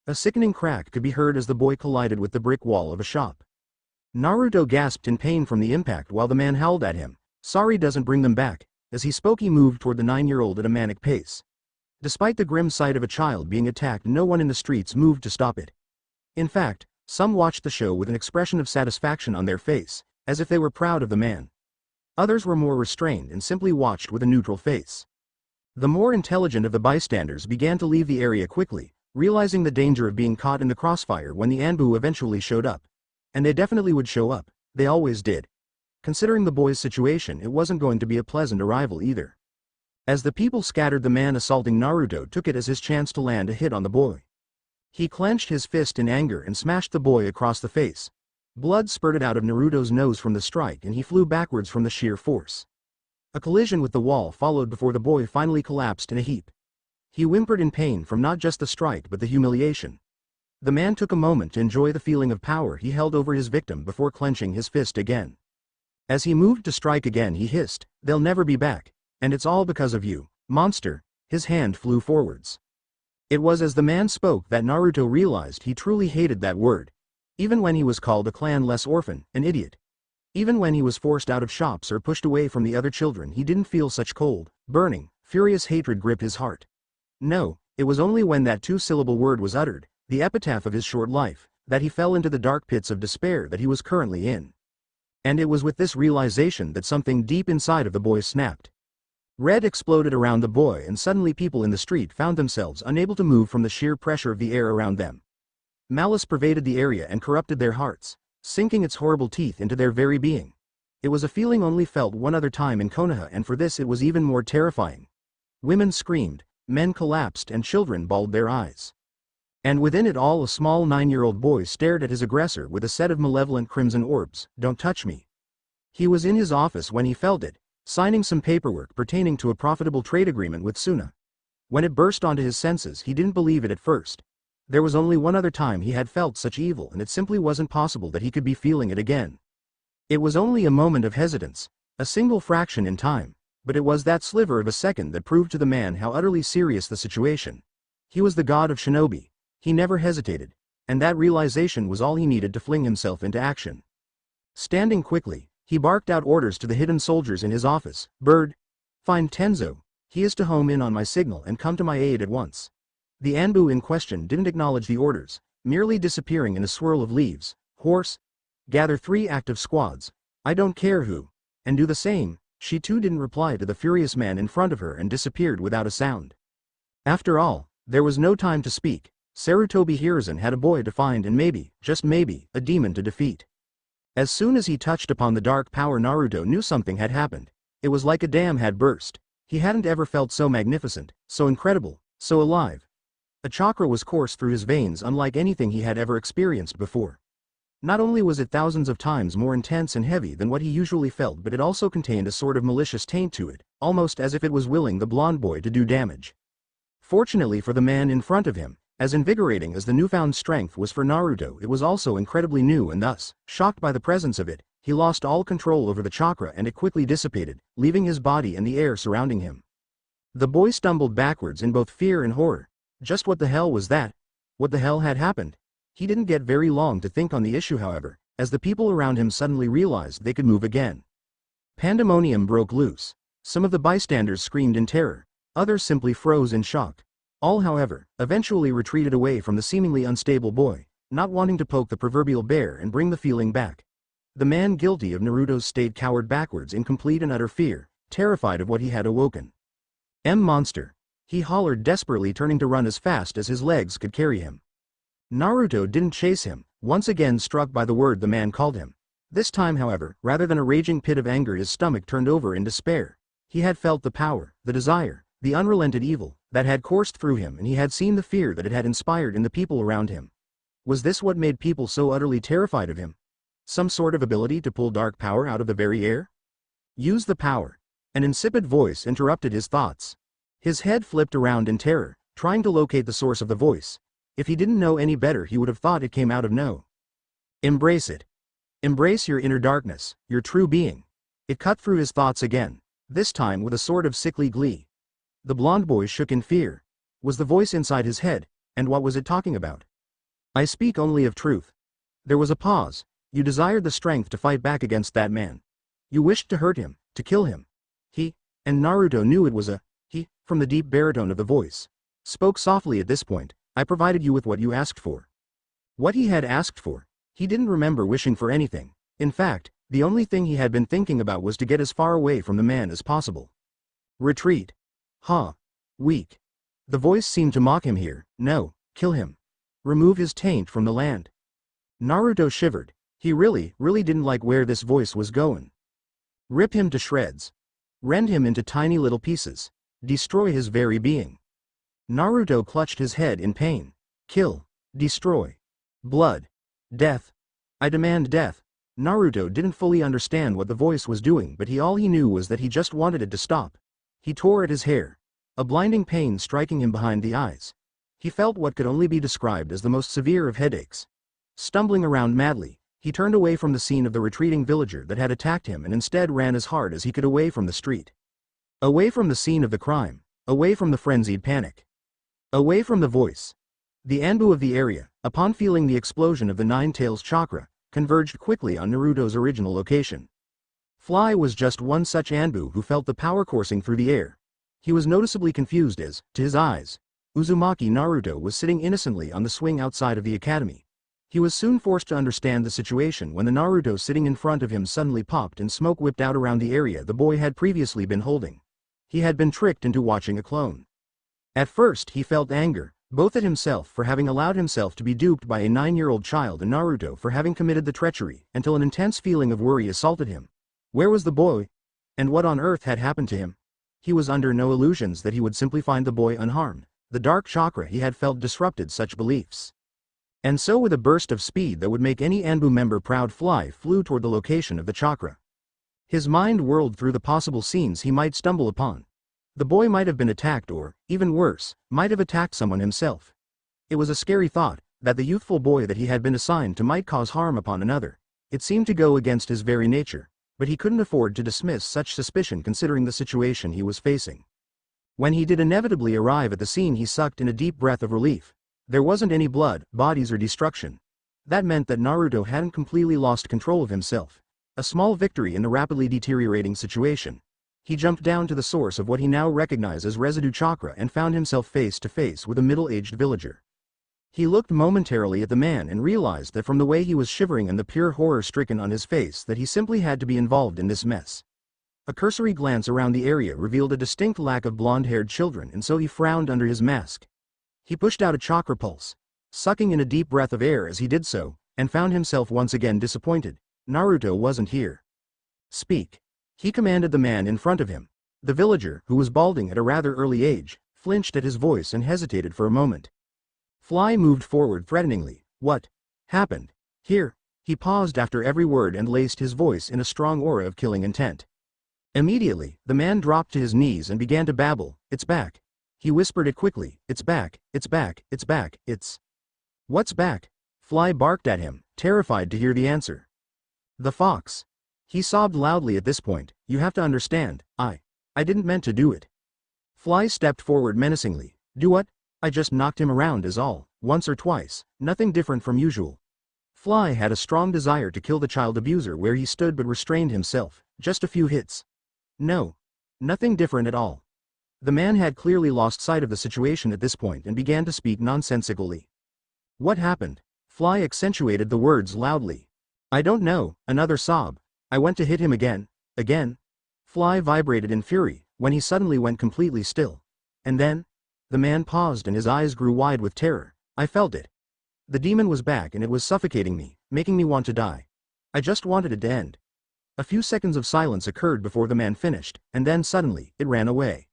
A sickening crack could be heard as the boy collided with the brick wall of a shop. Naruto gasped in pain from the impact while the man howled at him. "Sorry doesn't bring them back." As he spoke, he moved toward the 9-year-old at a manic pace. Despite the grim sight of a child being attacked, no one in the streets moved to stop it. In fact, some watched the show with an expression of satisfaction on their face, as if they were proud of the man. Others were more restrained and simply watched with a neutral face. The more intelligent of the bystanders began to leave the area quickly, realizing the danger of being caught in the crossfire when the Anbu eventually showed up. And they definitely would show up. They always did. Considering the boy's situation, it wasn't going to be a pleasant arrival either. As the people scattered, the man assaulting Naruto took it as his chance to land a hit on the boy. He clenched his fist in anger and smashed the boy across the face. Blood spurted out of Naruto's nose from the strike, and he flew backwards from the sheer force. A collision with the wall followed before the boy finally collapsed in a heap. He whimpered in pain from not just the strike but the humiliation. The man took a moment to enjoy the feeling of power he held over his victim before clenching his fist again. As he moved to strike again, he hissed, "They'll never be back. And it's all because of you, monster." His hand flew forwards. It was as the man spoke that Naruto realized he truly hated that word. Even when he was called a clan-less orphan, an idiot. Even when he was forced out of shops or pushed away from the other children, he didn't feel such cold, burning, furious hatred gripped his heart. No, it was only when that two-syllable word was uttered, the epitaph of his short life, that he fell into the dark pits of despair that he was currently in. And it was with this realization that something deep inside of the boy snapped. Red exploded around the boy, and suddenly people in the street found themselves unable to move from the sheer pressure of the air around them. Malice pervaded the area and corrupted their hearts, sinking its horrible teeth into their very being. It was a feeling only felt one other time in Konoha, and for this it was even more terrifying. Women screamed, men collapsed, and children bawled their eyes. And within it all, a small 9-year-old boy stared at his aggressor with a set of malevolent crimson orbs. "Don't touch me." He was in his office when he felt it, signing some paperwork pertaining to a profitable trade agreement with Suna. When it burst onto his senses, he didn't believe it at first. There was only one other time he had felt such evil, and it simply wasn't possible that he could be feeling it again. It was only a moment of hesitance, a single fraction in time, but it was that sliver of a second that proved to the man how utterly serious the situation. He was the god of shinobi. He never hesitated, and that realization was all he needed to fling himself into action. Standing quickly, he barked out orders to the hidden soldiers in his office. "Bird, find Tenzo. He is to home in on my signal and come to my aid at once." The Anbu in question didn't acknowledge the orders, merely disappearing in a swirl of leaves. "Horse, gather 3 active squads. I don't care who. And do the same." She too didn't reply to the furious man in front of her and disappeared without a sound. After all, there was no time to speak. Sarutobi Hiruzen had a boy to find and maybe, just maybe, a demon to defeat. As soon as he touched upon the dark power, Naruto knew something had happened. It was like a dam had burst. He hadn't ever felt so magnificent, so incredible, so alive. A chakra was coursed through his veins unlike anything he had ever experienced before. Not only was it thousands of times more intense and heavy than what he usually felt, but it also contained a sort of malicious taint to it, almost as if it was willing the blonde boy to do damage. Fortunately for the man in front of him, as invigorating as the newfound strength was for Naruto, it was also incredibly new, and thus, shocked by the presence of it, he lost all control over the chakra and it quickly dissipated, leaving his body and the air surrounding him. The boy stumbled backwards in both fear and horror. Just what the hell was that? What the hell had happened? He didn't get very long to think on the issue, however, as the people around him suddenly realized they could move again. Pandemonium broke loose. Some of the bystanders screamed in terror. Others simply froze in shock. All, however, eventually retreated away from the seemingly unstable boy, not wanting to poke the proverbial bear and bring the feeling back. The man guilty of Naruto's state cowered backwards in complete and utter fear, terrified of what he had awoken. Monster! He hollered desperately, turning to run as fast as his legs could carry him. Naruto didn't chase him, once again struck by the word the man called him. This time, however, rather than a raging pit of anger, his stomach turned over in despair. He had felt the power, the desire, the unrelented evil that had coursed through him, and he had seen the fear that it had inspired in the people around him. Was this what made people so utterly terrified of him? Some sort of ability to pull dark power out of the very air? Use the power. An insipid voice interrupted his thoughts. His head flipped around in terror, trying to locate the source of the voice. If he didn't know any better, he would have thought it came out of no. Embrace it. Embrace your inner darkness, your true being. It cut through his thoughts again, this time with a sort of sickly glee. The blonde boy shook in fear. Was the voice inside his head, and what was it talking about? I speak only of truth. There was a pause. You desired the strength to fight back against that man. You wished to hurt him, to kill him. He, and Naruto knew it was a he, from the deep baritone of the voice, spoke softly at this point. I provided you with what you asked for. What he had asked for? He didn't remember wishing for anything. In fact, the only thing he had been thinking about was to get as far away from the man as possible. Retreat. Ha. Weak. The voice seemed to mock him here. No, kill him. Remove his taint from the land. Naruto shivered. He really didn't like where this voice was going. Rip him to shreds. Rend him into tiny little pieces. Destroy his very being. Naruto clutched his head in pain. Kill. Destroy. Blood. Death. I demand death. Naruto didn't fully understand what the voice was doing, but all he knew was that he just wanted it to stop. He tore at his hair, a blinding pain striking him behind the eyes. He felt what could only be described as the most severe of headaches. Stumbling around madly, he turned away from the scene of the retreating villager that had attacked him and instead ran as hard as he could away from the street. Away from the scene of the crime, away from the frenzied panic. Away from the voice. The Anbu of the area, upon feeling the explosion of the Nine Tails chakra, converged quickly on Naruto's original location. Fly was just one such Anbu who felt the power coursing through the air. He was noticeably confused as, to his eyes, Uzumaki Naruto was sitting innocently on the swing outside of the academy. He was soon forced to understand the situation when the Naruto sitting in front of him suddenly popped and smoke whipped out around the area the boy had previously been holding. He had been tricked into watching a clone. At first he felt anger, both at himself for having allowed himself to be duped by a 9-year-old child and Naruto for having committed the treachery, until an intense feeling of worry assaulted him. Where was the boy? And what on earth had happened to him? He was under no illusions that he would simply find the boy unharmed. The dark chakra he had felt disrupted such beliefs. And so with a burst of speed that would make any Anbu member proud, Fly flew toward the location of the chakra. His mind whirled through the possible scenes he might stumble upon. The boy might have been attacked or, even worse, might have attacked someone himself. It was a scary thought, that the youthful boy that he had been assigned to might cause harm upon another. It seemed to go against his very nature, but he couldn't afford to dismiss such suspicion considering the situation he was facing. When he did inevitably arrive at the scene, he sucked in a deep breath of relief. There wasn't any blood, bodies or destruction. That meant that Naruto hadn't completely lost control of himself. A small victory in the rapidly deteriorating situation. He jumped down to the source of what he now recognized as residue chakra and found himself face to face with a middle-aged villager. He looked momentarily at the man and realized that from the way he was shivering and the pure horror stricken on his face that he simply had to be involved in this mess. A cursory glance around the area revealed a distinct lack of blonde-haired children, and so he frowned under his mask. He pushed out a chakra pulse, sucking in a deep breath of air as he did so, and found himself once again disappointed. Naruto wasn't here. Speak. He commanded the man in front of him. The villager, who was balding at a rather early age, flinched at his voice and hesitated for a moment. Fly moved forward threateningly. What happened here? He paused after every word and laced his voice in a strong aura of killing intent. Immediately, the man dropped to his knees and began to babble. It's back. He whispered it quickly. It's back, it's back, it's back, it's... What's back? Fly barked at him, terrified to hear the answer. The fox. He sobbed loudly at this point. You have to understand, I didn't meant to do it. Fly stepped forward menacingly. Do what? I just knocked him around is all, once or twice, nothing different from usual. Fly had a strong desire to kill the child abuser where he stood but restrained himself, just a few hits. No. Nothing different at all. The man had clearly lost sight of the situation at this point and began to speak nonsensically. What happened? Fly accentuated the words loudly. I don't know, another sob. I went to hit him again. Fly vibrated in fury, when he suddenly went completely still. And then? The man paused and his eyes grew wide with terror. I felt it. The demon was back and it was suffocating me, making me want to die. I just wanted it to end. A few seconds of silence occurred before the man finished, and then suddenly, it ran away.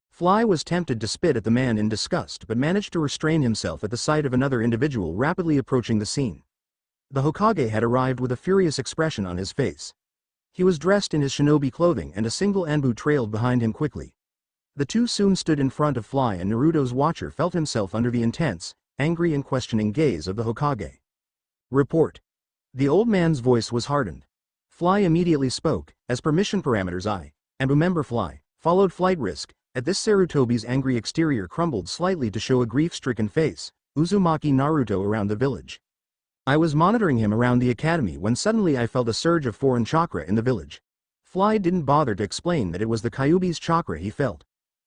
Fly was tempted to spit at the man in disgust but managed to restrain himself at the sight of another individual rapidly approaching the scene. The Hokage had arrived with a furious expression on his face. He was dressed in his shinobi clothing and a single Anbu trailed behind him quickly. The two soon stood in front of Fly and Naruto's watcher felt himself under the intense, angry and questioning gaze of the Hokage. Report. The old man's voice was hardened. Fly immediately spoke. As permission parameters Anbu member Fly, followed flight risk. At this Sarutobi's angry exterior crumbled slightly to show a grief-stricken face. Uzumaki Naruto around the village. I was monitoring him around the academy when suddenly I felt a surge of foreign chakra in the village. Fly didn't bother to explain that it was the Kyuubi's chakra he felt.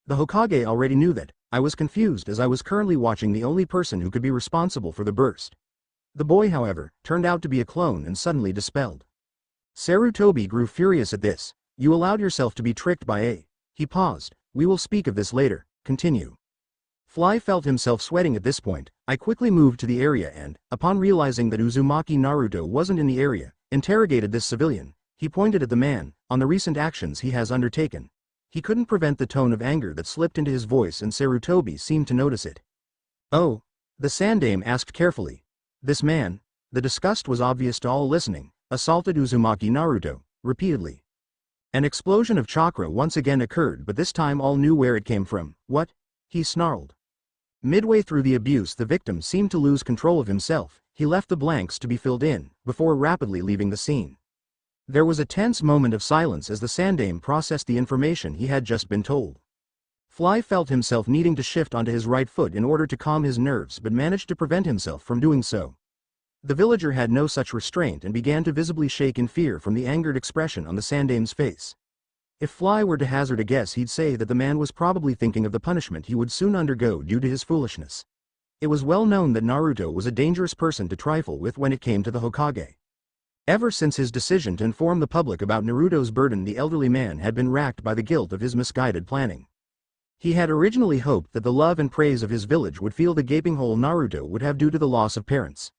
The Hokage already knew that. I was confused as I was currently watching the only person who could be responsible for the burst. The boy, however, turned out to be a clone and suddenly dispelled. Sarutobi grew furious at this. You allowed yourself to be tricked by a... He paused. We will speak of this later. Continue. Fly felt himself sweating at this point. I quickly moved to the area and, upon realizing that Uzumaki Naruto wasn't in the area, interrogated this civilian. He pointed at the man, on the recent actions he has undertaken. He couldn't prevent the tone of anger that slipped into his voice and Sarutobi seemed to notice it. Oh? The Sandaime asked carefully. This man, the disgust was obvious to all listening, assaulted Uzumaki Naruto, repeatedly. An explosion of chakra once again occurred but this time all knew where it came from. What? He snarled. Midway through the abuse the victim seemed to lose control of himself. He left the blanks to be filled in, before rapidly leaving the scene. There was a tense moment of silence as the Sandaime processed the information he had just been told. Fly felt himself needing to shift onto his right foot in order to calm his nerves but managed to prevent himself from doing so. The villager had no such restraint and began to visibly shake in fear from the angered expression on the Sandaime's face. If Fly were to hazard a guess he'd say that the man was probably thinking of the punishment he would soon undergo due to his foolishness. It was well known that Naruto was a dangerous person to trifle with when it came to the Hokage. Ever since his decision to inform the public about Naruto's burden, the elderly man had been racked by the guilt of his misguided planning. He had originally hoped that the love and praise of his village would fill the gaping hole Naruto would have due to the loss of parents.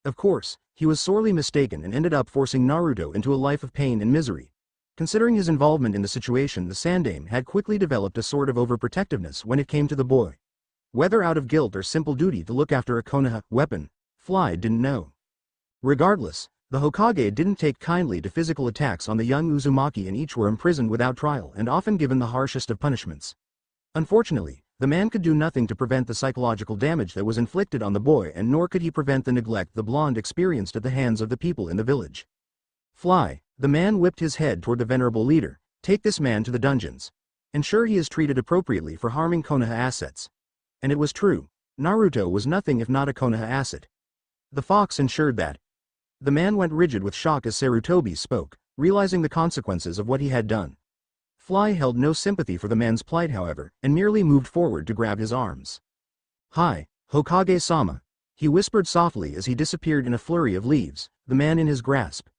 Of course, he was sorely mistaken and ended up forcing Naruto into a life of pain and misery. Considering his involvement in the situation, the Sandaime had quickly developed a sort of overprotectiveness when it came to the boy. Whether out of guilt or simple duty to look after a Konoha weapon, Fly didn't know. Regardless, the Hokage didn't take kindly to physical attacks on the young Uzumaki and each were imprisoned without trial and often given the harshest of punishments. Unfortunately, the man could do nothing to prevent the psychological damage that was inflicted on the boy, and nor could he prevent the neglect the blonde experienced at the hands of the people in the village. Fly, the man whipped his head toward the venerable leader. Take this man to the dungeons. Ensure he is treated appropriately for harming Konoha assets. And it was true. Naruto was nothing if not a Konoha asset. The fox ensured that. The man went rigid with shock as Sarutobi spoke, realizing the consequences of what he had done. Fly held no sympathy for the man's plight, however, and merely moved forward to grab his arms. "Hi, Hokage-sama," he whispered softly as he disappeared in a flurry of leaves, the man in his grasp.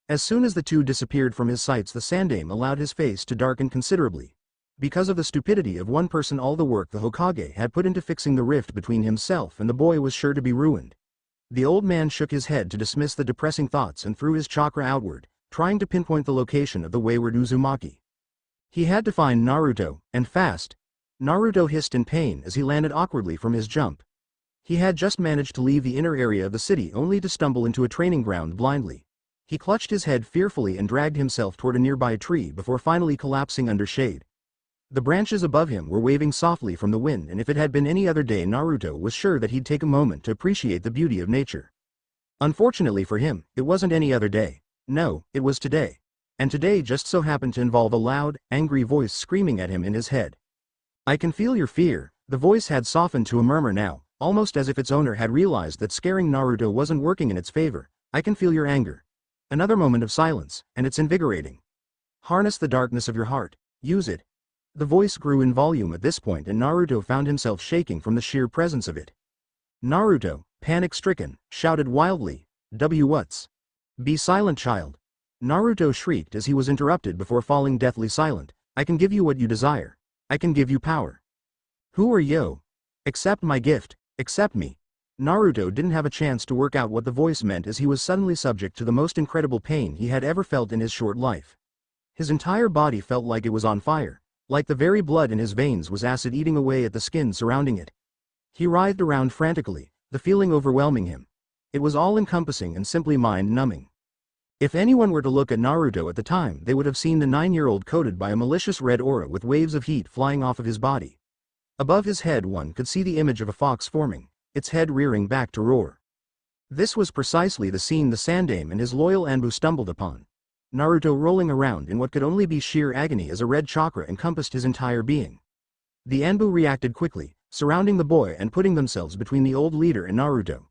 As soon as the two disappeared from his sights, the Sandaime allowed his face to darken considerably. Because of the stupidity of one person, all the work the Hokage had put into fixing the rift between himself and the boy was sure to be ruined. The old man shook his head to dismiss the depressing thoughts and threw his chakra outward, trying to pinpoint the location of the wayward Uzumaki. He had to find Naruto, and fast. Naruto hissed in pain as he landed awkwardly from his jump. He had just managed to leave the inner area of the city only to stumble into a training ground blindly. He clutched his head fearfully and dragged himself toward a nearby tree before finally collapsing under shade. The branches above him were waving softly from the wind, and if it had been any other day, Naruto was sure that he'd take a moment to appreciate the beauty of nature. Unfortunately for him, it wasn't any other day. No, it was today. And today just so happened to involve a loud, angry voice screaming at him in his head. "I can feel your fear." The voice had softened to a murmur now, almost as if its owner had realized that scaring Naruto wasn't working in its favor. "I can feel your anger." Another moment of silence, and it's invigorating. "Harness the darkness of your heart. Use it." The voice grew in volume at this point, and Naruto found himself shaking from the sheer presence of it. Naruto, panic-stricken, shouted wildly, "What's? Be silent, child." Naruto shrieked as he was interrupted before falling deathly silent. "I can give you what you desire. I can give you power." "Who are you? Accept my gift. Accept me." Naruto didn't have a chance to work out what the voice meant as he was suddenly subject to the most incredible pain he had ever felt in his short life. His entire body felt like it was on fire, like the very blood in his veins was acid eating away at the skin surrounding it. He writhed around frantically, the feeling overwhelming him. It was all-encompassing and simply mind-numbing. If anyone were to look at Naruto at the time, they would have seen the 9-year-old coated by a malicious red aura with waves of heat flying off of his body. Above his head one could see the image of a fox forming, its head rearing back to roar. This was precisely the scene the Sandaime and his loyal Anbu stumbled upon. Naruto rolling around in what could only be sheer agony as a red chakra encompassed his entire being. The Anbu reacted quickly, surrounding the boy and putting themselves between the old leader and Naruto.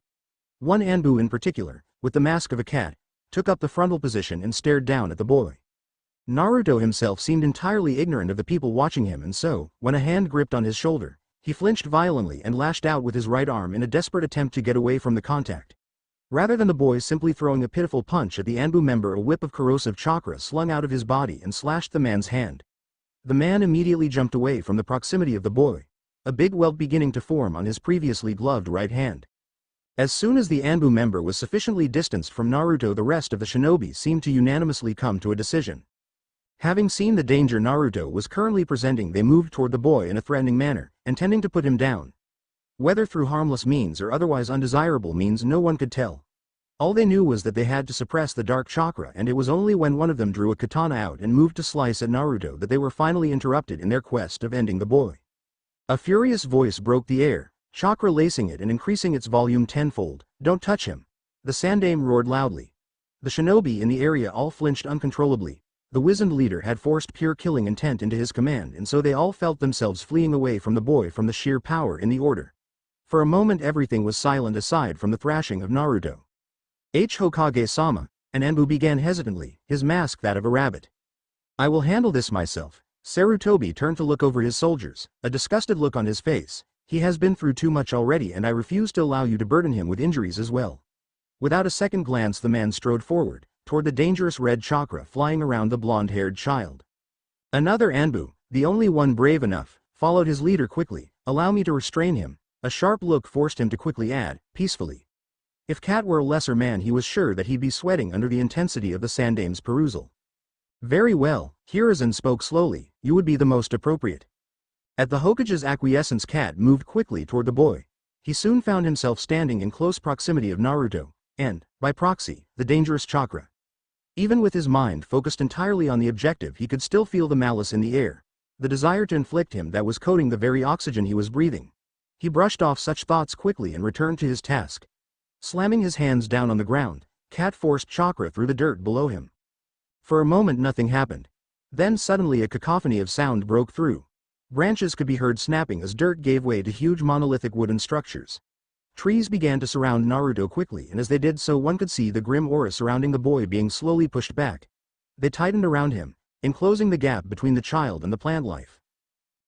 One Anbu in particular, with the mask of a cat, took up the frontal position and stared down at the boy. Naruto himself seemed entirely ignorant of the people watching him, and so, when a hand gripped on his shoulder, he flinched violently and lashed out with his right arm in a desperate attempt to get away from the contact. Rather than the boy simply throwing a pitiful punch at the Anbu member, a whip of corrosive chakra slung out of his body and slashed the man's hand. The man immediately jumped away from the proximity of the boy, a big welt beginning to form on his previously gloved right hand. As soon as the Anbu member was sufficiently distanced from Naruto, the rest of the shinobi seemed to unanimously come to a decision. Having seen the danger Naruto was currently presenting, they moved toward the boy in a threatening manner, intending to put him down. Whether through harmless means or otherwise undesirable means, no one could tell. All they knew was that they had to suppress the dark chakra, and it was only when one of them drew a katana out and moved to slice at Naruto that they were finally interrupted in their quest of ending the boy. A furious voice broke the air, chakra lacing it and increasing its volume tenfold. "Don't touch him!" The Sandaime roared loudly. The shinobi in the area all flinched uncontrollably. The wizened leader had forced pure killing intent into his command, and so they all felt themselves fleeing away from the boy from the sheer power in the order. For a moment everything was silent aside from the thrashing of Naruto. Hokage-sama," and Anbu began hesitantly, his mask that of a rabbit. "I will handle this myself." Sarutobi turned to look over his soldiers, a disgusted look on his face. "He has been through too much already, and I refuse to allow you to burden him with injuries as well." Without a second glance the man strode forward, toward the dangerous red chakra flying around the blonde-haired child. Another Anbu, the only one brave enough, followed his leader quickly. "Allow me to restrain him." A sharp look forced him to quickly add, peacefully. If Cat were a lesser man, he was sure that he'd be sweating under the intensity of the Sandaime's perusal. "Very well," Hiruzen spoke slowly, "you would be the most appropriate." At the Hokage's acquiescence, Cat moved quickly toward the boy. He soon found himself standing in close proximity of Naruto, and, by proxy, the dangerous chakra. Even with his mind focused entirely on the objective, he could still feel the malice in the air. the desire to inflict him that was coating the very oxygen he was breathing. He brushed off such thoughts quickly and returned to his task. Slamming his hands down on the ground, Cat forced chakra through the dirt below him. For a moment nothing happened. Then suddenly a cacophony of sound broke through. Branches could be heard snapping as dirt gave way to huge monolithic wooden structures. Trees began to surround Naruto quickly, and as they did so one could see the grim aura surrounding the boy being slowly pushed back. They tightened around him, enclosing the gap between the child and the plant life.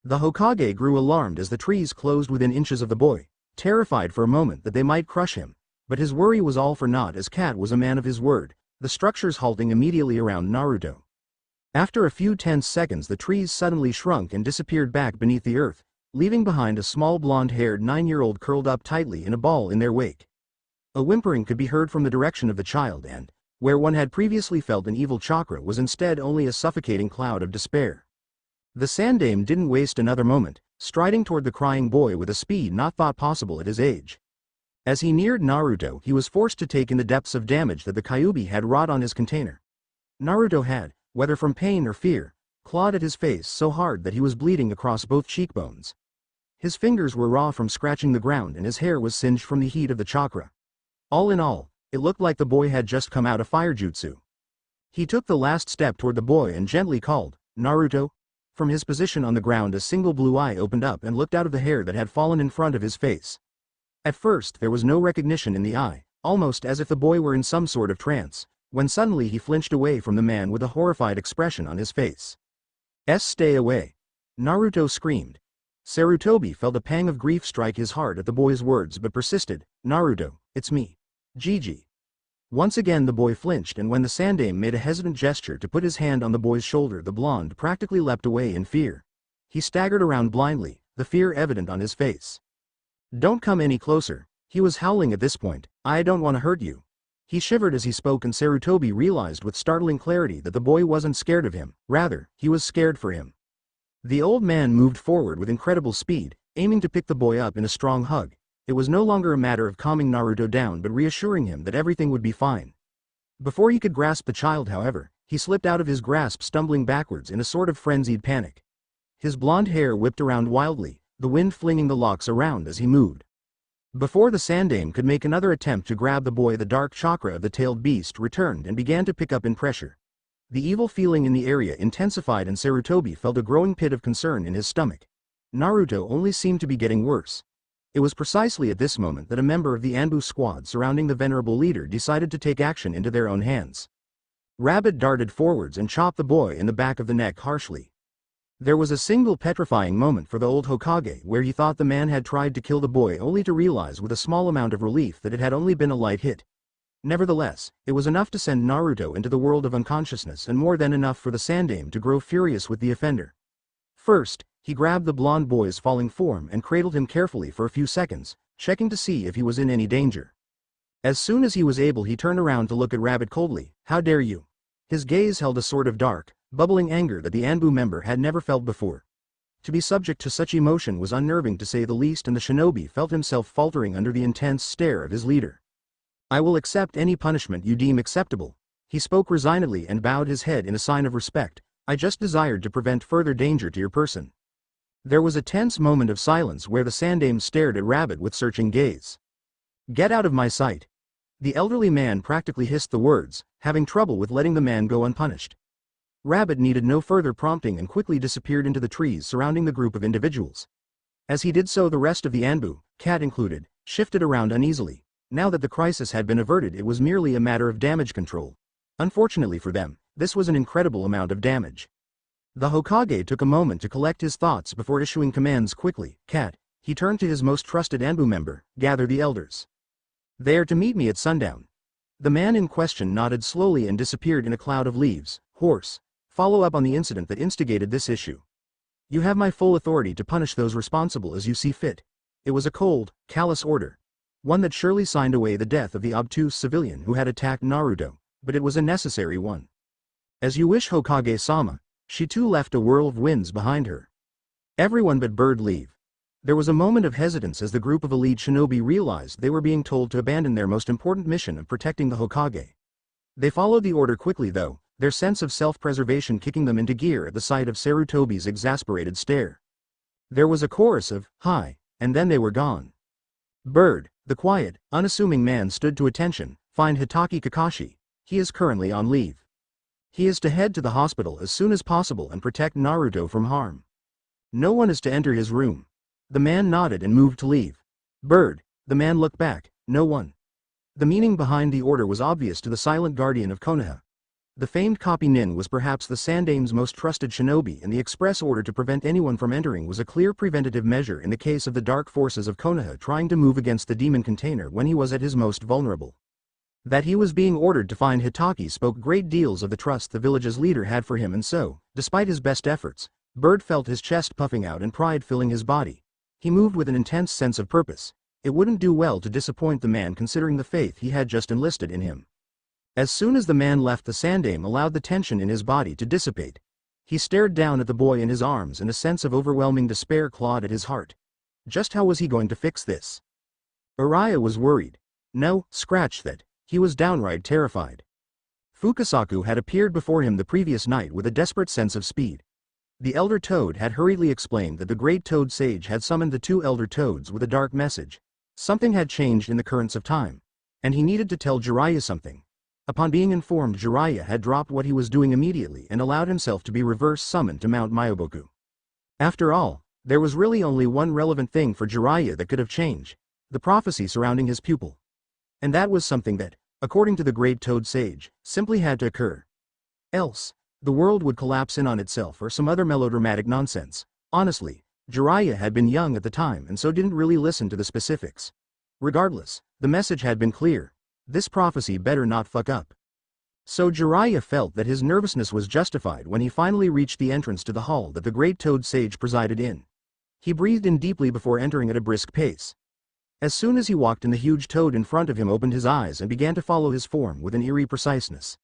The Hokage grew alarmed as the trees closed within inches of the boy, terrified for a moment that they might crush him, but his worry was all for naught as Cat was a man of his word, the structures halting immediately around Naruto. After a few tense seconds the trees suddenly shrunk and disappeared back beneath the earth, leaving behind a small blonde-haired 9-year-old curled up tightly in a ball in their wake. A whimpering could be heard from the direction of the child and, where one had previously felt an evil chakra was instead only a suffocating cloud of despair. The Sandame didn't waste another moment, striding toward the crying boy with a speed not thought possible at his age. As he neared Naruto he was forced to take in the depths of damage that the Kyuubi had wrought on his container. Naruto had, whether from pain or fear, clawed at his face so hard that he was bleeding across both cheekbones. His fingers were raw from scratching the ground and his hair was singed from the heat of the chakra. All in all, it looked like the boy had just come out of fire jutsu. He took the last step toward the boy and gently called, "Naruto?" From his position on the ground a single blue eye opened up and looked out of the hair that had fallen in front of his face. At first there was no recognition in the eye, almost as if the boy were in some sort of trance, when suddenly he flinched away from the man with a horrified expression on his face. Stay away!" Naruto screamed. Sarutobi felt a pang of grief strike his heart at the boy's words but persisted, "Naruto, it's me. Gigi." Once again the boy flinched, and when the Sandame made a hesitant gesture to put his hand on the boy's shoulder the blonde practically leapt away in fear. He staggered around blindly, the fear evident on his face. "Don't come any closer," he was howling at this point, "I don't want to hurt you." He shivered as he spoke and Sarutobi realized with startling clarity that the boy wasn't scared of him, rather, he was scared for him. The old man moved forward with incredible speed, aiming to pick the boy up in a strong hug. It was no longer a matter of calming Naruto down but reassuring him that everything would be fine. Before he could grasp the child however, he slipped out of his grasp stumbling backwards in a sort of frenzied panic. His blonde hair whipped around wildly, the wind flinging the locks around as he moved. Before the Sandame could make another attempt to grab the boy the dark chakra of the tailed beast returned and began to pick up in pressure. The evil feeling in the area intensified and Sarutobi felt a growing pit of concern in his stomach. Naruto only seemed to be getting worse. It was precisely at this moment that a member of the Anbu squad surrounding the venerable leader decided to take action into their own hands. Rabbit darted forwards and chopped the boy in the back of the neck harshly. There was a single petrifying moment for the old Hokage where he thought the man had tried to kill the boy only to realize with a small amount of relief that it had only been a light hit. Nevertheless, it was enough to send Naruto into the world of unconsciousness and more than enough for the Sandame to grow furious with the offender. First, he grabbed the blonde boy's falling form and cradled him carefully for a few seconds, checking to see if he was in any danger. As soon as he was able he turned around to look at Rabbit coldly. "How dare you?" His gaze held a sort of dark, bubbling anger that the Anbu member had never felt before. To be subject to such emotion was unnerving to say the least, and the shinobi felt himself faltering under the intense stare of his leader. "I will accept any punishment you deem acceptable." He spoke resignedly and bowed his head in a sign of respect. "I just desired to prevent further danger to your person." There was a tense moment of silence where the Sandame stared at Rabbit with searching gaze. "Get out of my sight." The elderly man practically hissed the words, having trouble with letting the man go unpunished. Rabbit needed no further prompting and quickly disappeared into the trees surrounding the group of individuals. As he did so the rest of the Anbu, Cat included, shifted around uneasily. Now that the crisis had been averted it was merely a matter of damage control. Unfortunately for them, this was an incredible amount of damage. The Hokage took a moment to collect his thoughts before issuing commands quickly. "Cat," he turned to his most trusted Anbu member, "gather the elders. They are to meet me at sundown." The man in question nodded slowly and disappeared in a cloud of leaves. "Horse, follow up on the incident that instigated this issue. You have my full authority to punish those responsible as you see fit." It was a cold, callous order. One that surely signed away the death of the obtuse civilian who had attacked Naruto, but it was a necessary one. "As you wish, Hokage-sama." She too left a whirl of winds behind her. Everyone but Bird leave. There was a moment of hesitance as the group of elite shinobi realized they were being told to abandon their most important mission of protecting the Hokage. They followed the order quickly though, their sense of self-preservation kicking them into gear at the sight of Sarutobi's exasperated stare. There was a chorus of, "Hi," and then they were gone. Bird, the quiet, unassuming man stood to attention. Find Hitaki Kakashi. He is currently on leave. He is to head to the hospital as soon as possible and protect Naruto from harm. No one is to enter his room. The man nodded and moved to leave. Bird, the man looked back. No one. The meaning behind the order was obvious to the silent guardian of Konoha. The famed copy Nin was perhaps the Sandame's most trusted shinobi, and the express order to prevent anyone from entering was a clear preventative measure in the case of the dark forces of Konoha trying to move against the demon container when he was at his most vulnerable. That he was being ordered to find Hitaki spoke great deals of the trust the village's leader had for him, and so, despite his best efforts, Bird felt his chest puffing out and pride filling his body. He moved with an intense sense of purpose. It wouldn't do well to disappoint the man considering the faith he had just enlisted in him. As soon as the man left, the Sandame allowed the tension in his body to dissipate. He stared down at the boy in his arms and a sense of overwhelming despair clawed at his heart. Just how was he going to fix this? Uriah was worried. No, scratch that. He was downright terrified. Fukasaku had appeared before him the previous night with a desperate sense of speed. The Elder Toad had hurriedly explained that the Great Toad Sage had summoned the two Elder Toads with a dark message. Something had changed in the currents of time, and he needed to tell Jiraiya something. Upon being informed, Jiraiya had dropped what he was doing immediately and allowed himself to be reverse summoned to Mount Myoboku. After all, there was really only one relevant thing for Jiraiya that could have changed: the prophecy surrounding his pupil. And that was something that, according to the Great Toad Sage, simply had to occur. Else, the world would collapse in on itself or some other melodramatic nonsense. Honestly, Jiraiya had been young at the time and so didn't really listen to the specifics. Regardless, the message had been clear. This prophecy better not fuck up. So Jiraiya felt that his nervousness was justified when he finally reached the entrance to the hall that the Great Toad Sage presided in. He breathed in deeply before entering at a brisk pace. As soon as he walked in, the huge toad in front of him opened his eyes and began to follow his form with an eerie preciseness.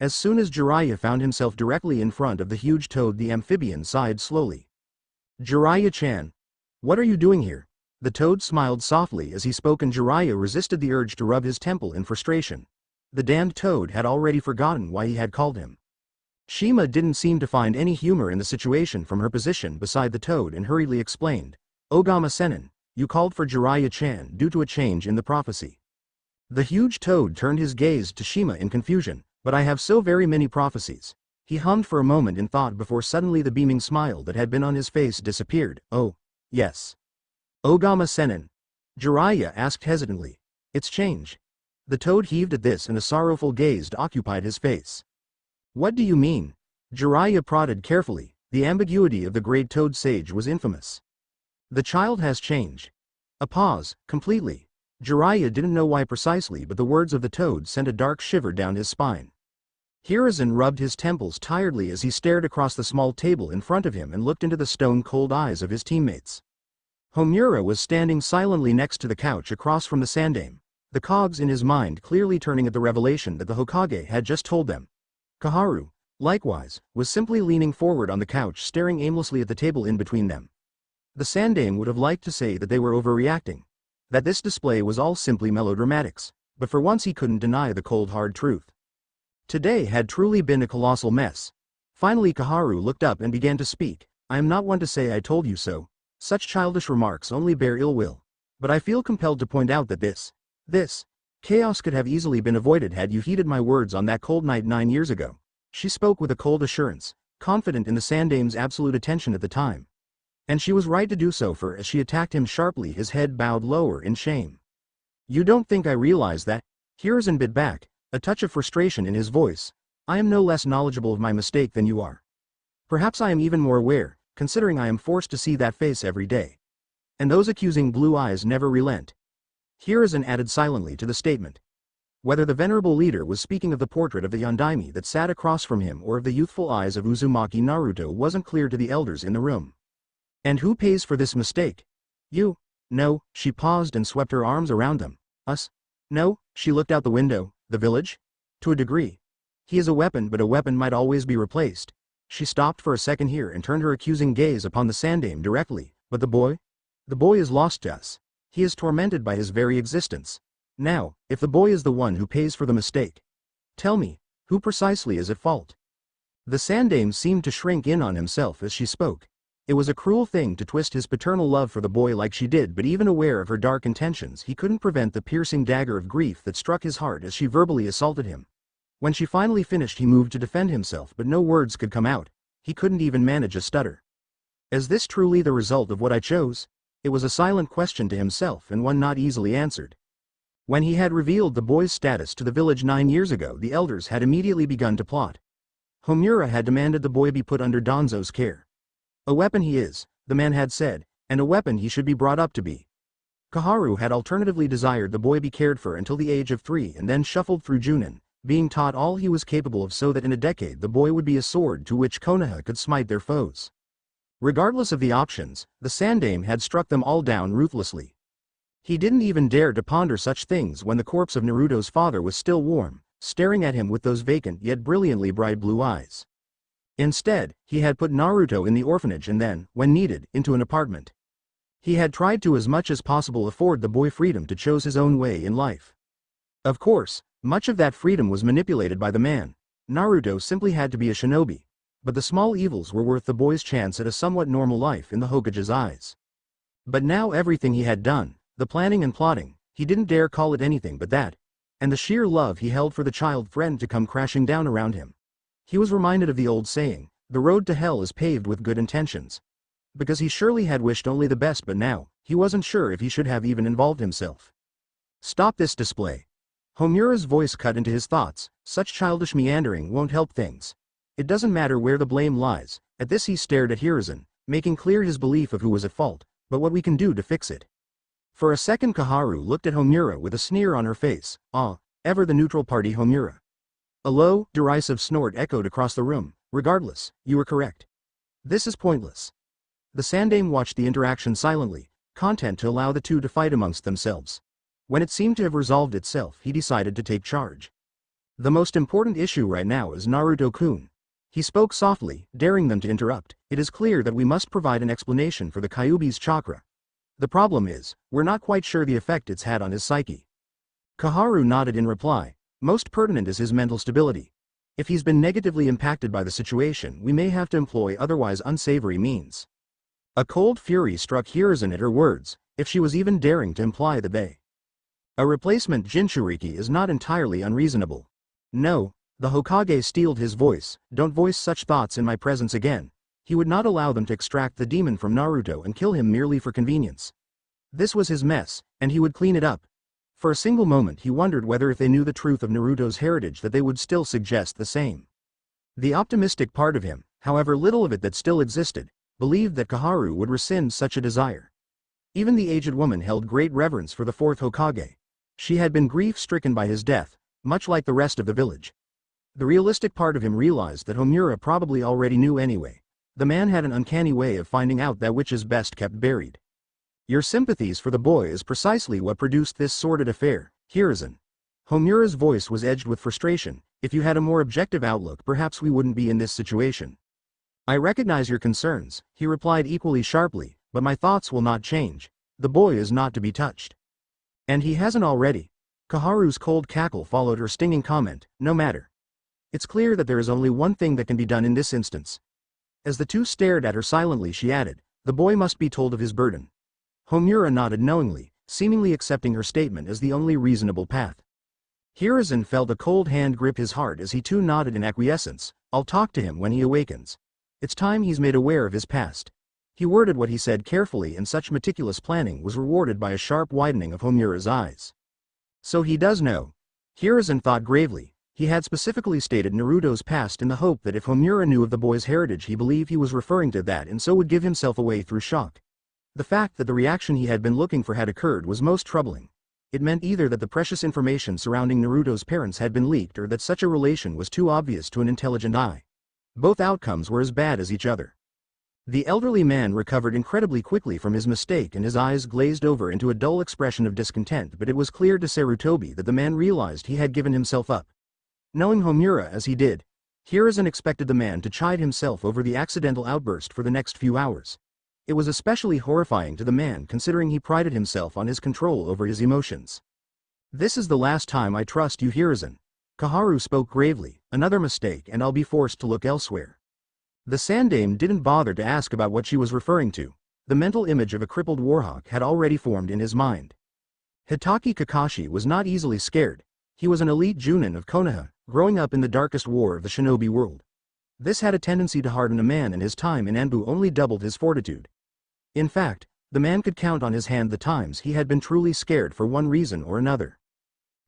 As soon as Jiraiya found himself directly in front of the huge toad, the amphibian sighed slowly. Jiraiya-chan, what are you doing here? The toad smiled softly as he spoke, and Jiraiya resisted the urge to rub his temple in frustration. The damned toad had already forgotten why he had called him. Shima didn't seem to find any humor in the situation from her position beside the toad and hurriedly explained, Ogama-senin, you called for Jiraiya-chan due to a change in the prophecy. The huge toad turned his gaze to Shima in confusion. But I have so very many prophecies. He hummed for a moment in thought before suddenly the beaming smile that had been on his face disappeared. Oh, yes. Ogama-senin? Jiraiya asked hesitantly. It's change. The toad heaved at this and a sorrowful gaze occupied his face. What do you mean? Jiraiya prodded carefully. The ambiguity of the Great Toad Sage was infamous. The child has changed. A pause, completely. Jiraiya didn't know why precisely, but the words of the toad sent a dark shiver down his spine. Hiruzen rubbed his temples tiredly as he stared across the small table in front of him and looked into the stone-cold eyes of his teammates. Homura was standing silently next to the couch across from the Sandame, the cogs in his mind clearly turning at the revelation that the Hokage had just told them. Kaharu, likewise, was simply leaning forward on the couch staring aimlessly at the table in between them. The Sandame would have liked to say that they were overreacting, that this display was all simply melodramatics, but for once he couldn't deny the cold hard truth. Today had truly been a colossal mess. Finally Kaharu looked up and began to speak. I am not one to say I told you so. Such childish remarks only bear ill will. But I feel compelled to point out that this chaos could have easily been avoided had you heeded my words on that cold night 9 years ago. She spoke with a cold assurance, confident in the Sandame's absolute attention at the time. And she was right to do so, for as she attacked him sharply, his head bowed lower in shame. You don't think I realize that? Hiruzen bit back, a touch of frustration in his voice. I am no less knowledgeable of my mistake than you are. Perhaps I am even more aware, considering I am forced to see that face every day. And those accusing blue eyes never relent. Hiruzen added silently to the statement. Whether the venerable leader was speaking of the portrait of the Yondaime that sat across from him or of the youthful eyes of Uzumaki Naruto wasn't clear to the elders in the room. And who pays for this mistake? You? No, she paused and swept her arms around them. Us? No, she looked out the window. The village? To a degree. He is a weapon, but a weapon might always be replaced. She stopped for a second here and turned her accusing gaze upon the Sandame directly. But the boy? The boy is lost to us. He is tormented by his very existence. Now, if the boy is the one who pays for the mistake, tell me, who precisely is at fault? The Sandame seemed to shrink in on himself as she spoke. It was a cruel thing to twist his paternal love for the boy like she did, but even aware of her dark intentions, he couldn't prevent the piercing dagger of grief that struck his heart as she verbally assaulted him. When she finally finished, he moved to defend himself, but no words could come out. He couldn't even manage a stutter. Is this truly the result of what I chose? It was a silent question to himself, and one not easily answered. When he had revealed the boy's status to the village 9 years ago, the elders had immediately begun to plot. Homura had demanded the boy be put under Danzo's care. A weapon he is, the man had said, and a weapon he should be brought up to be. Kaharu had alternatively desired the boy be cared for until the age of 3 and then shuffled through Junin, being taught all he was capable of so that in a decade the boy would be a sword to which Konoha could smite their foes. Regardless of the options, the Sandame had struck them all down ruthlessly. He didn't even dare to ponder such things when the corpse of Naruto's father was still warm, staring at him with those vacant yet brilliantly bright blue eyes. Instead, he had put Naruto in the orphanage and then, when needed, into an apartment. He had tried to as much as possible afford the boy freedom to choose his own way in life. Of course, much of that freedom was manipulated by the man. Naruto simply had to be a shinobi. But the small evils were worth the boy's chance at a somewhat normal life in the Hokage's eyes. But now everything he had done, the planning and plotting, he didn't dare call it anything but that. And the sheer love he held for the child friend to come crashing down around him. He was reminded of the old saying, the road to hell is paved with good intentions. Because he surely had wished only the best, but now, he wasn't sure if he should have even involved himself. Stop this display. Homura's voice cut into his thoughts. Such childish meandering won't help things. It doesn't matter where the blame lies. At this he stared at Hiruzen, making clear his belief of who was at fault, but what we can do to fix it. For a second Kaharu looked at Homura with a sneer on her face. Ah, ever the neutral party Homura. A low, derisive snort echoed across the room. Regardless, you were correct. This is pointless. The Sandame watched the interaction silently, content to allow the two to fight amongst themselves. When it seemed to have resolved itself, he decided to take charge. The most important issue right now is Naruto-kun. He spoke softly, daring them to interrupt. It is clear that we must provide an explanation for the Kyuubi's chakra. The problem is, we're not quite sure the effect it's had on his psyche. Kaharu nodded in reply. Most pertinent is his mental stability. If he's been negatively impacted by the situation, we may have to employ otherwise unsavory means. A cold fury struck Hiruzen at her words, if she was even daring to imply that they. A replacement Jinchuriki is not entirely unreasonable. No, the Hokage steeled his voice, don't voice such thoughts in my presence again. He would not allow them to extract the demon from Naruto and kill him merely for convenience. This was his mess, and he would clean it up. For a single moment he wondered whether if they knew the truth of Naruto's heritage that they would still suggest the same. The optimistic part of him, however little of it that still existed, believed that Kaharu would rescind such a desire. Even the aged woman held great reverence for the fourth Hokage. She had been grief-stricken by his death, much like the rest of the village. The realistic part of him realized that Homura probably already knew anyway. The man had an uncanny way of finding out that which is best kept buried. Your sympathies for the boy is precisely what produced this sordid affair, Hiruzen. Homura's voice was edged with frustration. If you had a more objective outlook, perhaps we wouldn't be in this situation. I recognize your concerns, he replied equally sharply, but my thoughts will not change. The boy is not to be touched. And he hasn't already. Kaharu's cold cackle followed her stinging comment, no matter. It's clear that there is only one thing that can be done in this instance. As the two stared at her silently, she added, the boy must be told of his burden. Homura nodded knowingly, seemingly accepting her statement as the only reasonable path. Hiruzen felt a cold hand grip his heart as he too nodded in acquiescence. I'll talk to him when he awakens. It's time he's made aware of his past. He worded what he said carefully, and such meticulous planning was rewarded by a sharp widening of Homura's eyes. So he does know. Hiruzen thought gravely. He had specifically stated Naruto's past in the hope that if Homura knew of the boy's heritage, he believed he was referring to that and so would give himself away through shock. The fact that the reaction he had been looking for had occurred was most troubling. It meant either that the precious information surrounding Naruto's parents had been leaked or that such a relation was too obvious to an intelligent eye. Both outcomes were as bad as each other. The elderly man recovered incredibly quickly from his mistake and his eyes glazed over into a dull expression of discontent, but it was clear to Sarutobi that the man realized he had given himself up. Knowing Homura as he did, Hiruzen expected the man to chide himself over the accidental outburst for the next few hours. It was especially horrifying to the man considering he prided himself on his control over his emotions. This is the last time I trust you, Hiruzen. Kaharu spoke gravely, "Another mistake and I'll be forced to look elsewhere." The Sandame didn't bother to ask about what she was referring to. The mental image of a crippled warhawk had already formed in his mind. Hitaki Kakashi was not easily scared. He was an elite Junin of Konoha, growing up in the darkest war of the shinobi world. This had a tendency to harden a man, and his time in Anbu only doubled his fortitude. In fact, the man could count on his hand the times he had been truly scared for one reason or another.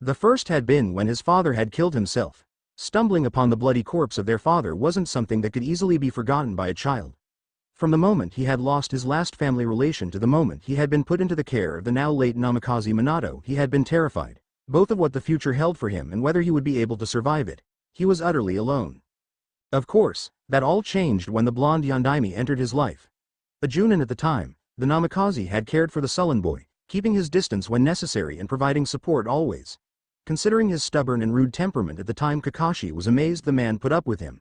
The first had been when his father had killed himself. Stumbling upon the bloody corpse of their father wasn't something that could easily be forgotten by a child. From the moment he had lost his last family relation to the moment he had been put into the care of the now late Namikaze Minato, he had been terrified, both of what the future held for him and whether he would be able to survive it. He was utterly alone. Of course, that all changed when the blonde Yondaime entered his life. A Junin at the time, the Namikaze had cared for the sullen boy, keeping his distance when necessary and providing support always. Considering his stubborn and rude temperament at the time, Kakashi was amazed the man put up with him.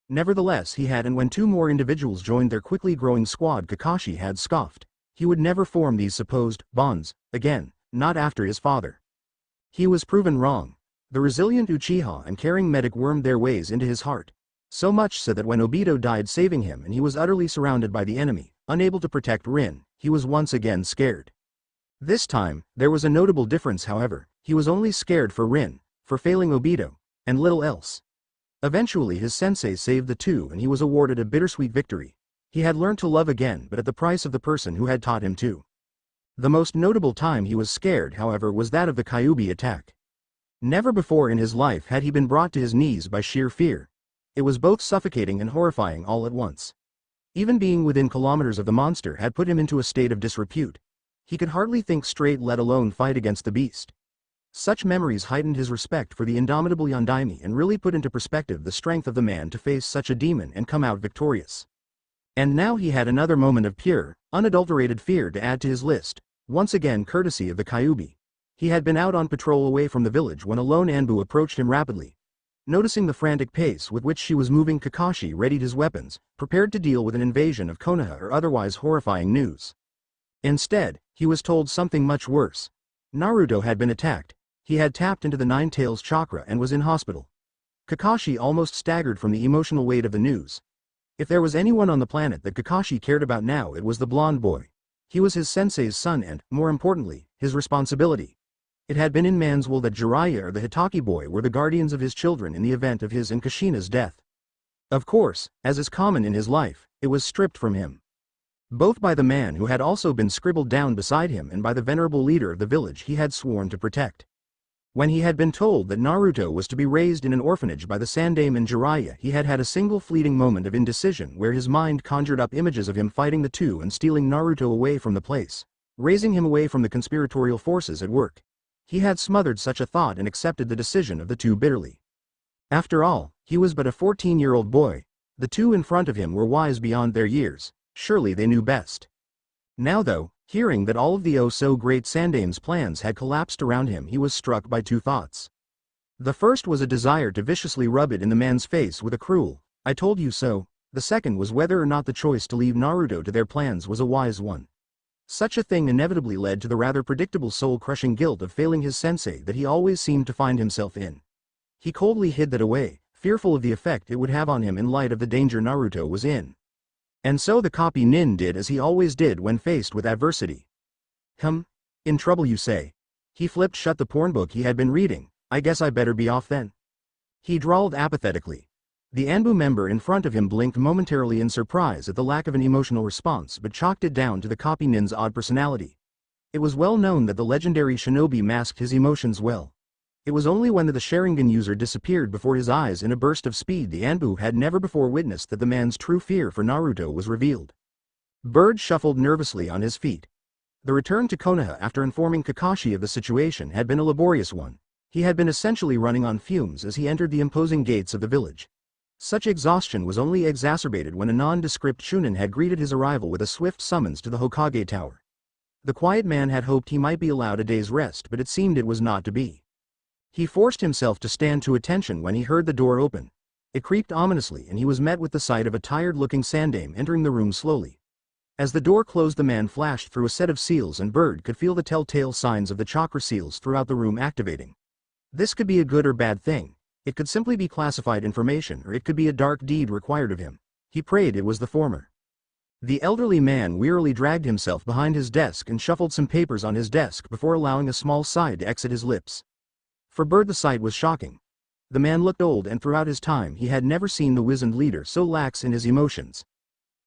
Nevertheless, he had, and when two more individuals joined their quickly growing squad, Kakashi had scoffed. He would never form these supposed bonds again, not after his father. He was proven wrong. The resilient Uchiha and caring medic wormed their ways into his heart. So much so that when Obito died saving him and he was utterly surrounded by the enemy, unable to protect Rin, he was once again scared. This time, there was a notable difference however. He was only scared for Rin, for failing Obito, and little else. Eventually his sensei saved the two and he was awarded a bittersweet victory. He had learned to love again, but at the price of the person who had taught him to. The most notable time he was scared, however, was that of the Kyuubi attack. Never before in his life had he been brought to his knees by sheer fear. It was both suffocating and horrifying all at once. Even being within kilometers of the monster had put him into a state of disrepute. He could hardly think straight, let alone fight against the beast. Such memories heightened his respect for the indomitable Yondaime and really put into perspective the strength of the man to face such a demon and come out victorious. And now he had another moment of pure, unadulterated fear to add to his list, once again courtesy of the Kyuubi. He had been out on patrol away from the village when a lone Anbu approached him rapidly. Noticing the frantic pace with which she was moving, Kakashi readied his weapons, prepared to deal with an invasion of Konoha or otherwise horrifying news. Instead, he was told something much worse. Naruto had been attacked. He had tapped into the Nine Tails chakra and was in hospital. Kakashi almost staggered from the emotional weight of the news. If there was anyone on the planet that Kakashi cared about now, it was the blonde boy. He was his sensei's son and, more importantly, his responsibility. It had been in man's will that Jiraiya or the Hitaki boy were the guardians of his children in the event of his and Kushina's death. Of course, as is common in his life, it was stripped from him. Both by the man who had also been scribbled down beside him and by the venerable leader of the village he had sworn to protect. When he had been told that Naruto was to be raised in an orphanage by the Sandame and Jiraiya, he had had a single fleeting moment of indecision where his mind conjured up images of him fighting the two and stealing Naruto away from the place, raising him away from the conspiratorial forces at work. He had smothered such a thought and accepted the decision of the two bitterly. After all, he was but a 14-year-old boy. The two in front of him were wise beyond their years. Surely they knew best. Now though, hearing that all of the oh-so-great Sandame's plans had collapsed around him, he was struck by two thoughts. The first was a desire to viciously rub it in the man's face with a cruel, "I told you so." The second was whether or not the choice to leave Naruto to their plans was a wise one. Such a thing inevitably led to the rather predictable soul-crushing guilt of failing his sensei that he always seemed to find himself in. He coldly hid that away, fearful of the effect it would have on him in light of the danger Naruto was in. And so the copy nin did as he always did when faced with adversity. In trouble you say? He flipped shut the porn book he had been reading. "I guess I better be off then?" he drawled apathetically. The Anbu member in front of him blinked momentarily in surprise at the lack of an emotional response but chalked it down to the copy nin's odd personality. It was well known that the legendary shinobi masked his emotions well. It was only when the Sharingan user disappeared before his eyes in a burst of speed the Anbu had never before witnessed that the man's true fear for Naruto was revealed. Bird shuffled nervously on his feet. The return to Konoha after informing Kakashi of the situation had been a laborious one. He had been essentially running on fumes as he entered the imposing gates of the village. Such exhaustion was only exacerbated when a nondescript Chunin had greeted his arrival with a swift summons to the Hokage tower. The quiet man had hoped he might be allowed a day's rest, but it seemed it was not to be. He forced himself to stand to attention when he heard the door open. It creaked ominously and he was met with the sight of a tired-looking Sandame entering the room slowly. As the door closed, the man flashed through a set of seals and Bird could feel the telltale signs of the chakra seals throughout the room activating. This could be a good or bad thing. It could simply be classified information or it could be a dark deed required of him. He prayed it was the former. The elderly man wearily dragged himself behind his desk and shuffled some papers on his desk before allowing a small sigh to exit his lips. For Bird the sight was shocking. The man looked old, and throughout his time he had never seen the wizened leader so lax in his emotions.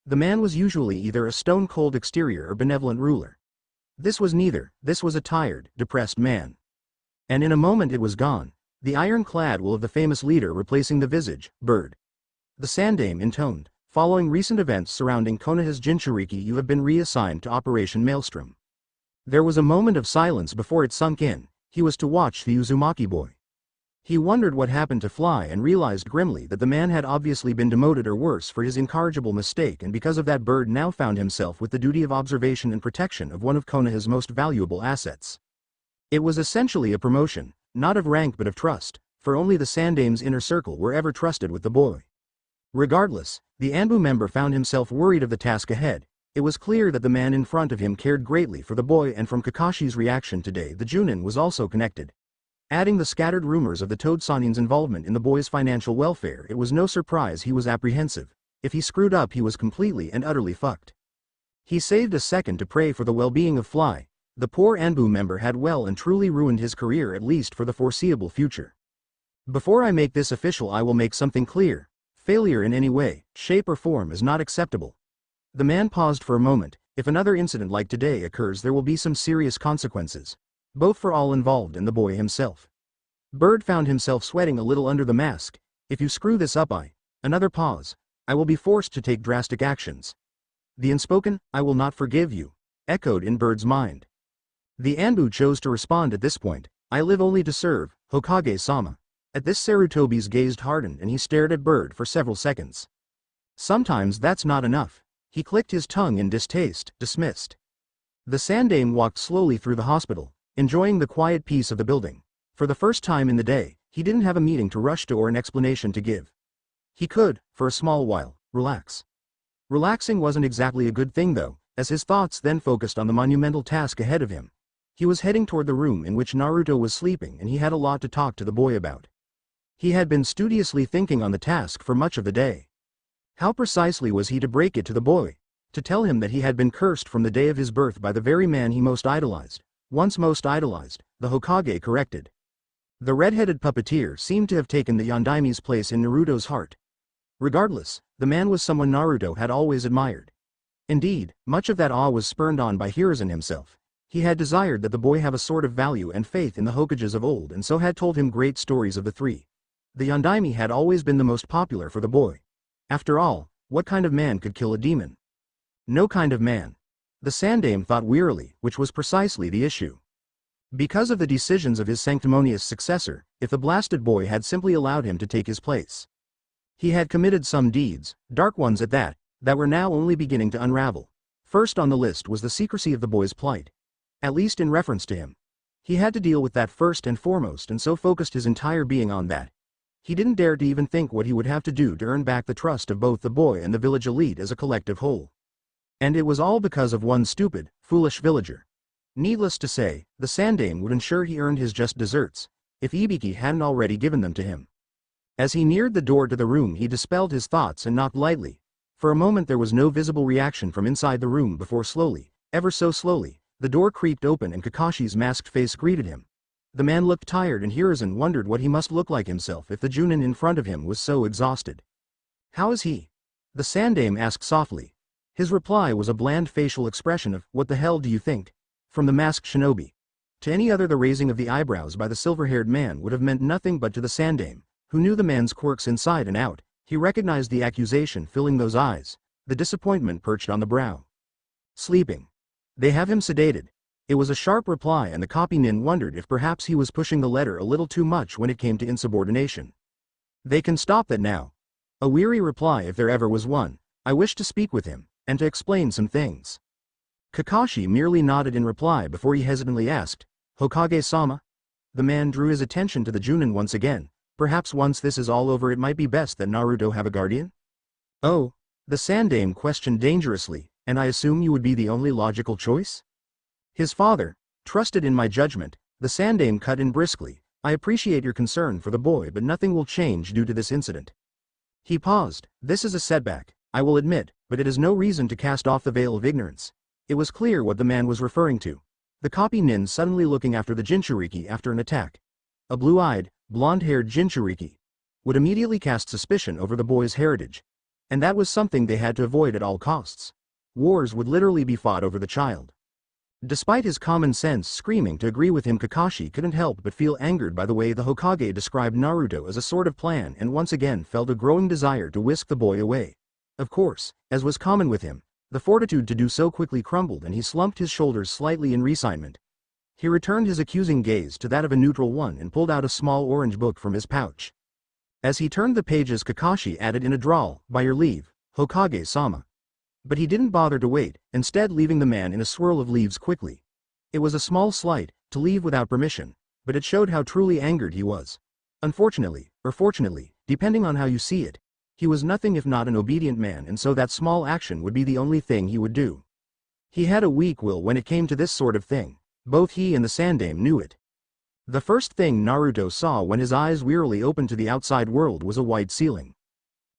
The man was usually either a stone-cold exterior or benevolent ruler. This was neither. This was a tired, depressed man. And in a moment it was gone, the iron-clad will of the famous leader replacing the visage. Bird. The Sandaime intoned. Following recent events surrounding Konoha's Jinchuriki, you have been reassigned to Operation Maelstrom. There was a moment of silence before it sunk in. He was to watch the Uzumaki boy. He wondered what happened to Fly and realized grimly that the man had obviously been demoted or worse for his incorrigible mistake, and because of that Bird now found himself with the duty of observation and protection of one of Konoha's most valuable assets. It was essentially a promotion, not of rank but of trust, for only the Sandaime's inner circle were ever trusted with the boy. Regardless, the Anbu member found himself worried of the task ahead. It was clear that the man in front of him cared greatly for the boy, and from Kakashi's reaction today the Junin was also connected. Adding the scattered rumors of the Toad Sannin's involvement in the boy's financial welfare, it was no surprise he was apprehensive. If he screwed up he was completely and utterly fucked. He saved a second to pray for the well-being of Fly. The poor Anbu member had well and truly ruined his career, at least for the foreseeable future. Before I make this official I will make something clear. Failure in any way, shape or form is not acceptable. The man paused for a moment. If another incident like today occurs there will be some serious consequences. Both for all involved and the boy himself. Bird found himself sweating a little under the mask. If you screw this up Another pause. I will be forced to take drastic actions. The unspoken, I will not forgive you, echoed in Bird's mind. The Anbu chose to respond at this point. I live only to serve, Hokage-sama. At this Sarutobi's gaze hardened and he stared at Bird for several seconds. Sometimes that's not enough. He clicked his tongue in distaste, dismissed. The Sandaime walked slowly through the hospital, enjoying the quiet peace of the building. For the first time in the day, he didn't have a meeting to rush to or an explanation to give. He could, for a small while, relax. Relaxing wasn't exactly a good thing though, as his thoughts then focused on the monumental task ahead of him. He was heading toward the room in which Naruto was sleeping, and he had a lot to talk to the boy about. He had been studiously thinking on the task for much of the day. How precisely was he to break it to the boy? To tell him that he had been cursed from the day of his birth by the very man he most idolized. Once most idolized, the Hokage corrected. The red-headed puppeteer seemed to have taken the Yondaime's place in Naruto's heart. Regardless, the man was someone Naruto had always admired. Indeed, much of that awe was spurned on by Hiruzen himself. He had desired that the boy have a sort of value and faith in the Hokages of old, and so had told him great stories of the three. The Yondaime had always been the most popular for the boy. After all, what kind of man could kill a demon? No kind of man. The Sandaime thought wearily, which was precisely the issue. Because of the decisions of his sanctimonious successor, if the blasted boy had simply allowed him to take his place. He had committed some deeds, dark ones at that were now only beginning to unravel. First on the list was the secrecy of the boy's plight. At least in reference to him. He had to deal with that first and foremost, and so focused his entire being on that. He didn't dare to even think what he would have to do to earn back the trust of both the boy and the village elite as a collective whole. And it was all because of one stupid, foolish villager. Needless to say, the Sandaime would ensure he earned his just deserts, if Ibiki hadn't already given them to him. As he neared the door to the room he dispelled his thoughts and knocked lightly. For a moment there was no visible reaction from inside the room before slowly, ever so slowly, the door creaked open and Kakashi's masked face greeted him. The man looked tired, and Hiruzen wondered what he must look like himself if the Junin in front of him was so exhausted. How is he? The Sandaime asked softly. His reply was a bland facial expression of, what the hell do you think? From the masked shinobi. To any other the raising of the eyebrows by the silver-haired man would have meant nothing, but to the Sandaime, who knew the man's quirks inside and out, he recognized the accusation filling those eyes, the disappointment perched on the brow. Sleeping. They have him sedated. It was a sharp reply, and the copy nin wondered if perhaps he was pushing the letter a little too much when it came to insubordination. They can stop that now. A weary reply if there ever was one. I wish to speak with him, and to explain some things. Kakashi merely nodded in reply before he hesitantly asked, Hokage-sama? The man drew his attention to the Junin once again. Perhaps once this is all over it might be best that Naruto have a guardian? Oh, the Sandaime questioned dangerously, and I assume you would be the only logical choice? His father, trusted in my judgment, the Sandaime cut in briskly, I appreciate your concern for the boy, but nothing will change due to this incident. He paused. This is a setback, I will admit, but it is no reason to cast off the veil of ignorance. It was clear what the man was referring to. The copy nin suddenly looking after the Jinchuriki after an attack. A blue-eyed, blonde-haired Jinchuriki would immediately cast suspicion over the boy's heritage. And that was something they had to avoid at all costs. Wars would literally be fought over the child. Despite his common sense screaming to agree with him, Kakashi couldn't help but feel angered by the way the Hokage described Naruto as a sort of plan, and once again felt a growing desire to whisk the boy away. Of course, as was common with him, the fortitude to do so quickly crumbled and he slumped his shoulders slightly in resignment. He returned his accusing gaze to that of a neutral one and pulled out a small orange book from his pouch. As he turned the pages, Kakashi added in a drawl, "By your leave, Hokage-sama." But he didn't bother to wait, instead leaving the man in a swirl of leaves quickly. It was a small slight, to leave without permission, but it showed how truly angered he was. Unfortunately, or fortunately, depending on how you see it, he was nothing if not an obedient man, and so that small action would be the only thing he would do. He had a weak will when it came to this sort of thing. Both he and the Sandame knew it. The first thing Naruto saw when his eyes wearily opened to the outside world was a white ceiling.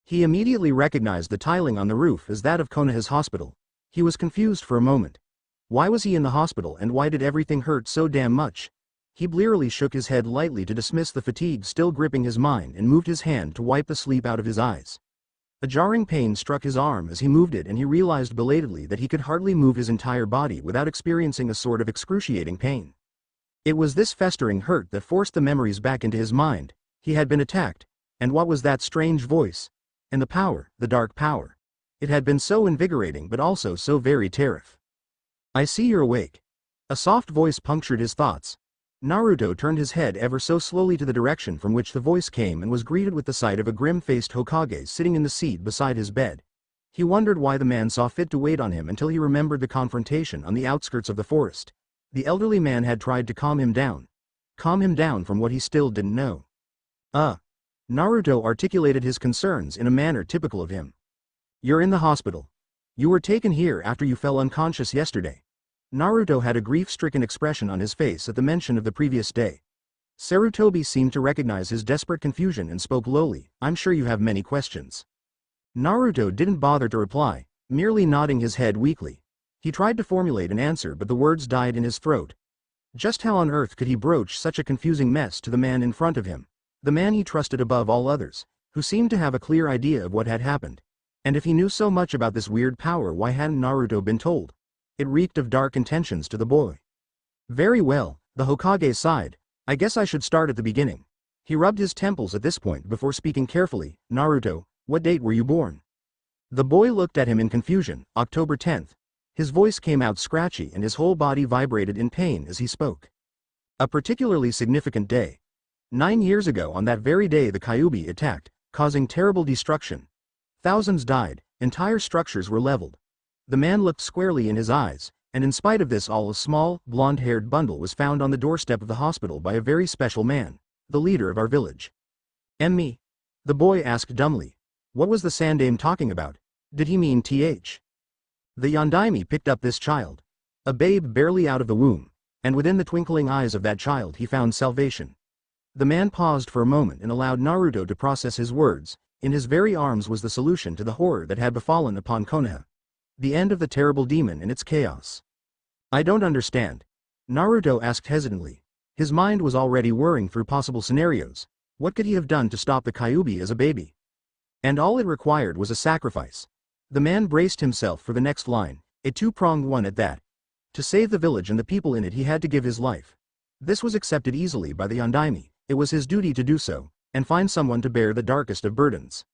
He immediately recognized the tiling on the roof as that of Konoha's hospital. He was confused for a moment. Why was he in the hospital, and why did everything hurt so damn much? He blearily shook his head lightly to dismiss the fatigue still gripping his mind and moved his hand to wipe the sleep out of his eyes. A jarring pain struck his arm as he moved it, and he realized belatedly that he could hardly move his entire body without experiencing a sort of excruciating pain. It was this festering hurt that forced the memories back into his mind. He had been attacked. And what was that strange voice? And the power, the dark power. It had been so invigorating but also so very terrific. "I see you're awake." A soft voice punctured his thoughts. Naruto turned his head ever so slowly to the direction from which the voice came and was greeted with the sight of a grim-faced Hokage sitting in the seat beside his bed. He wondered why the man saw fit to wait on him until he remembered the confrontation on the outskirts of the forest. The elderly man had tried to calm him down. Calm him down from what he still didn't know. Naruto articulated his concerns in a manner typical of him. "You're in the hospital. You were taken here after you fell unconscious yesterday." Naruto had a grief-stricken expression on his face at the mention of the previous day. Sarutobi seemed to recognize his desperate confusion and spoke lowly, "I'm sure you have many questions." Naruto didn't bother to reply, merely nodding his head weakly. He tried to formulate an answer, but the words died in his throat. Just how on earth could he broach such a confusing mess to the man in front of him? The man he trusted above all others, who seemed to have a clear idea of what had happened. And if he knew so much about this weird power, why hadn't Naruto been told? It reeked of dark intentions to the boy. "Very well," the Hokage sighed, "I guess I should start at the beginning." He rubbed his temples at this point before speaking carefully. "Naruto, what date were you born?" The boy looked at him in confusion. "October 10th. His voice came out scratchy and his whole body vibrated in pain as he spoke. "A particularly significant day. 9 years ago on that very day the Kyuubi attacked, causing terrible destruction. Thousands died, entire structures were leveled." The man looked squarely in his eyes, and in spite of this all, a small, blonde-haired bundle was found on the doorstep of the hospital by a very special man, the leader of our village. "Me?" the boy asked dumbly. What was the Sandame talking about? Did he mean th? The Yondaime picked up this child. A babe barely out of the womb, and within the twinkling eyes of that child he found salvation. The man paused for a moment and allowed Naruto to process his words. In his very arms was the solution to the horror that had befallen upon Konoha. The end of the terrible demon and its chaos. "I don't understand," Naruto asked hesitantly. His mind was already whirring through possible scenarios. What could he have done to stop the Kyuubi as a baby? And all it required was a sacrifice. The man braced himself for the next line, a two-pronged one at that. To save the village and the people in it he had to give his life. This was accepted easily by the Yondaime. It was his duty to do so, and find someone to bear the darkest of burdens.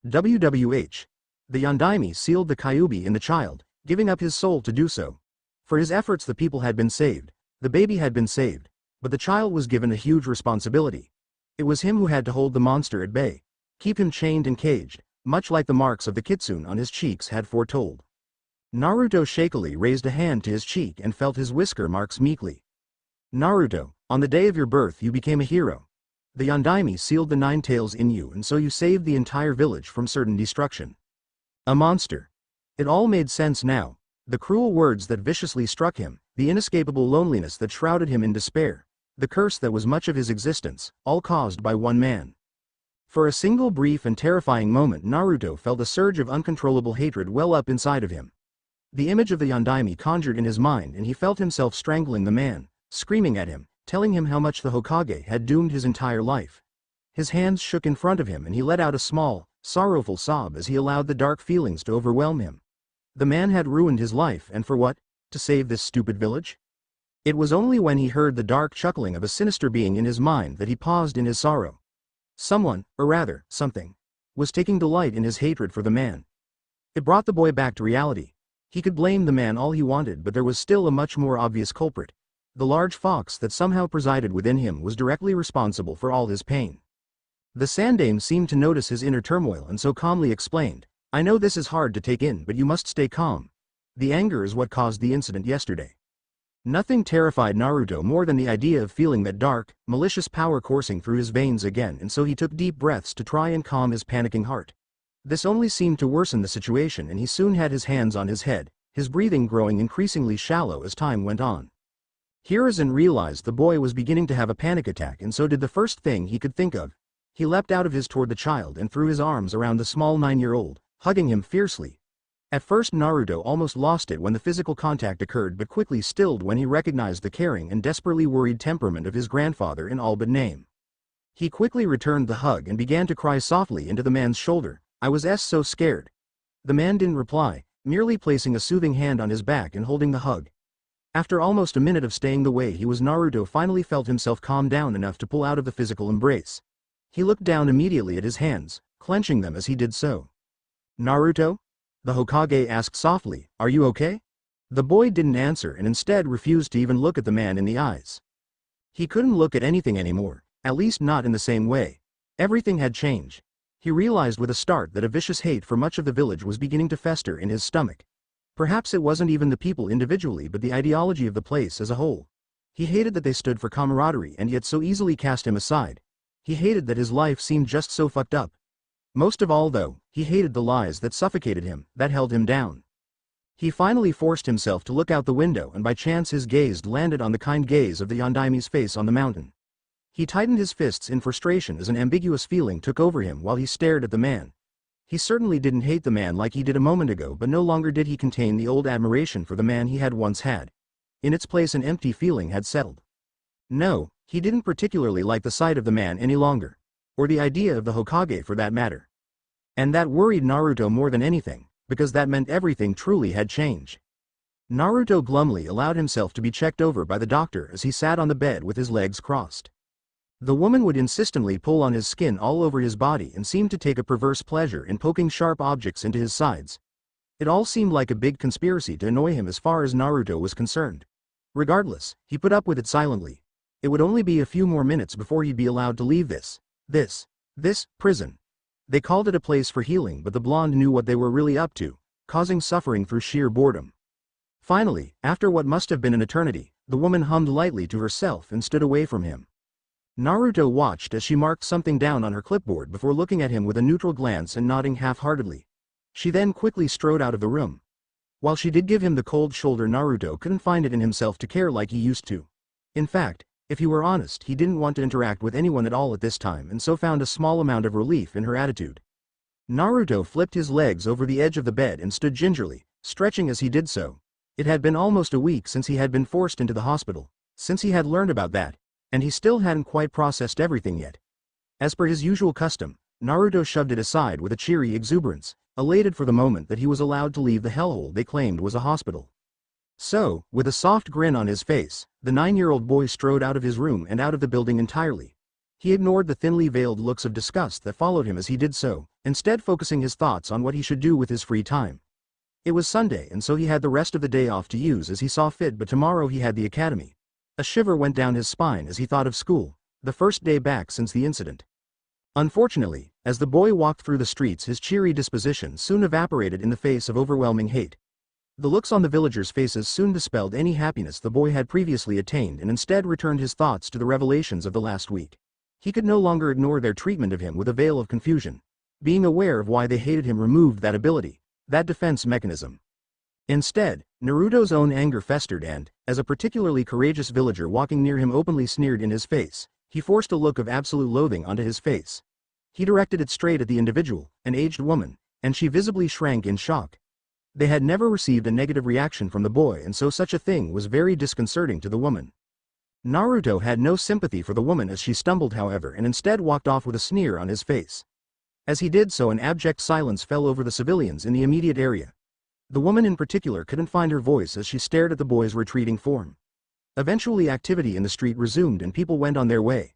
WWH. The Yondaime sealed the Kyuubi in the child, giving up his soul to do so. For his efforts the people had been saved, the baby had been saved, but the child was given a huge responsibility. It was him who had to hold the monster at bay, keep him chained and caged, much like the marks of the kitsune on his cheeks had foretold. Naruto shakily raised a hand to his cheek and felt his whisker marks meekly. "Naruto, on the day of your birth you became a hero. The Yondaime sealed the 9 tails in you, and so you saved the entire village from certain destruction. A monster." It all made sense now. The cruel words that viciously struck him, the inescapable loneliness that shrouded him in despair, The curse that was much of his existence, all caused by one man. For a single brief and terrifying moment Naruto felt a surge of uncontrollable hatred well up inside of him. The image of the Yondaime conjured in his mind and he felt himself strangling the man, screaming at him, telling him how much the Hokage had doomed his entire life. His hands shook in front of him and he let out a small, sorrowful sob as he allowed the dark feelings to overwhelm him. The man had ruined his life, and for what? To save this stupid village? It was only when he heard the dark chuckling of a sinister being in his mind that he paused in his sorrow. Someone, or rather, something, was taking delight in his hatred for the man. It brought the boy back to reality. He could blame the man all he wanted, but there was still a much more obvious culprit. The large fox that somehow presided within him was directly responsible for all his pain. The Sandaime seemed to notice his inner turmoil and so calmly explained, "I know this is hard to take in, but you must stay calm. The anger is what caused the incident yesterday." Nothing terrified Naruto more than the idea of feeling that dark, malicious power coursing through his veins again, and so he took deep breaths to try and calm his panicking heart. This only seemed to worsen the situation and he soon had his hands on his head, his breathing growing increasingly shallow as time went on. Hiruzen realized the boy was beginning to have a panic attack and so did the first thing he could think of. He leapt out of his toward the child and threw his arms around the small 9-year-old, hugging him fiercely. At first Naruto almost lost it when the physical contact occurred but quickly stilled when he recognized the caring and desperately worried temperament of his grandfather in all but name. He quickly returned the hug and began to cry softly into the man's shoulder, "I was so scared." The man didn't reply, merely placing a soothing hand on his back and holding the hug. After almost a minute of staying the way he was, Naruto finally felt himself calm down enough to pull out of the physical embrace. He looked down immediately at his hands, clenching them as he did so. "Naruto?" The Hokage asked softly, "Are you okay?" The boy didn't answer and instead refused to even look at the man in the eyes. He couldn't look at anything anymore, at least not in the same way. Everything had changed. He realized with a start that a vicious hate for much of the village was beginning to fester in his stomach. Perhaps it wasn't even the people individually but the ideology of the place as a whole. He hated that they stood for camaraderie and yet so easily cast him aside. He hated that his life seemed just so fucked up. Most of all though, he hated the lies that suffocated him, that held him down. He finally forced himself to look out the window and by chance his gaze landed on the kind gaze of the Yondaime's face on the mountain. He tightened his fists in frustration as an ambiguous feeling took over him while he stared at the man. He certainly didn't hate the man like he did a moment ago, but no longer did he contain the old admiration for the man he had once had. In its place an empty feeling had settled. No, he didn't particularly like the sight of the man any longer. Or the idea of the Hokage for that matter. And that worried Naruto more than anything, because that meant everything truly had changed. Naruto glumly allowed himself to be checked over by the doctor as he sat on the bed with his legs crossed. The woman would insistently pull on his skin all over his body and seemed to take a perverse pleasure in poking sharp objects into his sides. It all seemed like a big conspiracy to annoy him as far as Naruto was concerned. Regardless, he put up with it silently. It would only be a few more minutes before he'd be allowed to leave this prison. They called it a place for healing, but the blonde knew what they were really up to, causing suffering through sheer boredom. Finally, after what must have been an eternity, the woman hummed lightly to herself and stood away from him. Naruto watched as she marked something down on her clipboard before looking at him with a neutral glance and nodding half-heartedly. She then quickly strode out of the room. While she did give him the cold shoulder, Naruto couldn't find it in himself to care like he used to. In fact, if he were honest, he didn't want to interact with anyone at all at this time and so found a small amount of relief in her attitude. Naruto flipped his legs over the edge of the bed and stood gingerly, stretching as he did so. It had been almost a week since he had been forced into the hospital, since he had learned about that, and he still hadn't quite processed everything yet. As per his usual custom, Naruto shoved it aside with a cheery exuberance, elated for the moment that he was allowed to leave the hellhole they claimed was a hospital. So, with a soft grin on his face, the 9-year-old boy strode out of his room and out of the building entirely. He ignored the thinly veiled looks of disgust that followed him as he did so, instead focusing his thoughts on what he should do with his free time. It was Sunday and so he had the rest of the day off to use as he saw fit, but tomorrow he had the academy. A shiver went down his spine as he thought of school, the first day back since the incident. Unfortunately, as the boy walked through the streets, his cheery disposition soon evaporated in the face of overwhelming hate. The looks on the villagers' faces soon dispelled any happiness the boy had previously attained and instead returned his thoughts to the revelations of the last week. He could no longer ignore their treatment of him with a veil of confusion. Being aware of why they hated him removed that ability, that defense mechanism. Instead, Naruto's own anger festered and, as a particularly courageous villager walking near him openly sneered in his face, he forced a look of absolute loathing onto his face. He directed it straight at the individual, an aged woman, and she visibly shrank in shock. They had never received a negative reaction from the boy, and so such a thing was very disconcerting to the woman. Naruto had no sympathy for the woman as she stumbled, however, and instead walked off with a sneer on his face. As he did so, an abject silence fell over the civilians in the immediate area. The woman in particular couldn't find her voice as she stared at the boy's retreating form. Eventually activity in the street resumed and people went on their way.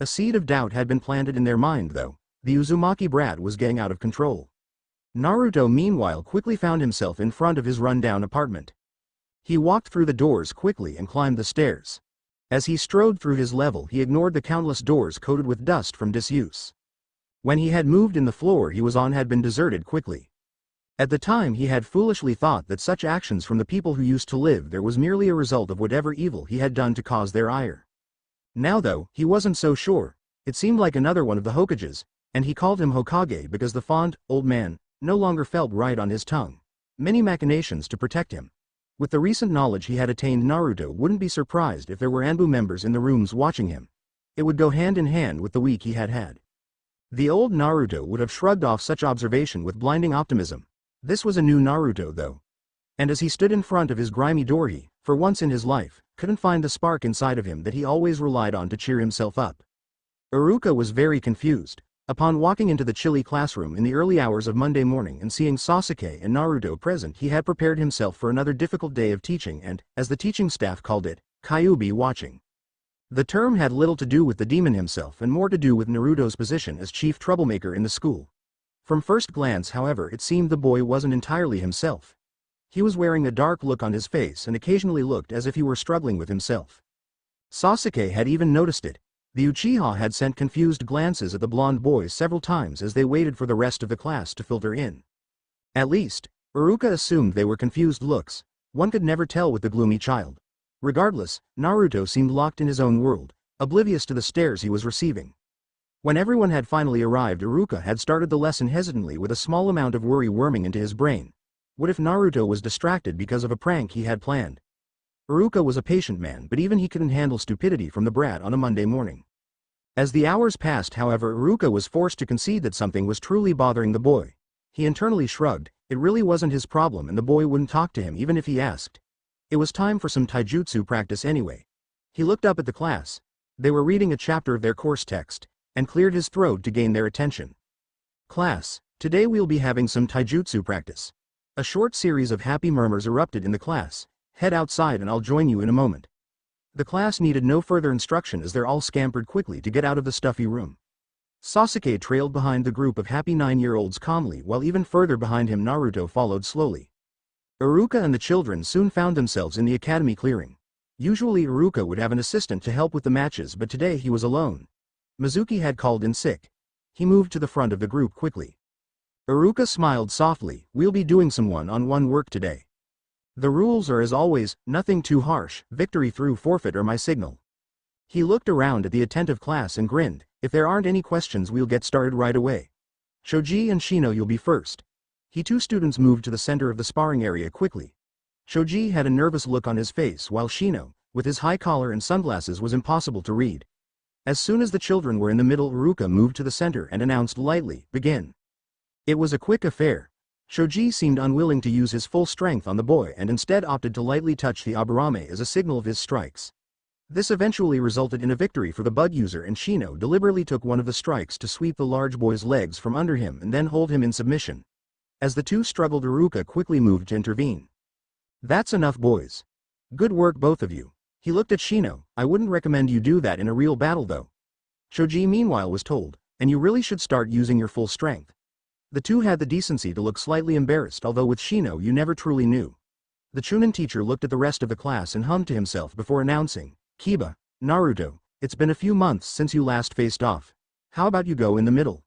A seed of doubt had been planted in their mind though. The Uzumaki brat was getting out of control. Naruto meanwhile quickly found himself in front of his run-down apartment. He walked through the doors quickly and climbed the stairs. As he strode through his level, he ignored the countless doors coated with dust from disuse. When he had moved in, the floor he was on had been deserted quickly. At the time he had foolishly thought that such actions from the people who used to live there was merely a result of whatever evil he had done to cause their ire. Now though, he wasn't so sure. It seemed like another one of the Hokages, and he called him Hokage because the fond, old man, no longer felt right on his tongue. Many machinations to protect him. With the recent knowledge he had attained, Naruto wouldn't be surprised if there were Anbu members in the rooms watching him. It would go hand in hand with the week he had had. The old Naruto would have shrugged off such observation with blinding optimism. This was a new Naruto though. And as he stood in front of his grimy door, he, for once in his life, couldn't find the spark inside of him that he always relied on to cheer himself up. Iruka was very confused. Upon walking into the chilly classroom in the early hours of Monday morning and seeing Sasuke and Naruto present, he had prepared himself for another difficult day of teaching and, as the teaching staff called it, Kyuubi watching. The term had little to do with the demon himself and more to do with Naruto's position as chief troublemaker in the school. From first glance, however, it seemed the boy wasn't entirely himself. He was wearing a dark look on his face and occasionally looked as if he were struggling with himself. Sasuke had even noticed it. The Uchiha had sent confused glances at the blonde boys several times as they waited for the rest of the class to filter in. At least, Iruka assumed they were confused looks. One could never tell with the gloomy child. Regardless, Naruto seemed locked in his own world, oblivious to the stares he was receiving. When everyone had finally arrived, Iruka had started the lesson hesitantly with a small amount of worry worming into his brain. What if Naruto was distracted because of a prank he had planned? Iruka was a patient man, but even he couldn't handle stupidity from the brat on a Monday morning. As the hours passed, however, Iruka was forced to concede that something was truly bothering the boy. He internally shrugged. It really wasn't his problem and the boy wouldn't talk to him even if he asked. It was time for some taijutsu practice anyway. He looked up at the class. They were reading a chapter of their course text, and cleared his throat to gain their attention. Class, today we'll be having some taijutsu practice. A short series of happy murmurs erupted in the class. Head outside and I'll join you in a moment. The class needed no further instruction as they're all scampered quickly to get out of the stuffy room. Sasuke trailed behind the group of happy 9-year-olds calmly, while even further behind him Naruto followed slowly. Iruka and the children soon found themselves in the academy clearing. Usually Iruka would have an assistant to help with the matches, but today he was alone. Mizuki had called in sick. He moved to the front of the group quickly. Iruka smiled softly. We'll be doing some one-on-one work today. The rules are as always, nothing too harsh, victory through forfeit or my signal. He looked around at the attentive class and grinned. If there aren't any questions, we'll get started right away. Shoji and Shino, you'll be first. Two students moved to the center of the sparring area quickly. Shoji had a nervous look on his face, while Shino, with his high collar and sunglasses, was impossible to read. As soon as the children were in the middle, Iruka moved to the center and announced lightly, begin. It was a quick affair. Shoji seemed unwilling to use his full strength on the boy and instead opted to lightly touch the aburame as a signal of his strikes. This eventually resulted in a victory for the bug user, and Shino deliberately took one of the strikes to sweep the large boy's legs from under him and then hold him in submission. As the two struggled, Iruka quickly moved to intervene. That's enough, boys. Good work, both of you. He looked at Shino. I wouldn't recommend you do that in a real battle though. Shoji meanwhile was told, and you really should start using your full strength. The two had the decency to look slightly embarrassed, although with Shino you never truly knew. The Chunin teacher looked at the rest of the class and hummed to himself before announcing, Kiba, Naruto, it's been a few months since you last faced off. How about you go in the middle?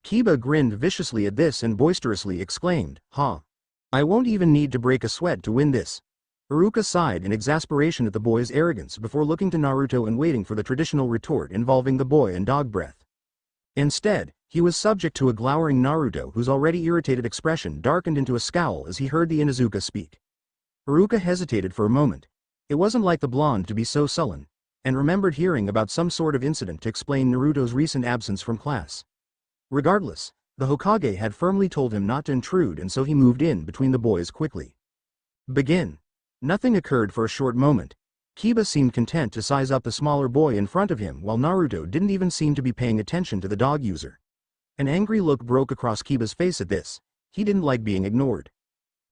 Kiba grinned viciously at this and boisterously exclaimed, I won't even need to break a sweat to win this. Iruka sighed in exasperation at the boy's arrogance before looking to Naruto and waiting for the traditional retort involving the boy and dog breath. Instead, He was subject to a glowering Naruto whose already irritated expression darkened into a scowl as he heard the Inuzuka speak. Iruka hesitated for a moment. It wasn't like the blonde to be so sullen, and remembered hearing about some sort of incident to explain Naruto's recent absence from class. Regardless, the Hokage had firmly told him not to intrude, and so he moved in between the boys quickly. Begin. Nothing occurred for a short moment. Kiba seemed content to size up the smaller boy in front of him while Naruto didn't even seem to be paying attention to the dog user. An angry look broke across Kiba's face at this. He didn't like being ignored.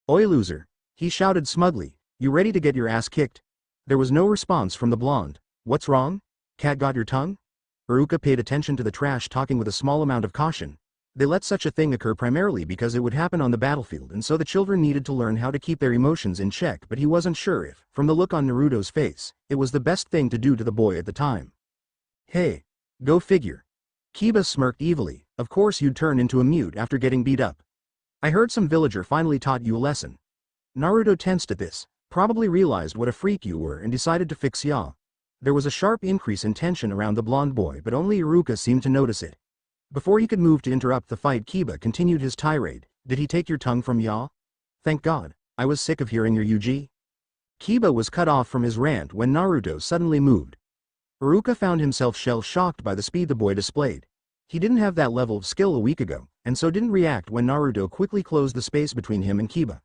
"Oi loser," he shouted smugly, "you ready to get your ass kicked?" There was no response from the blonde. "What's wrong? Cat got your tongue?" Iruka paid attention to the trash talking with a small amount of caution. They let such a thing occur primarily because it would happen on the battlefield, and so the children needed to learn how to keep their emotions in check, but he wasn't sure if, from the look on Naruto's face, it was the best thing to do to the boy at the time. "Hey. Go figure." Kiba smirked evilly. "Of course you'd turn into a mute after getting beat up. I heard some villager finally taught you a lesson." Naruto tensed at this, probably realized what a freak you were and decided to fix ya. There was a sharp increase in tension around the blonde boy, but only Iruka seemed to notice it. Before he could move to interrupt the fight, Kiba continued his tirade. "Did he take your tongue from ya? Thank God, I was sick of hearing your UG." Kiba was cut off from his rant when Naruto suddenly moved. Iruka found himself shell-shocked by the speed the boy displayed. He didn't have that level of skill a week ago, and so didn't react when Naruto quickly closed the space between him and Kiba.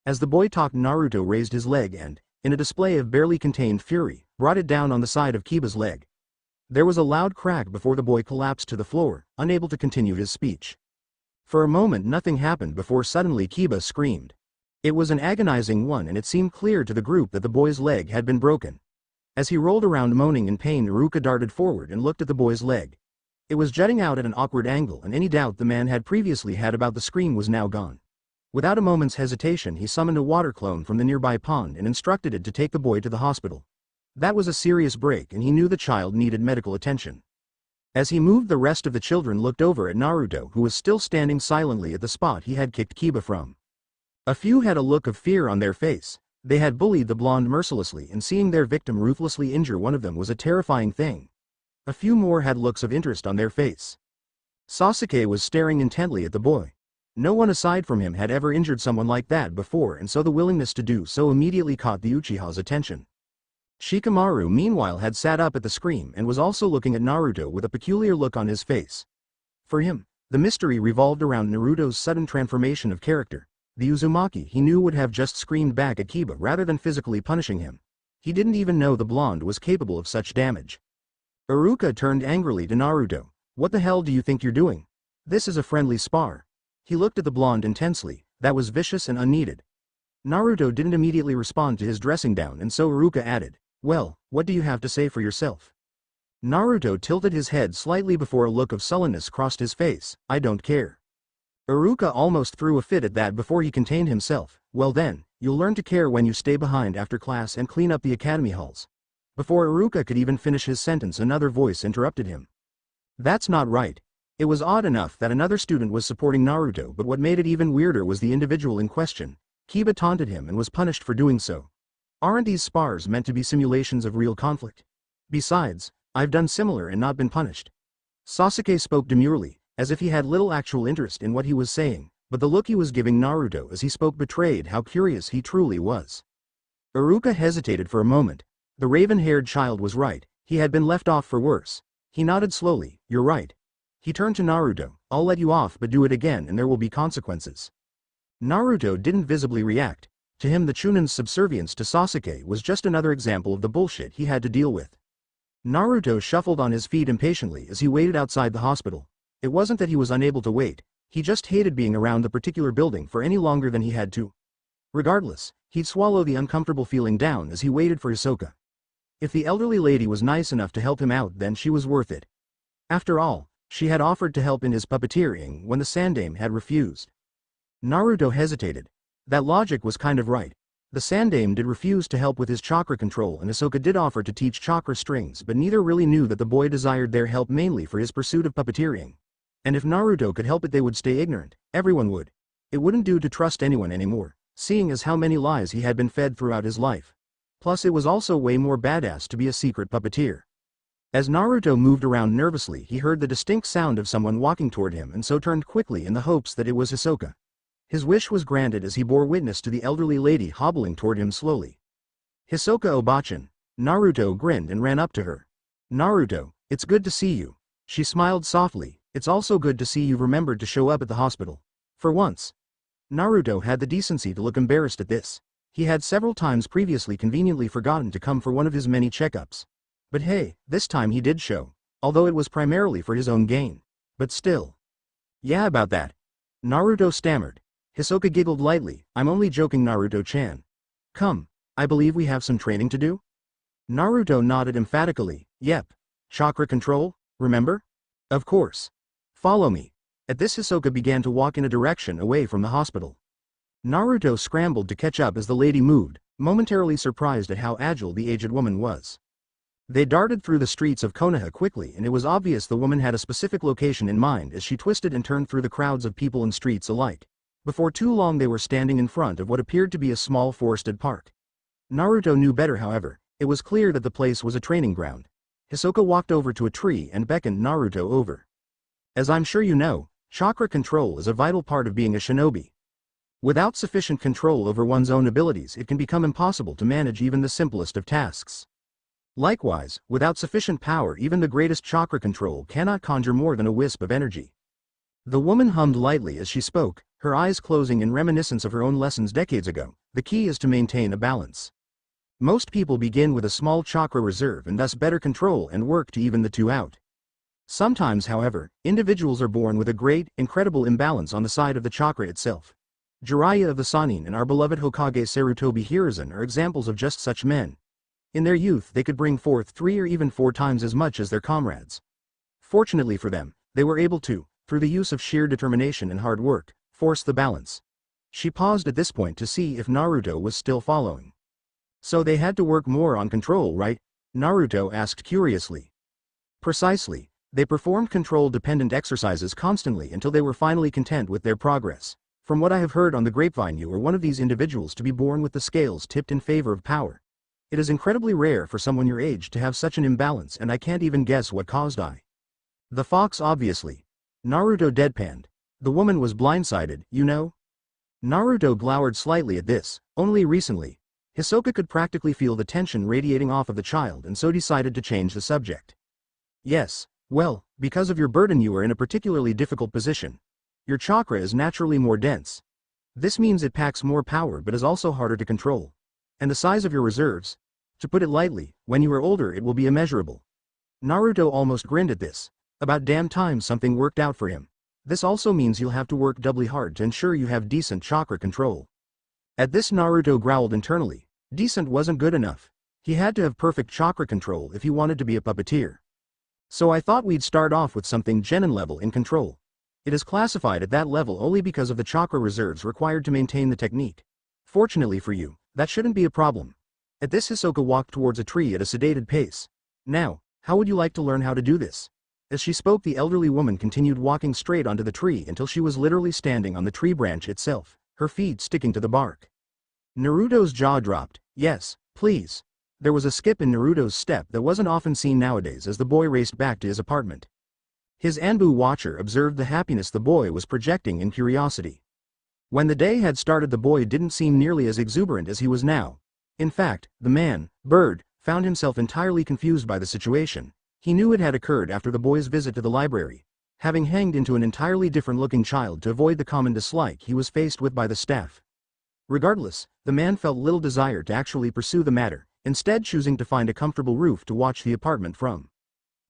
As the boy talked, Naruto raised his leg and, in a display of barely contained fury, brought it down on the side of Kiba's leg. There was a loud crack before the boy collapsed to the floor, unable to continue his speech. For a moment nothing happened before suddenly Kiba screamed. It was an agonizing one, and it seemed clear to the group that the boy's leg had been broken. As he rolled around moaning in pain, Iruka darted forward and looked at the boy's leg. It was jutting out at an awkward angle, and any doubt the man had previously had about the scream was now gone. Without a moment's hesitation, he summoned a water clone from the nearby pond and instructed it to take the boy to the hospital. That was a serious break, and he knew the child needed medical attention. As he moved, the rest of the children looked over at Naruto, who was still standing silently at the spot he had kicked Kiba from. A few had a look of fear on their face. They had bullied the blonde mercilessly, and seeing their victim ruthlessly injure one of them was a terrifying thing. A few more had looks of interest on their face. Sasuke was staring intently at the boy. No one aside from him had ever injured someone like that before, and so the willingness to do so immediately caught the Uchiha's attention. Shikamaru meanwhile had sat up at the scream and was also looking at Naruto with a peculiar look on his face. For him, the mystery revolved around Naruto's sudden transformation of character. The Uzumaki he knew would have just screamed back at Kiba rather than physically punishing him. He didn't even know the blonde was capable of such damage. Iruka turned angrily to Naruto. "What the hell do you think you're doing? This is a friendly spar." He looked at the blonde intensely. That was vicious and unneeded. Naruto didn't immediately respond to his dressing down, and so Iruka added, "Well, what do you have to say for yourself?" Naruto tilted his head slightly before a look of sullenness crossed his face. "I don't care." Iruka almost threw a fit at that before he contained himself. "Well then, you'll learn to care when you stay behind after class and clean up the academy halls." Before Iruka could even finish his sentence, another voice interrupted him. "That's not right." It was odd enough that another student was supporting Naruto, but what made it even weirder was the individual in question. Kiba taunted him and was punished for doing so. Aren't these spars meant to be simulations of real conflict? Besides, I've done similar and not been punished. Sasuke spoke demurely, as if he had little actual interest in what he was saying, but the look he was giving Naruto as he spoke betrayed how curious he truly was. Iruka hesitated for a moment. The raven-haired child was right. He had been left off for worse. He nodded slowly. "You're right." He turned to Naruto. "I'll let you off, but do it again and there will be consequences." Naruto didn't visibly react. To him, the Chunin's subservience to Sasuke was just another example of the bullshit he had to deal with. Naruto shuffled on his feet impatiently as he waited outside the hospital. It wasn't that he was unable to wait, he just hated being around the particular building for any longer than he had to. Regardless, he'd swallow the uncomfortable feeling down as he waited for Hisoka. If the elderly lady was nice enough to help him out, then she was worth it. After all, she had offered to help in his puppeteering when the Sandaime had refused. Naruto hesitated. That logic was kind of right. The Sandaime did refuse to help with his chakra control, and Hisoka did offer to teach chakra strings, but neither really knew that the boy desired their help mainly for his pursuit of puppeteering. And if Naruto could help it, they would stay ignorant. Everyone would. It wouldn't do to trust anyone anymore, seeing as how many lies he had been fed throughout his life. Plus, it was also way more badass to be a secret puppeteer. As Naruto moved around nervously, he heard the distinct sound of someone walking toward him and so turned quickly in the hopes that it was Hisoka. His wish was granted as he bore witness to the elderly lady hobbling toward him slowly. "Hisoka Obachan." Naruto grinned and ran up to her. "Naruto, it's good to see you." She smiled softly. "It's also good to see you've remembered to show up at the hospital. For once." Naruto had the decency to look embarrassed at this. He had several times previously conveniently forgotten to come for one of his many checkups. But hey, this time he did show, although it was primarily for his own gain. But still. "Yeah, about that." Naruto stammered. Hisoka giggled lightly. "I'm only joking, Naruto-chan. Come, I believe we have some training to do?" Naruto nodded emphatically. "Yep. Chakra control, remember? Of course. Follow me." At this, Hisoka began to walk in a direction away from the hospital. Naruto scrambled to catch up as the lady moved, momentarily surprised at how agile the aged woman was. They darted through the streets of Konoha quickly, and it was obvious the woman had a specific location in mind as she twisted and turned through the crowds of people and streets alike. Before too long they were standing in front of what appeared to be a small forested park. Naruto knew better, however. It was clear that the place was a training ground. Hisoka walked over to a tree and beckoned Naruto over. "As I'm sure you know, chakra control is a vital part of being a shinobi. Without sufficient control over one's own abilities, it can become impossible to manage even the simplest of tasks. Likewise, without sufficient power, even the greatest chakra control cannot conjure more than a wisp of energy." The woman hummed lightly as she spoke, her eyes closing in reminiscence of her own lessons decades ago. "The key is to maintain a balance. Most people begin with a small chakra reserve and thus better control and work to even the two out. Sometimes, however, individuals are born with a great, incredible imbalance on the side of the chakra itself. Jiraiya of the Sannin and our beloved Hokage Sarutobi Hiruzen are examples of just such men. In their youth they could bring forth 3 or even 4 times as much as their comrades. Fortunately for them, they were able to, through the use of sheer determination and hard work, force the balance. She paused at this point to see if Naruto was still following. "So they had to work more on control, right?" Naruto asked curiously. "Precisely. They performed control-dependent exercises constantly until they were finally content with their progress. From what I have heard on the grapevine, you are one of these individuals to be born with the scales tipped in favor of power. It is incredibly rare for someone your age to have such an imbalance, and I can't even guess what caused it." "The fox, obviously." Naruto deadpanned. "The woman was blindsided, you know?" Naruto glowered slightly at this. Only recently, Hisoka could practically feel the tension radiating off of the child and so decided to change the subject. "Yes, well, because of your burden you are in a particularly difficult position. Your chakra is naturally more dense. This means it packs more power but is also harder to control. And the size of your reserves? To put it lightly, when you are older it will be immeasurable." Naruto almost grinned at this. About damn time something worked out for him. This also means you'll have to work doubly hard to ensure you have decent chakra control. At this, Naruto growled internally. Decent wasn't good enough. He had to have perfect chakra control if he wanted to be a puppeteer. "So I thought we'd start off with something genin level in control. It is classified at that level only because of the chakra reserves required to maintain the technique. Fortunately for you, that shouldn't be a problem." At this, Hisoka walked towards a tree at a sedated pace. "Now, how would you like to learn how to do this?" As she spoke, the elderly woman continued walking straight onto the tree until she was literally standing on the tree branch itself, her feet sticking to the bark. Naruto's jaw dropped. "Yes, please." There was a skip in Naruto's step that wasn't often seen nowadays as the boy raced back to his apartment. His Anbu watcher observed the happiness the boy was projecting in curiosity. When the day had started, the boy didn't seem nearly as exuberant as he was now. In fact, the bird, found himself entirely confused by the situation. He knew it had occurred after the boy's visit to the library, having hanged into an entirely different-looking child to avoid the common dislike he was faced with by the staff. Regardless, the man felt little desire to actually pursue the matter, instead choosing to find a comfortable roof to watch the apartment from.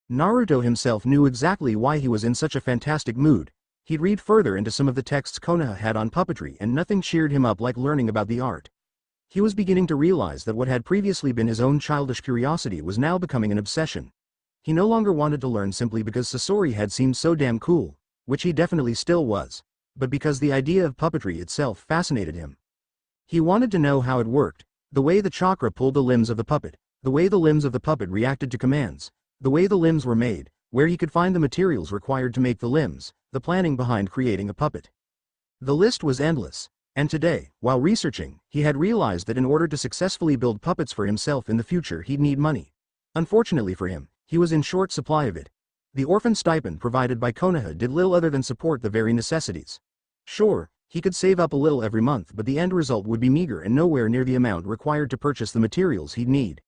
Naruto himself knew exactly why he was in such a fantastic mood. He'd read further into some of the texts Konoha had on puppetry, and nothing cheered him up like learning about the art. He was beginning to realize that what had previously been his own childish curiosity was now becoming an obsession. He no longer wanted to learn simply because Sasori had seemed so damn cool, which he definitely still was, but because the idea of puppetry itself fascinated him. He wanted to know how it worked, the way the chakra pulled the limbs of the puppet, the way the limbs of the puppet reacted to commands, the way the limbs were made, where he could find the materials required to make the limbs, the planning behind creating a puppet. The list was endless, and today, while researching, he had realized that in order to successfully build puppets for himself in the future he'd need money. Unfortunately for him, He was in short supply of it. The orphan stipend provided by Konoha did little other than support the very necessities. Sure, he could save up a little every month, but the end result would be meager and nowhere near the amount required to purchase the materials he'd need.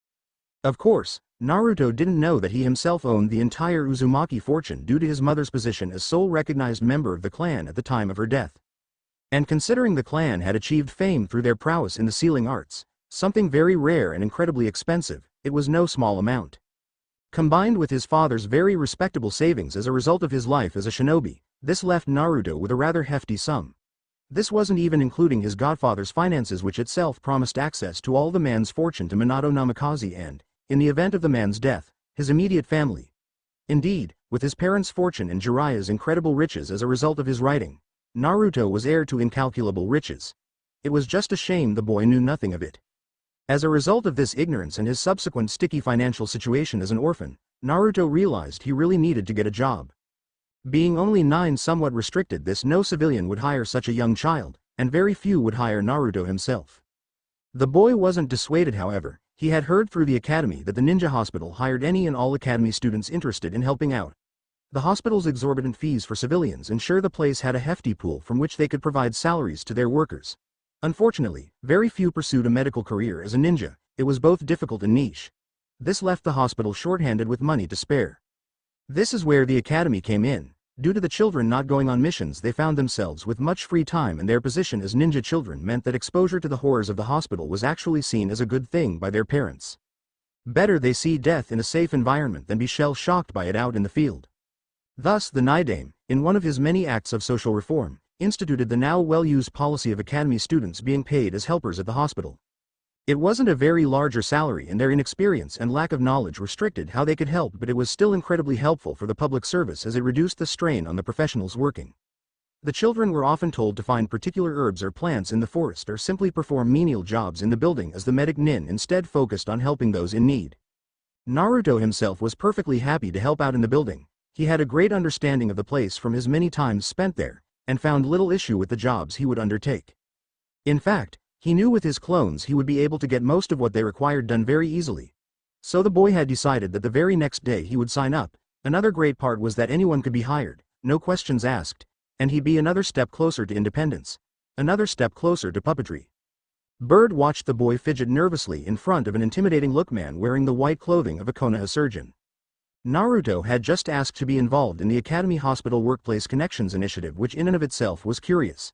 Of course, Naruto didn't know that he himself owned the entire Uzumaki fortune due to his mother's position as sole recognized member of the clan at the time of her death. And considering the clan had achieved fame through their prowess in the sealing arts, something very rare and incredibly expensive, it was no small amount. Combined with his father's very respectable savings as a result of his life as a shinobi, this left Naruto with a rather hefty sum. This wasn't even including his godfather's finances, which itself promised access to all the man's fortune to Minato Namikaze and, in the event of the man's death, his immediate family. Indeed, with his parents' fortune and Jiraiya's incredible riches as a result of his writing, Naruto was heir to incalculable riches. It was just a shame the boy knew nothing of it. As a result of this ignorance and his subsequent sticky financial situation as an orphan, Naruto realized he really needed to get a job. Being only 9 somewhat restricted this no civilian would hire such a young child, and very few would hire Naruto himself. The boy wasn't dissuaded, however. He had heard through the academy that the ninja hospital hired any and all academy students interested in helping out. The hospital's exorbitant fees for civilians ensure the place had a hefty pool from which they could provide salaries to their workers. Unfortunately, very few pursued a medical career as a ninja. It was both difficult and niche. This left the hospital short-handed with money to spare. This is where the academy came in. Due to the children not going on missions, they found themselves with much free time, and their position as ninja children meant that exposure to the horrors of the hospital was actually seen as a good thing by their parents. Better they see death in a safe environment than be shell-shocked by it out in the field. Thus the Naidame, in one of his many acts of social reform, instituted the now well-used policy of academy students being paid as helpers at the hospital. It wasn't a very larger salary, and their inexperience and lack of knowledge restricted how they could help, but it was still incredibly helpful for the public service as it reduced the strain on the professionals working. The children were often told to find particular herbs or plants in the forest or simply perform menial jobs in the building, as the medic nin instead focused on helping those in need. Naruto himself was perfectly happy to help out in the building. He had a great understanding of the place from his many times spent there, and found little issue with the jobs he would undertake. In fact, he knew with his clones he would be able to get most of what they required done very easily. So the boy had decided that the very next day he would sign up. Another great part was that anyone could be hired, no questions asked, and he'd be another step closer to independence, another step closer to puppetry. Bird watched the boy fidget nervously in front of an intimidating-look man wearing the white clothing of a Konoha surgeon. Naruto had just asked to be involved in the Academy Hospital Workplace Connections initiative, which in and of itself was curious.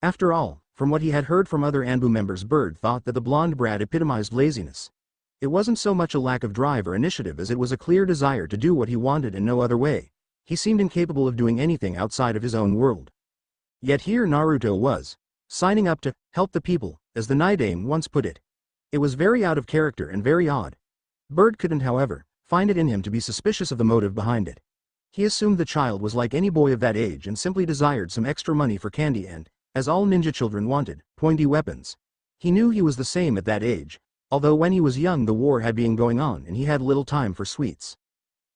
After all, from what he had heard from other Anbu members, Bird thought that the blonde brat epitomized laziness. It wasn't so much a lack of drive or initiative as it was a clear desire to do what he wanted in no other way. He seemed incapable of doing anything outside of his own world. Yet here Naruto was, signing up to help the people, as the Naidame once put it. It was very out of character and very odd. Bird couldn't, however, find it in him to be suspicious of the motive behind it. He assumed the child was like any boy of that age and simply desired some extra money for candy and, as all ninja children wanted, pointy weapons. He knew he was the same at that age, although when he was young the war had been going on and he had little time for sweets.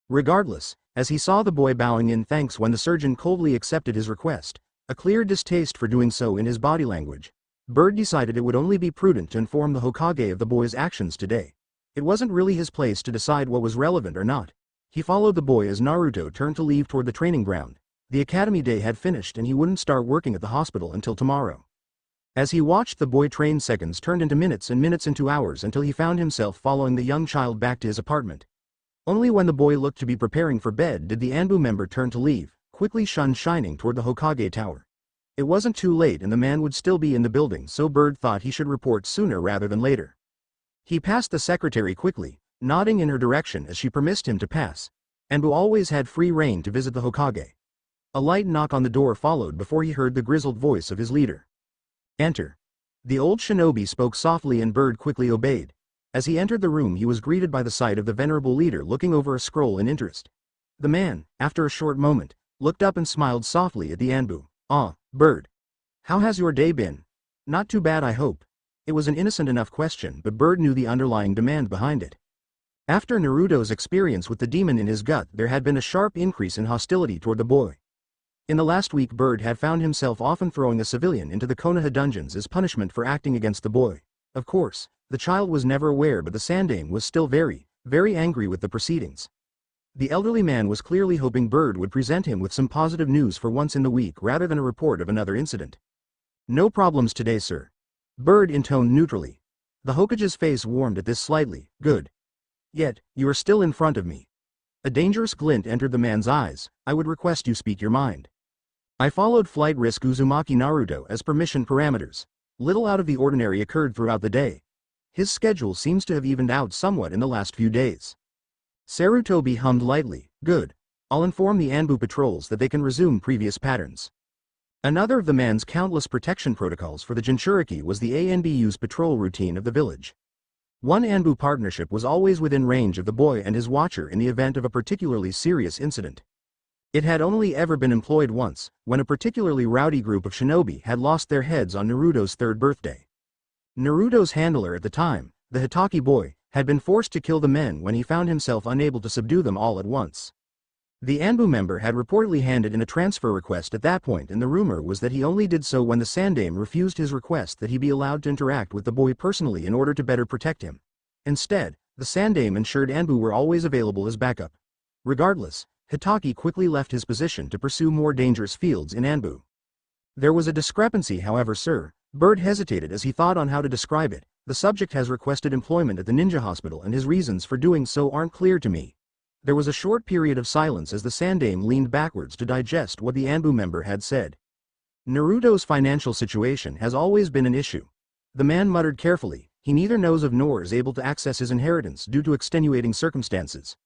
Regardless, as he saw the boy bowing in thanks when the surgeon coldly accepted his request, a clear distaste for doing so in his body language, Bird decided it would only be prudent to inform the Hokage of the boy's actions today. It wasn't really his place to decide what was relevant or not. He followed the boy as Naruto turned to leave toward the training ground. The academy day had finished and he wouldn't start working at the hospital until tomorrow. As he watched the boy train, seconds turned into minutes and minutes into hours until he found himself following the young child back to his apartment. Only when the boy looked to be preparing for bed did the Anbu member turn to leave, quickly shining toward the Hokage tower. It wasn't too late and the man would still be in the building, so Bird thought he should report sooner rather than later. He passed the secretary quickly, nodding in her direction as she permitted him to pass. Anbu always had free rein to visit the Hokage. A light knock on the door followed before he heard the grizzled voice of his leader. "Enter." The old shinobi spoke softly and Bird quickly obeyed. As he entered the room he was greeted by the sight of the venerable leader looking over a scroll in interest. The man, after a short moment, looked up and smiled softly at the Anbu. "Ah, Bird. How has your day been?" "Not too bad, I hope." It was an innocent enough question, but Bird knew the underlying demand behind it. After Naruto's experience with the demon in his gut, there had been a sharp increase in hostility toward the boy. In the last week Bird had found himself often throwing a civilian into the Konoha dungeons as punishment for acting against the boy. Of course, the child was never aware, but the Sandaime was still very angry with the proceedings. The elderly man was clearly hoping Bird would present him with some positive news for once in the week rather than a report of another incident. "No problems today, sir." Bird intoned neutrally. The Hokage's face warmed at this slightly. "Good. Yet, you are still in front of me." A dangerous glint entered the man's eyes. "I would request you speak your mind." "I followed flight risk Uzumaki Naruto as per mission parameters. Little out of the ordinary occurred throughout the day. His schedule seems to have evened out somewhat in the last few days." Sarutobi hummed lightly. "Good. I'll inform the Anbu patrols that they can resume previous patterns." Another of the man's countless protection protocols for the Jinchuriki was the ANBU's patrol routine of the village. One Anbu partnership was always within range of the boy and his watcher in the event of a particularly serious incident. It had only ever been employed once, when a particularly rowdy group of shinobi had lost their heads on Naruto's 3rd birthday. Naruto's handler at the time, the Hitaki boy, had been forced to kill the men when he found himself unable to subdue them all at once. The Anbu member had reportedly handed in a transfer request at that point, and the rumor was that he only did so when the Sandame refused his request that he be allowed to interact with the boy personally in order to better protect him. Instead, the Sandame ensured Anbu were always available as backup. Regardless, Hitaki quickly left his position to pursue more dangerous fields in Anbu. "There was a discrepancy, however, sir." Bird hesitated as he thought on how to describe it. "The subject has requested employment at the ninja hospital and his reasons for doing so aren't clear to me." There was a short period of silence as the Sandame leaned backwards to digest what the Anbu member had said. "Naruto's financial situation has always been an issue." The man muttered carefully. "He neither knows of nor is able to access his inheritance due to extenuating circumstances."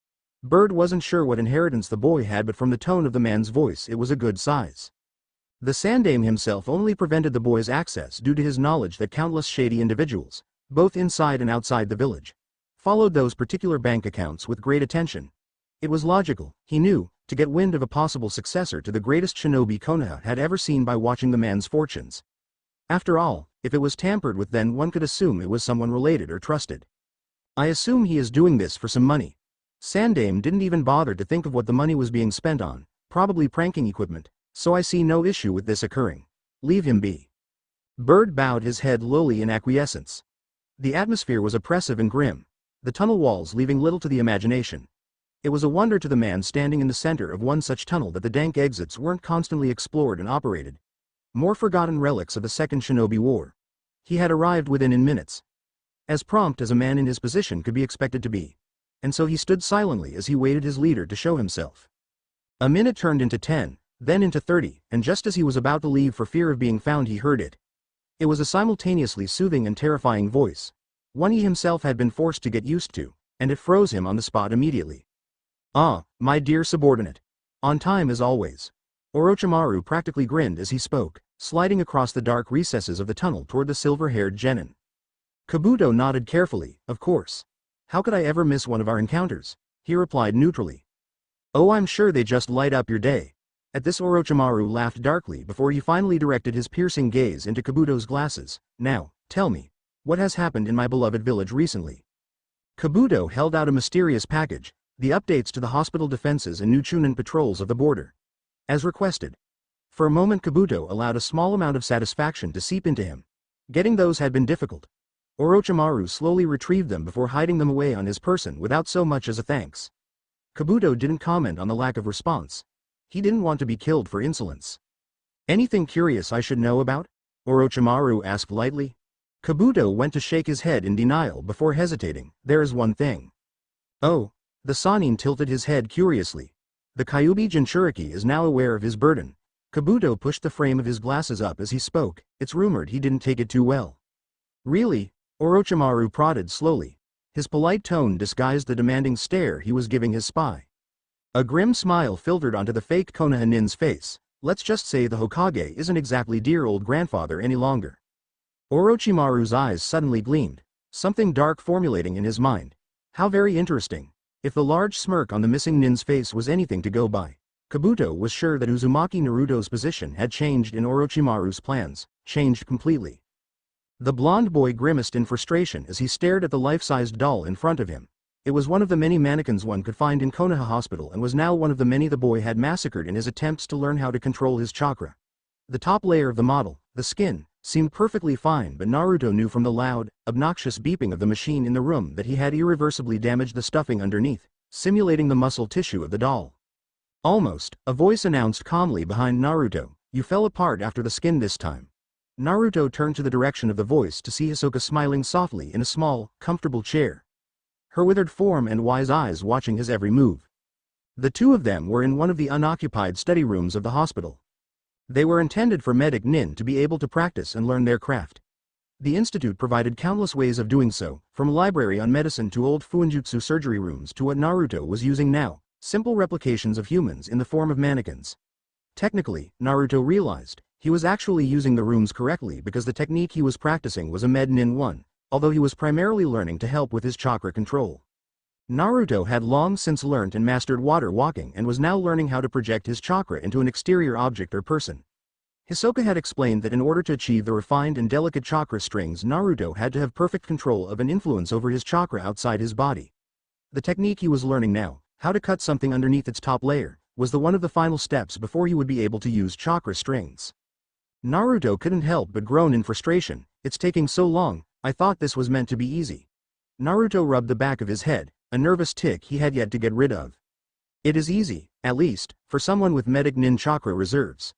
Bird wasn't sure what inheritance the boy had, but from the tone of the man's voice it was a good size. The Sandame himself only prevented the boy's access due to his knowledge that countless shady individuals, both inside and outside the village, followed those particular bank accounts with great attention. It was logical, he knew, to get wind of a possible successor to the greatest shinobi Konoha had ever seen by watching the man's fortunes. After all, if it was tampered with, then one could assume it was someone related or trusted. "I assume he is doing this for some money." Sandame didn't even bother to think of what the money was being spent on, probably pranking equipment, "so I see no issue with this occurring. Leave him be." Bird bowed his head lowly in acquiescence. The atmosphere was oppressive and grim, the tunnel walls leaving little to the imagination. It was a wonder to the man standing in the center of one such tunnel that the dank exits weren't constantly explored and operated. More forgotten relics of the Second Shinobi War. He had arrived within in minutes. As prompt as a man in his position could be expected to be. And so he stood silently as he waited his leader to show himself. A minute turned into 10, then into 30, and just as he was about to leave for fear of being found, he heard it. It was a simultaneously soothing and terrifying voice, one he himself had been forced to get used to, and it froze him on the spot immediately. "Ah, my dear subordinate. On time as always." Orochimaru practically grinned as he spoke, sliding across the dark recesses of the tunnel toward the silver-haired genin. Kabuto nodded carefully. "Of course. How could I ever miss one of our encounters?" he replied neutrally. "Oh, I'm sure they just light up your day." At this, Orochimaru laughed darkly before he finally directed his piercing gaze into Kabuto's glasses. "Now, tell me, what has happened in my beloved village recently?" Kabuto held out a mysterious package, the updates to the hospital defenses and new Chunin patrols of the border. As requested. For a moment Kabuto allowed a small amount of satisfaction to seep into him. Getting those had been difficult. Orochimaru slowly retrieved them before hiding them away on his person without so much as a thanks. Kabuto didn't comment on the lack of response. He didn't want to be killed for insolence. "Anything curious I should know about?" Orochimaru asked lightly. Kabuto went to shake his head in denial before hesitating. "There is one thing." "Oh." The Sannin tilted his head curiously. "The Kyuubi Jinchuriki is now aware of his burden." Kabuto pushed the frame of his glasses up as he spoke. "It's rumored he didn't take it too well." "Really?" Orochimaru prodded slowly. His polite tone disguised the demanding stare he was giving his spy. A grim smile filtered onto the fake Konoha nin's face. "Let's just say the Hokage isn't exactly dear old grandfather any longer." Orochimaru's eyes suddenly gleamed, something dark formulating in his mind. How very interesting. If the large smirk on the missing nin's face was anything to go by, Kabuto was sure that Uzumaki Naruto's position had changed in Orochimaru's plans, changed completely. The blonde boy grimaced in frustration as he stared at the life-sized doll in front of him. It was one of the many mannequins one could find in Konoha Hospital and was now one of the many the boy had massacred in his attempts to learn how to control his chakra. The top layer of the model, the skin, seemed perfectly fine, but Naruto knew from the loud, obnoxious beeping of the machine in the room that he had irreversibly damaged the stuffing underneath, simulating the muscle tissue of the doll. Almost, a voice announced calmly behind Naruto, "You fell apart after the skin this time." Naruto turned to the direction of the voice to see Hisoka smiling softly in a small, comfortable chair, her withered form and wise eyes watching his every move. The two of them were in one of the unoccupied study rooms of the hospital. They were intended for medic nin to be able to practice and learn their craft. The institute provided countless ways of doing so, from a library on medicine to old fuinjutsu surgery rooms to what Naruto was using now, simple replications of humans in the form of mannequins. Technically, Naruto realized, he was actually using the rooms correctly because the technique he was practicing was a med nin one, although he was primarily learning to help with his chakra control. Naruto had long since learnt and mastered water walking and was now learning how to project his chakra into an exterior object or person. Hisoka had explained that in order to achieve the refined and delicate chakra strings, Naruto had to have perfect control of and influence over his chakra outside his body. The technique he was learning now, how to cut something underneath its top layer, was the one of the final steps before he would be able to use chakra strings. Naruto couldn't help but groan in frustration. "It's taking so long, I thought this was meant to be easy." Naruto rubbed the back of his head, a nervous tic he had yet to get rid of. "It is easy, at least, for someone with medic nin chakra reserves."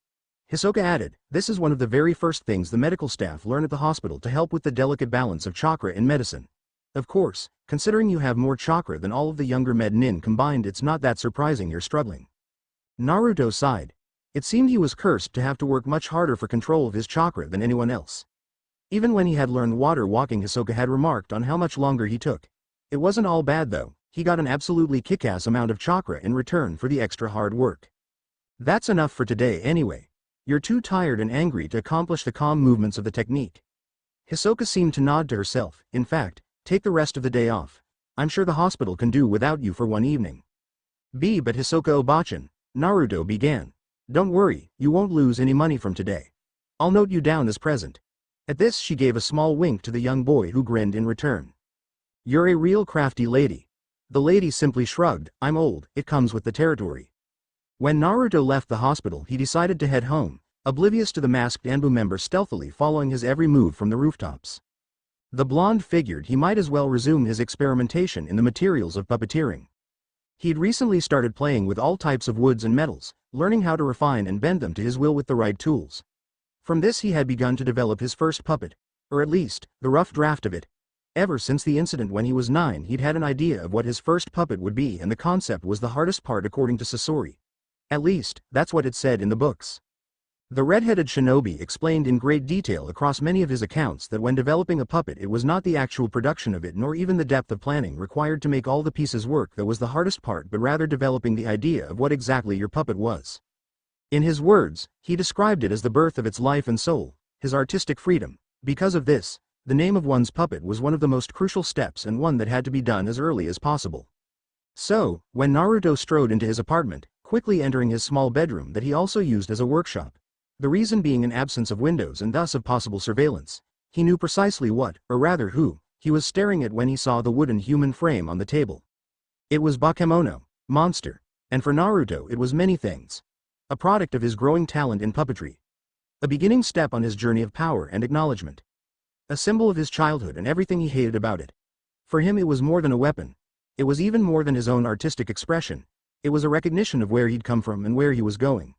Hisoka added, "This is one of the very first things the medical staff learn at the hospital to help with the delicate balance of chakra in medicine. Of course, considering you have more chakra than all of the younger med nin combined, it's not that surprising you're struggling." Naruto sighed. It seemed he was cursed to have to work much harder for control of his chakra than anyone else. Even when he had learned water walking, Hisoka had remarked on how much longer he took. It wasn't all bad though, he got an absolutely kick-ass amount of chakra in return for the extra hard work. "That's enough for today anyway. You're too tired and angry to accomplish the calm movements of the technique." Hisoka seemed to nod to herself. "In fact, take the rest of the day off. I'm sure the hospital can do without you for one evening." But Hisoka Obachan," Naruto began. "Don't worry, you won't lose any money from today. I'll note you down as present." At this she gave a small wink to the young boy who grinned in return. "You're a real crafty lady." The lady simply shrugged. "I'm old, it comes with the territory." When Naruto left the hospital, he decided to head home, oblivious to the masked Anbu member stealthily following his every move from the rooftops. The blonde figured he might as well resume his experimentation in the materials of puppeteering. He'd recently started playing with all types of woods and metals, learning how to refine and bend them to his will with the right tools. From this he had begun to develop his first puppet, or at least, the rough draft of it. Ever since the incident when he was 9, he'd had an idea of what his first puppet would be, and the concept was the hardest part according to Sasori. At least, that's what it said in the books. The red-headed shinobi explained in great detail across many of his accounts that when developing a puppet, it was not the actual production of it nor even the depth of planning required to make all the pieces work that was the hardest part, but rather developing the idea of what exactly your puppet was. In his words, he described it as the birth of its life and soul, his artistic freedom. Because of this, the name of one's puppet was one of the most crucial steps and one that had to be done as early as possible. So, when Naruto strode into his apartment, quickly entering his small bedroom that he also used as a workshop, the reason being an absence of windows and thus of possible surveillance, he knew precisely what, or rather who, he was staring at when he saw the wooden human frame on the table. It was Bakemono, monster, and for Naruto it was many things. A product of his growing talent in puppetry. A beginning step on his journey of power and acknowledgement. A symbol of his childhood and everything he hated about it. For him it was more than a weapon. It was even more than his own artistic expression. It was a recognition of where he'd come from and where he was going.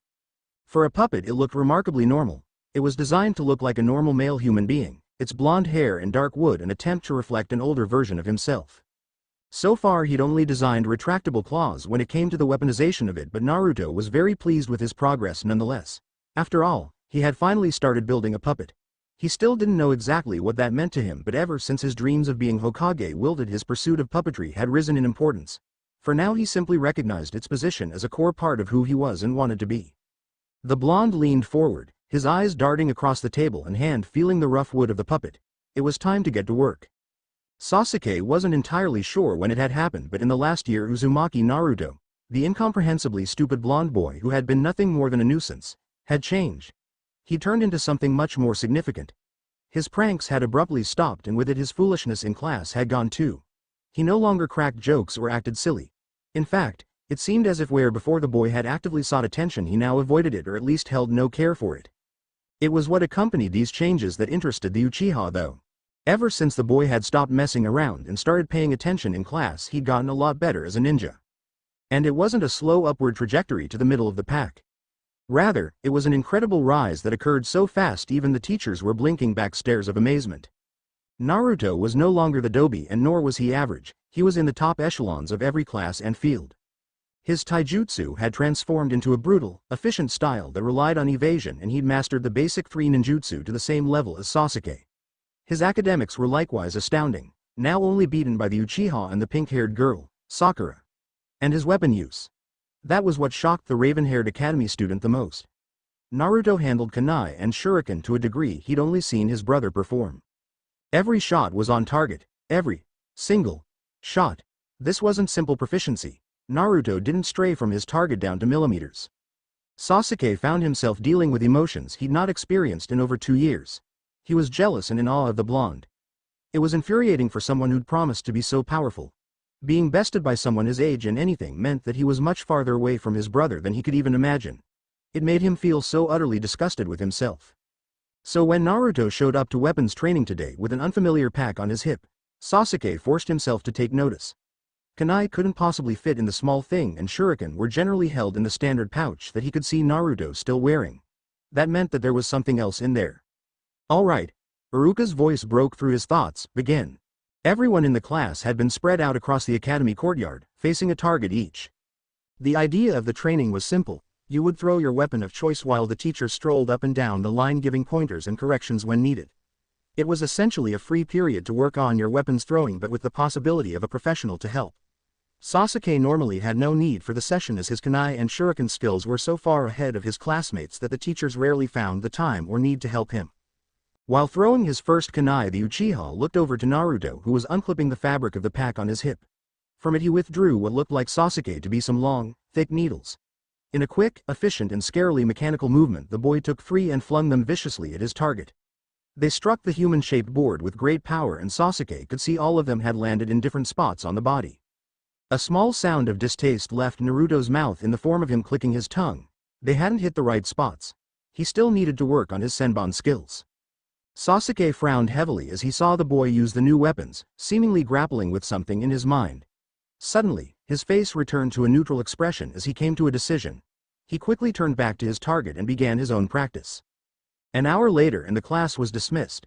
For a puppet it looked remarkably normal. It was designed to look like a normal male human being, its blonde hair and dark wood an attempt to reflect an older version of himself. So far he'd only designed retractable claws when it came to the weaponization of it, but Naruto was very pleased with his progress nonetheless. After all, he had finally started building a puppet. He still didn't know exactly what that meant to him, but ever since his dreams of being Hokage wilted, his pursuit of puppetry had risen in importance. For now he simply recognized its position as a core part of who he was and wanted to be. The blonde leaned forward, his eyes darting across the table and hand feeling the rough wood of the puppet. It was time to get to work. Sasuke wasn't entirely sure when it had happened, but in the last year Uzumaki Naruto, the incomprehensibly stupid blonde boy who had been nothing more than a nuisance, had changed. He turned into something much more significant. His pranks had abruptly stopped, and with it his foolishness in class had gone too. He no longer cracked jokes or acted silly. In fact, it seemed as if where before the boy had actively sought attention, he now avoided it or at least held no care for it. It was what accompanied these changes that interested the Uchiha though. Ever since the boy had stopped messing around and started paying attention in class, he'd gotten a lot better as a ninja. And it wasn't a slow upward trajectory to the middle of the pack. Rather, it was an incredible rise that occurred so fast even the teachers were blinking back stares of amazement. Naruto was no longer the dobe and nor was he average, he was in the top echelons of every class and field. His taijutsu had transformed into a brutal, efficient style that relied on evasion and he'd mastered the basic 3 ninjutsu to the same level as Sasuke. His academics were likewise astounding, now only beaten by the Uchiha and the pink-haired girl, Sakura. And his weapon use. That was what shocked the raven-haired academy student the most. Naruto handled kunai and shuriken to a degree he'd only seen his brother perform. Every shot was on target, every single shot. This wasn't simple proficiency. Naruto didn't stray from his target down to millimeters. Sasuke found himself dealing with emotions he'd not experienced in over 2 years. He was jealous and in awe of the blonde. It was infuriating for someone who'd promised to be so powerful. Being bested by someone his age in anything meant that he was much farther away from his brother than he could even imagine. It made him feel so utterly disgusted with himself. So when Naruto showed up to weapons training today with an unfamiliar pack on his hip, Sasuke forced himself to take notice. Kunai couldn't possibly fit in the small thing and shuriken were generally held in the standard pouch that he could see Naruto still wearing. That meant that there was something else in there. Alright. Iruka's voice broke through his thoughts, begin. Everyone in the class had been spread out across the academy courtyard, facing a target each. The idea of the training was simple. You would throw your weapon of choice while the teacher strolled up and down the line giving pointers and corrections when needed. It was essentially a free period to work on your weapons throwing but with the possibility of a professional to help. Sasuke normally had no need for the session as his kunai and shuriken skills were so far ahead of his classmates that the teachers rarely found the time or need to help him. While throwing his first kunai, the Uchiha looked over to Naruto who was unclipping the fabric of the pack on his hip. From it he withdrew what looked like Sasuke to be some long, thick needles. In a quick, efficient and scarily mechanical movement the boy took 3 and flung them viciously at his target. They struck the human-shaped board with great power and Sasuke could see all of them had landed in different spots on the body. A small sound of distaste left Naruto's mouth in the form of him clicking his tongue. They hadn't hit the right spots. He still needed to work on his senbon skills. Sasuke frowned heavily as he saw the boy use the new weapons, seemingly grappling with something in his mind. Suddenly, his face returned to a neutral expression as he came to a decision. He quickly turned back to his target and began his own practice. An hour later and the class was dismissed.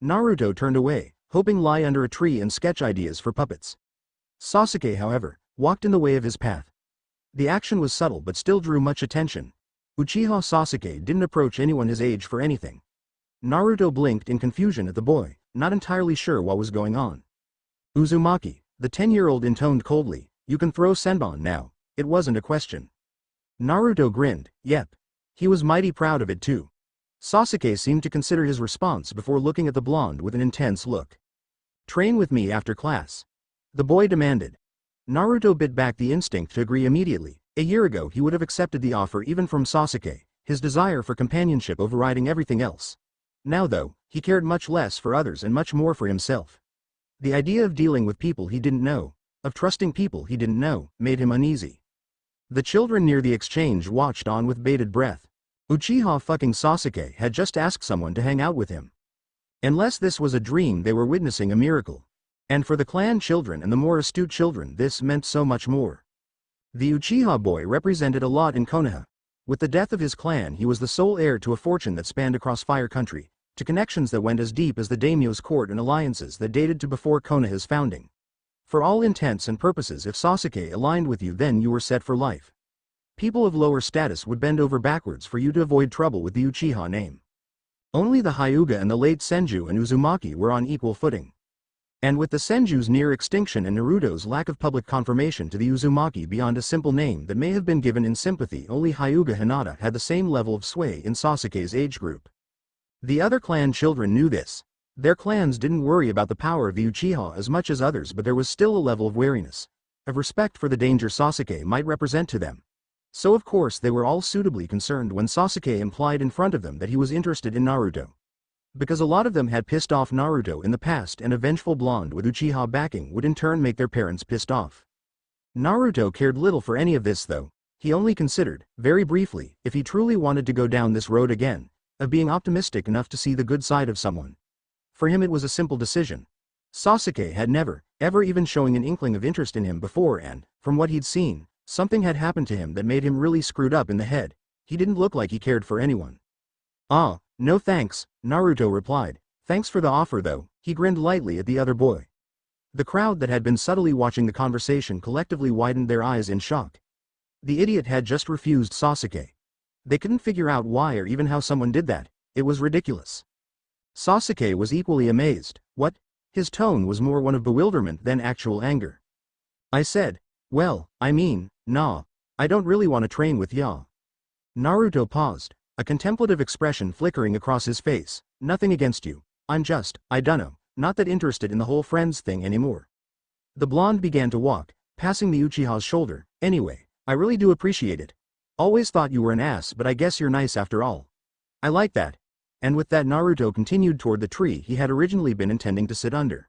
Naruto turned away, hoping lie under a tree and sketch ideas for puppets. Sasuke, however, walked in the way of his path. The action was subtle but still drew much attention. Uchiha Sasuke didn't approach anyone his age for anything. Naruto blinked in confusion at the boy, not entirely sure what was going on. Uzumaki, the 10-year-old intoned coldly, "You can throw senbon now." It wasn't a question. Naruto grinned, yep. He was mighty proud of it too. Sasuke seemed to consider his response before looking at the blonde with an intense look. "Train with me after class," the boy demanded. Naruto bit back the instinct to agree immediately. A year ago he would have accepted the offer even from Sasuke, his desire for companionship overriding everything else. Now though, he cared much less for others and much more for himself. The idea of dealing with people he didn't know, of trusting people he didn't know, made him uneasy. The children near the exchange watched on with bated breath. Uchiha fucking Sasuke had just asked someone to hang out with him. Unless this was a dream, they were witnessing a miracle. And for the clan children and the more astute children this meant so much more. The Uchiha boy represented a lot in Konoha. With the death of his clan he was the sole heir to a fortune that spanned across Fire Country, to connections that went as deep as the daimyo's court and alliances that dated to before Konoha's founding. For all intents and purposes, if Sasuke aligned with you, then you were set for life. People of lower status would bend over backwards for you to avoid trouble with the Uchiha name. Only the Hyuga and the late Senju and Uzumaki were on equal footing. And with the Senju's near extinction and Naruto's lack of public confirmation to the Uzumaki beyond a simple name that may have been given in sympathy, only Hyuga Hinata had the same level of sway in Sasuke's age group. The other clan children knew this. Their clans didn't worry about the power of the Uchiha as much as others, but there was still a level of wariness, of respect for the danger Sasuke might represent to them. So of course they were all suitably concerned when Sasuke implied in front of them that he was interested in Naruto. Because a lot of them had pissed off Naruto in the past, and a vengeful blonde with Uchiha backing would in turn make their parents pissed off. Naruto cared little for any of this though. He only considered, very briefly, if he truly wanted to go down this road again, of being optimistic enough to see the good side of someone. For him it was a simple decision. Sasuke had never, ever even showing an inkling of interest in him before, and, from what he'd seen, Something had happened to him that made him really screwed up in the head. He didn't look like he cared for anyone. "Ah, no thanks," Naruto replied. "Thanks for the offer though." He grinned lightly at the other boy. The crowd that had been subtly watching the conversation collectively widened their eyes in shock. The idiot had just refused Sasuke. They couldn't figure out why or even how someone did that. It was ridiculous. Sasuke was equally amazed. What? His tone was more one of bewilderment than actual anger. "I said, well, I mean, nah, I don't really want to train with ya." Naruto paused, a contemplative expression flickering across his face. "Nothing against you. I'm just, I dunno, not that interested in the whole friends thing anymore." The blonde began to walk, passing the Uchiha's shoulder. "Anyway, I really do appreciate it. Always thought you were an ass, but I guess you're nice after all. I like that." And with that, Naruto continued toward the tree he had originally been intending to sit under.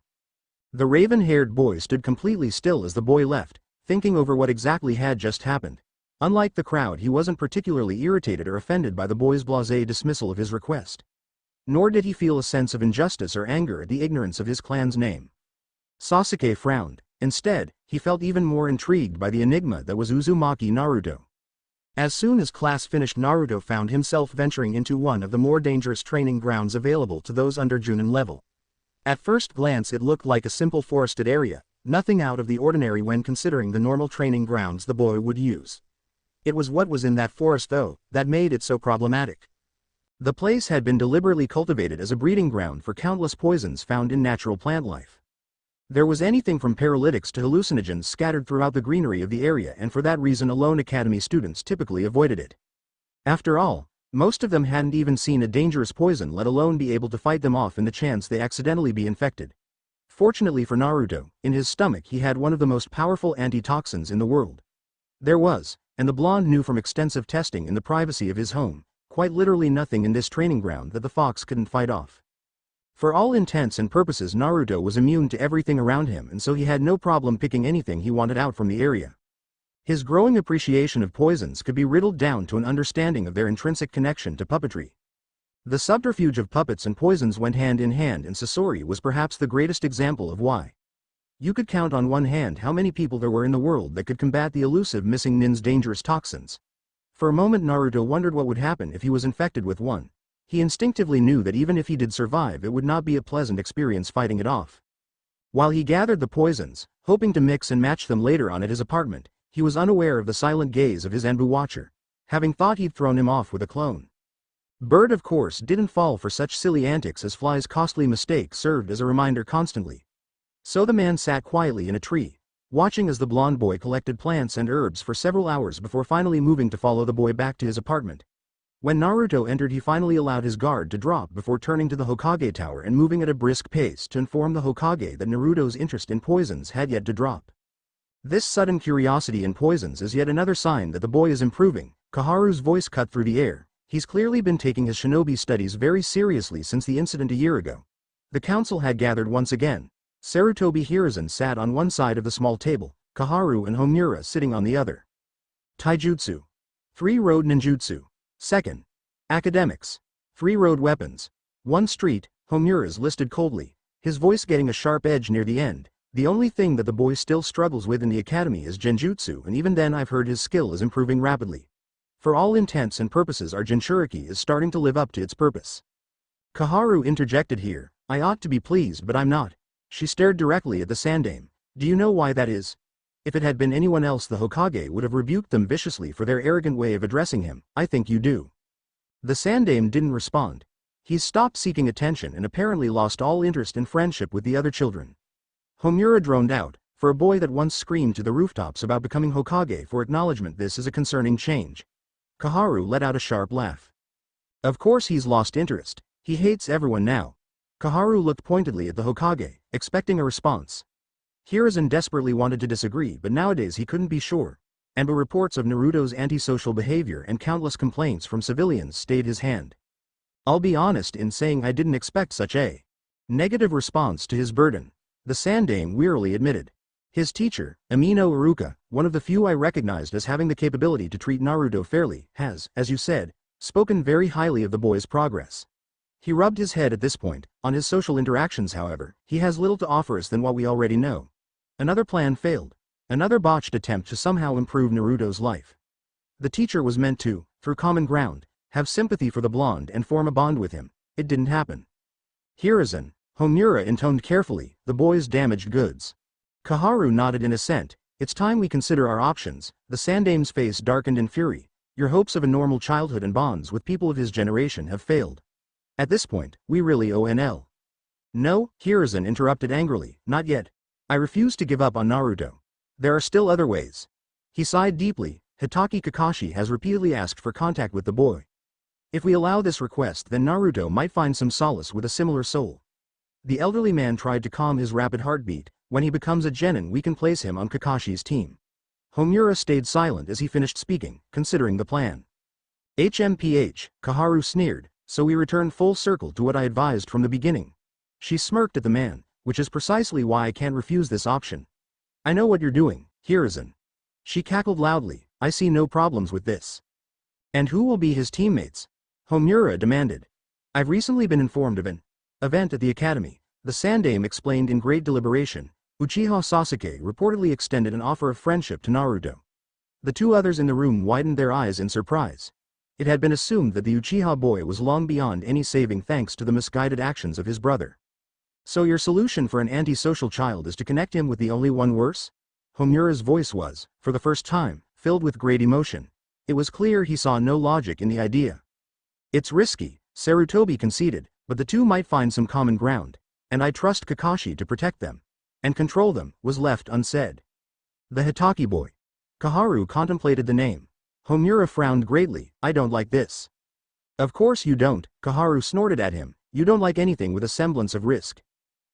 The raven-haired boy stood completely still as the boy left, thinking over what exactly had just happened. Unlike the crowd, he wasn't particularly irritated or offended by the boy's blasé dismissal of his request. Nor did he feel a sense of injustice or anger at the ignorance of his clan's name. Sasuke frowned. Instead, he felt even more intrigued by the enigma that was Uzumaki Naruto. As soon as class finished, Naruto found himself venturing into one of the more dangerous training grounds available to those under Junin level. At first glance it looked like a simple forested area, nothing out of the ordinary when considering the normal training grounds the boy would use. It was what was in that forest though, that made it so problematic. The place had been deliberately cultivated as a breeding ground for countless poisons found in natural plant life. There was anything from paralytics to hallucinogens scattered throughout the greenery of the area, and for that reason alone academy students typically avoided it. After all, most of them hadn't even seen a dangerous poison, let alone be able to fight them off in the chance they accidentally be infected. Fortunately for Naruto, in his stomach he had one of the most powerful antitoxins in the world. There was, and the blonde knew from extensive testing in the privacy of his home, quite literally nothing in this training ground that the fox couldn't fight off. For all intents and purposes, Naruto was immune to everything around him, and so he had no problem picking anything he wanted out from the area. His growing appreciation of poisons could be riddled down to an understanding of their intrinsic connection to puppetry. The subterfuge of puppets and poisons went hand in hand, and Sasori was perhaps the greatest example of why. You could count on one hand how many people there were in the world that could combat the elusive missing nin's dangerous toxins. For a moment Naruto wondered what would happen if he was infected with one. He instinctively knew that even if he did survive, it would not be a pleasant experience fighting it off. While he gathered the poisons, hoping to mix and match them later on at his apartment, he was unaware of the silent gaze of his Anbu watcher, having thought he'd thrown him off with a clone. Bird of course didn't fall for such silly antics, as Fly's costly mistake served as a reminder constantly. So the man sat quietly in a tree, watching as the blonde boy collected plants and herbs for several hours before finally moving to follow the boy back to his apartment. When Naruto entered, he finally allowed his guard to drop before turning to the Hokage tower and moving at a brisk pace to inform the Hokage that Naruto's interest in poisons had yet to drop. This sudden curiosity in poisons is yet another sign that the boy is improving. Kaharu's voice cut through the air. He's clearly been taking his shinobi studies very seriously since the incident a year ago. The council had gathered once again. Sarutobi Hiruzen sat on one side of the small table, Kaharu and Homura sitting on the other. Taijutsu. 3-road ninjutsu. Second. Academics. 3-road weapons. 1 street, Homura's listed coldly, his voice getting a sharp edge near the end. The only thing that the boy still struggles with in the academy is genjutsu, and even then I've heard his skill is improving rapidly. For all intents and purposes our jinchuriki is starting to live up to its purpose. Kaharu interjected here. I ought to be pleased, but I'm not. She stared directly at the Sandame. Do you know why that is? If it had been anyone else, the Hokage would have rebuked them viciously for their arrogant way of addressing him. I think you do. The Sandame didn't respond. He's stopped seeking attention and apparently lost all interest in friendship with the other children. Homura droned out. For a boy that once screamed to the rooftops about becoming Hokage for acknowledgement, this is a concerning change. Kaharu let out a sharp laugh. Of course he's lost interest. He hates everyone now. Kaharu looked pointedly at the Hokage, expecting a response. Hiruzen desperately wanted to disagree, but nowadays he couldn't be sure. And reports of Naruto's antisocial behavior and countless complaints from civilians stayed his hand. I'll be honest in saying I didn't expect such a negative response to his burden, the Sandame wearily admitted. His teacher, Amino Iruka, one of the few I recognized as having the capability to treat Naruto fairly, has, as you said, spoken very highly of the boy's progress. He rubbed his head at this point. On his social interactions, however, he has little to offer us than what we already know. Another plan failed. Another botched attempt to somehow improve Naruto's life. The teacher was meant to, through common ground, have sympathy for the blonde and form a bond with him. It didn't happen. Hiruzen, Homura intoned carefully, the boy's damaged goods. Kaharu nodded in assent. It's time we consider our options. The Sandame's face darkened in fury. Your hopes of a normal childhood and bonds with people of his generation have failed. At this point, we really owe NL. No, Hiruzen interrupted angrily, not yet. I refuse to give up on Naruto. There are still other ways. He sighed deeply. Hitaki Kakashi has repeatedly asked for contact with the boy. If we allow this request, then Naruto might find some solace with a similar soul. The elderly man tried to calm his rapid heartbeat. When he becomes a genin, we can place him on Kakashi's team. Homura stayed silent as he finished speaking, considering the plan. HMPH, Kaharu sneered, so we return full circle to what I advised from the beginning. She smirked at the man, which is precisely why I can't refuse this option. I know what you're doing, Hiruzen. She cackled loudly. I see no problems with this. And who will be his teammates? Homura demanded. I've recently been informed of an event at the academy. The Sandame explained in great deliberation. Uchiha Sasuke reportedly extended an offer of friendship to Naruto. The two others in the room widened their eyes in surprise. It had been assumed that the Uchiha boy was long beyond any saving thanks to the misguided actions of his brother. So your solution for an antisocial child is to connect him with the only one worse? Homura's voice was, for the first time, filled with great emotion. It was clear he saw no logic in the idea. It's risky, Sarutobi conceded, but the two might find some common ground, and I trust Kakashi to protect them. And control them, was left unsaid. The Hitaki boy. Kaharu contemplated the name. Homura frowned greatly. I don't like this. Of course you don't, Kaharu snorted at him. You don't like anything with a semblance of risk.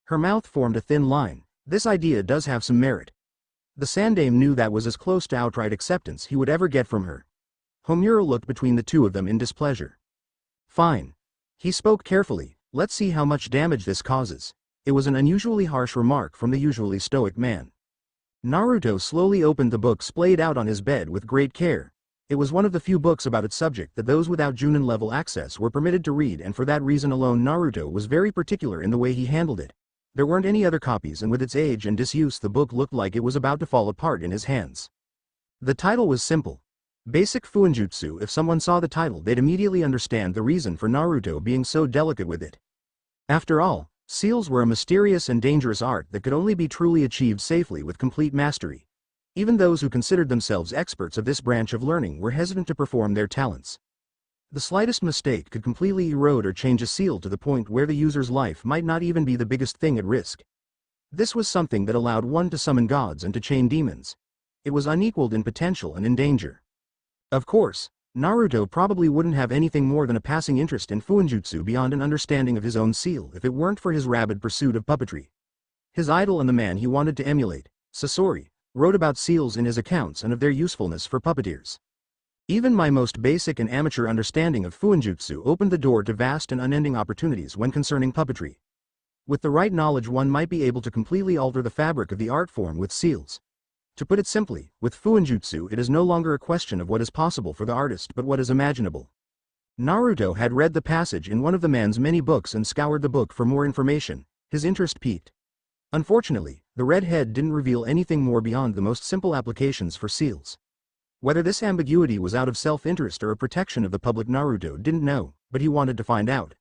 Her mouth formed a thin line. This idea does have some merit. The Sandame knew that was as close to outright acceptance he would ever get from her. Homura looked between the two of them in displeasure. Fine. He spoke carefully. Let's see how much damage this causes. It was an unusually harsh remark from the usually stoic man. Naruto slowly opened the book splayed out on his bed with great care. It was one of the few books about its subject that those without Junin-level access were permitted to read, and for that reason alone Naruto was very particular in the way he handled it. There weren't any other copies, and with its age and disuse the book looked like it was about to fall apart in his hands. The title was simple. Basic Fuinjutsu. If someone saw the title they'd immediately understand the reason for Naruto being so delicate with it. After all, seals were a mysterious and dangerous art that could only be truly achieved safely with complete mastery. Even those who considered themselves experts of this branch of learning were hesitant to perform their talents. The slightest mistake could completely erode or change a seal to the point where the user's life might not even be the biggest thing at risk. This was something that allowed one to summon gods and to chain demons. It was unequaled in potential and in danger. Of course, Naruto probably wouldn't have anything more than a passing interest in Fuinjutsu beyond an understanding of his own seal if it weren't for his rabid pursuit of puppetry. His idol and the man he wanted to emulate, Sasori, wrote about seals in his accounts and of their usefulness for puppeteers. Even my most basic and amateur understanding of Fuinjutsu opened the door to vast and unending opportunities when concerning puppetry. With the right knowledge one might be able to completely alter the fabric of the art form with seals. To put it simply, with Fuinjutsu it is no longer a question of what is possible for the artist but what is imaginable. Naruto had read the passage in one of the man's many books and scoured the book for more information. His interest piqued. Unfortunately, the red head didn't reveal anything more beyond the most simple applications for seals. Whether this ambiguity was out of self-interest or a protection of the public Naruto didn't know, but he wanted to find out.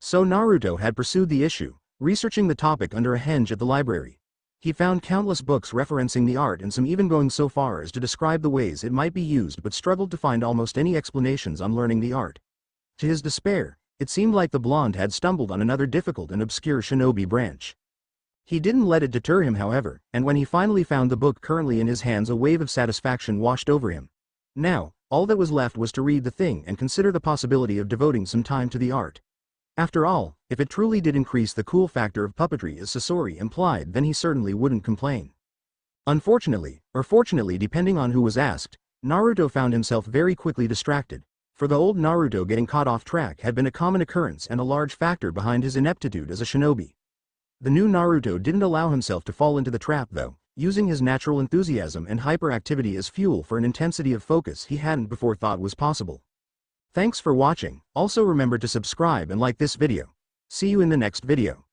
So Naruto had pursued the issue, researching the topic under a henge at the library. He found countless books referencing the art and some even going so far as to describe the ways it might be used, but struggled to find almost any explanations on learning the art. To his despair, it seemed like the blonde had stumbled on another difficult and obscure shinobi branch. He didn't let it deter him, however, and when he finally found the book currently in his hands a wave of satisfaction washed over him. Now, all that was left was to read the thing and consider the possibility of devoting some time to the art. After all, if it truly did increase the cool factor of puppetry as Sasori implied, then he certainly wouldn't complain. Unfortunately, or fortunately depending on who was asked, Naruto found himself very quickly distracted, for the old Naruto getting caught off track had been a common occurrence and a large factor behind his ineptitude as a shinobi. The new Naruto didn't allow himself to fall into the trap though, using his natural enthusiasm and hyperactivity as fuel for an intensity of focus he hadn't before thought was possible. Thanks for watching. Also remember to subscribe and like this video. See you in the next video.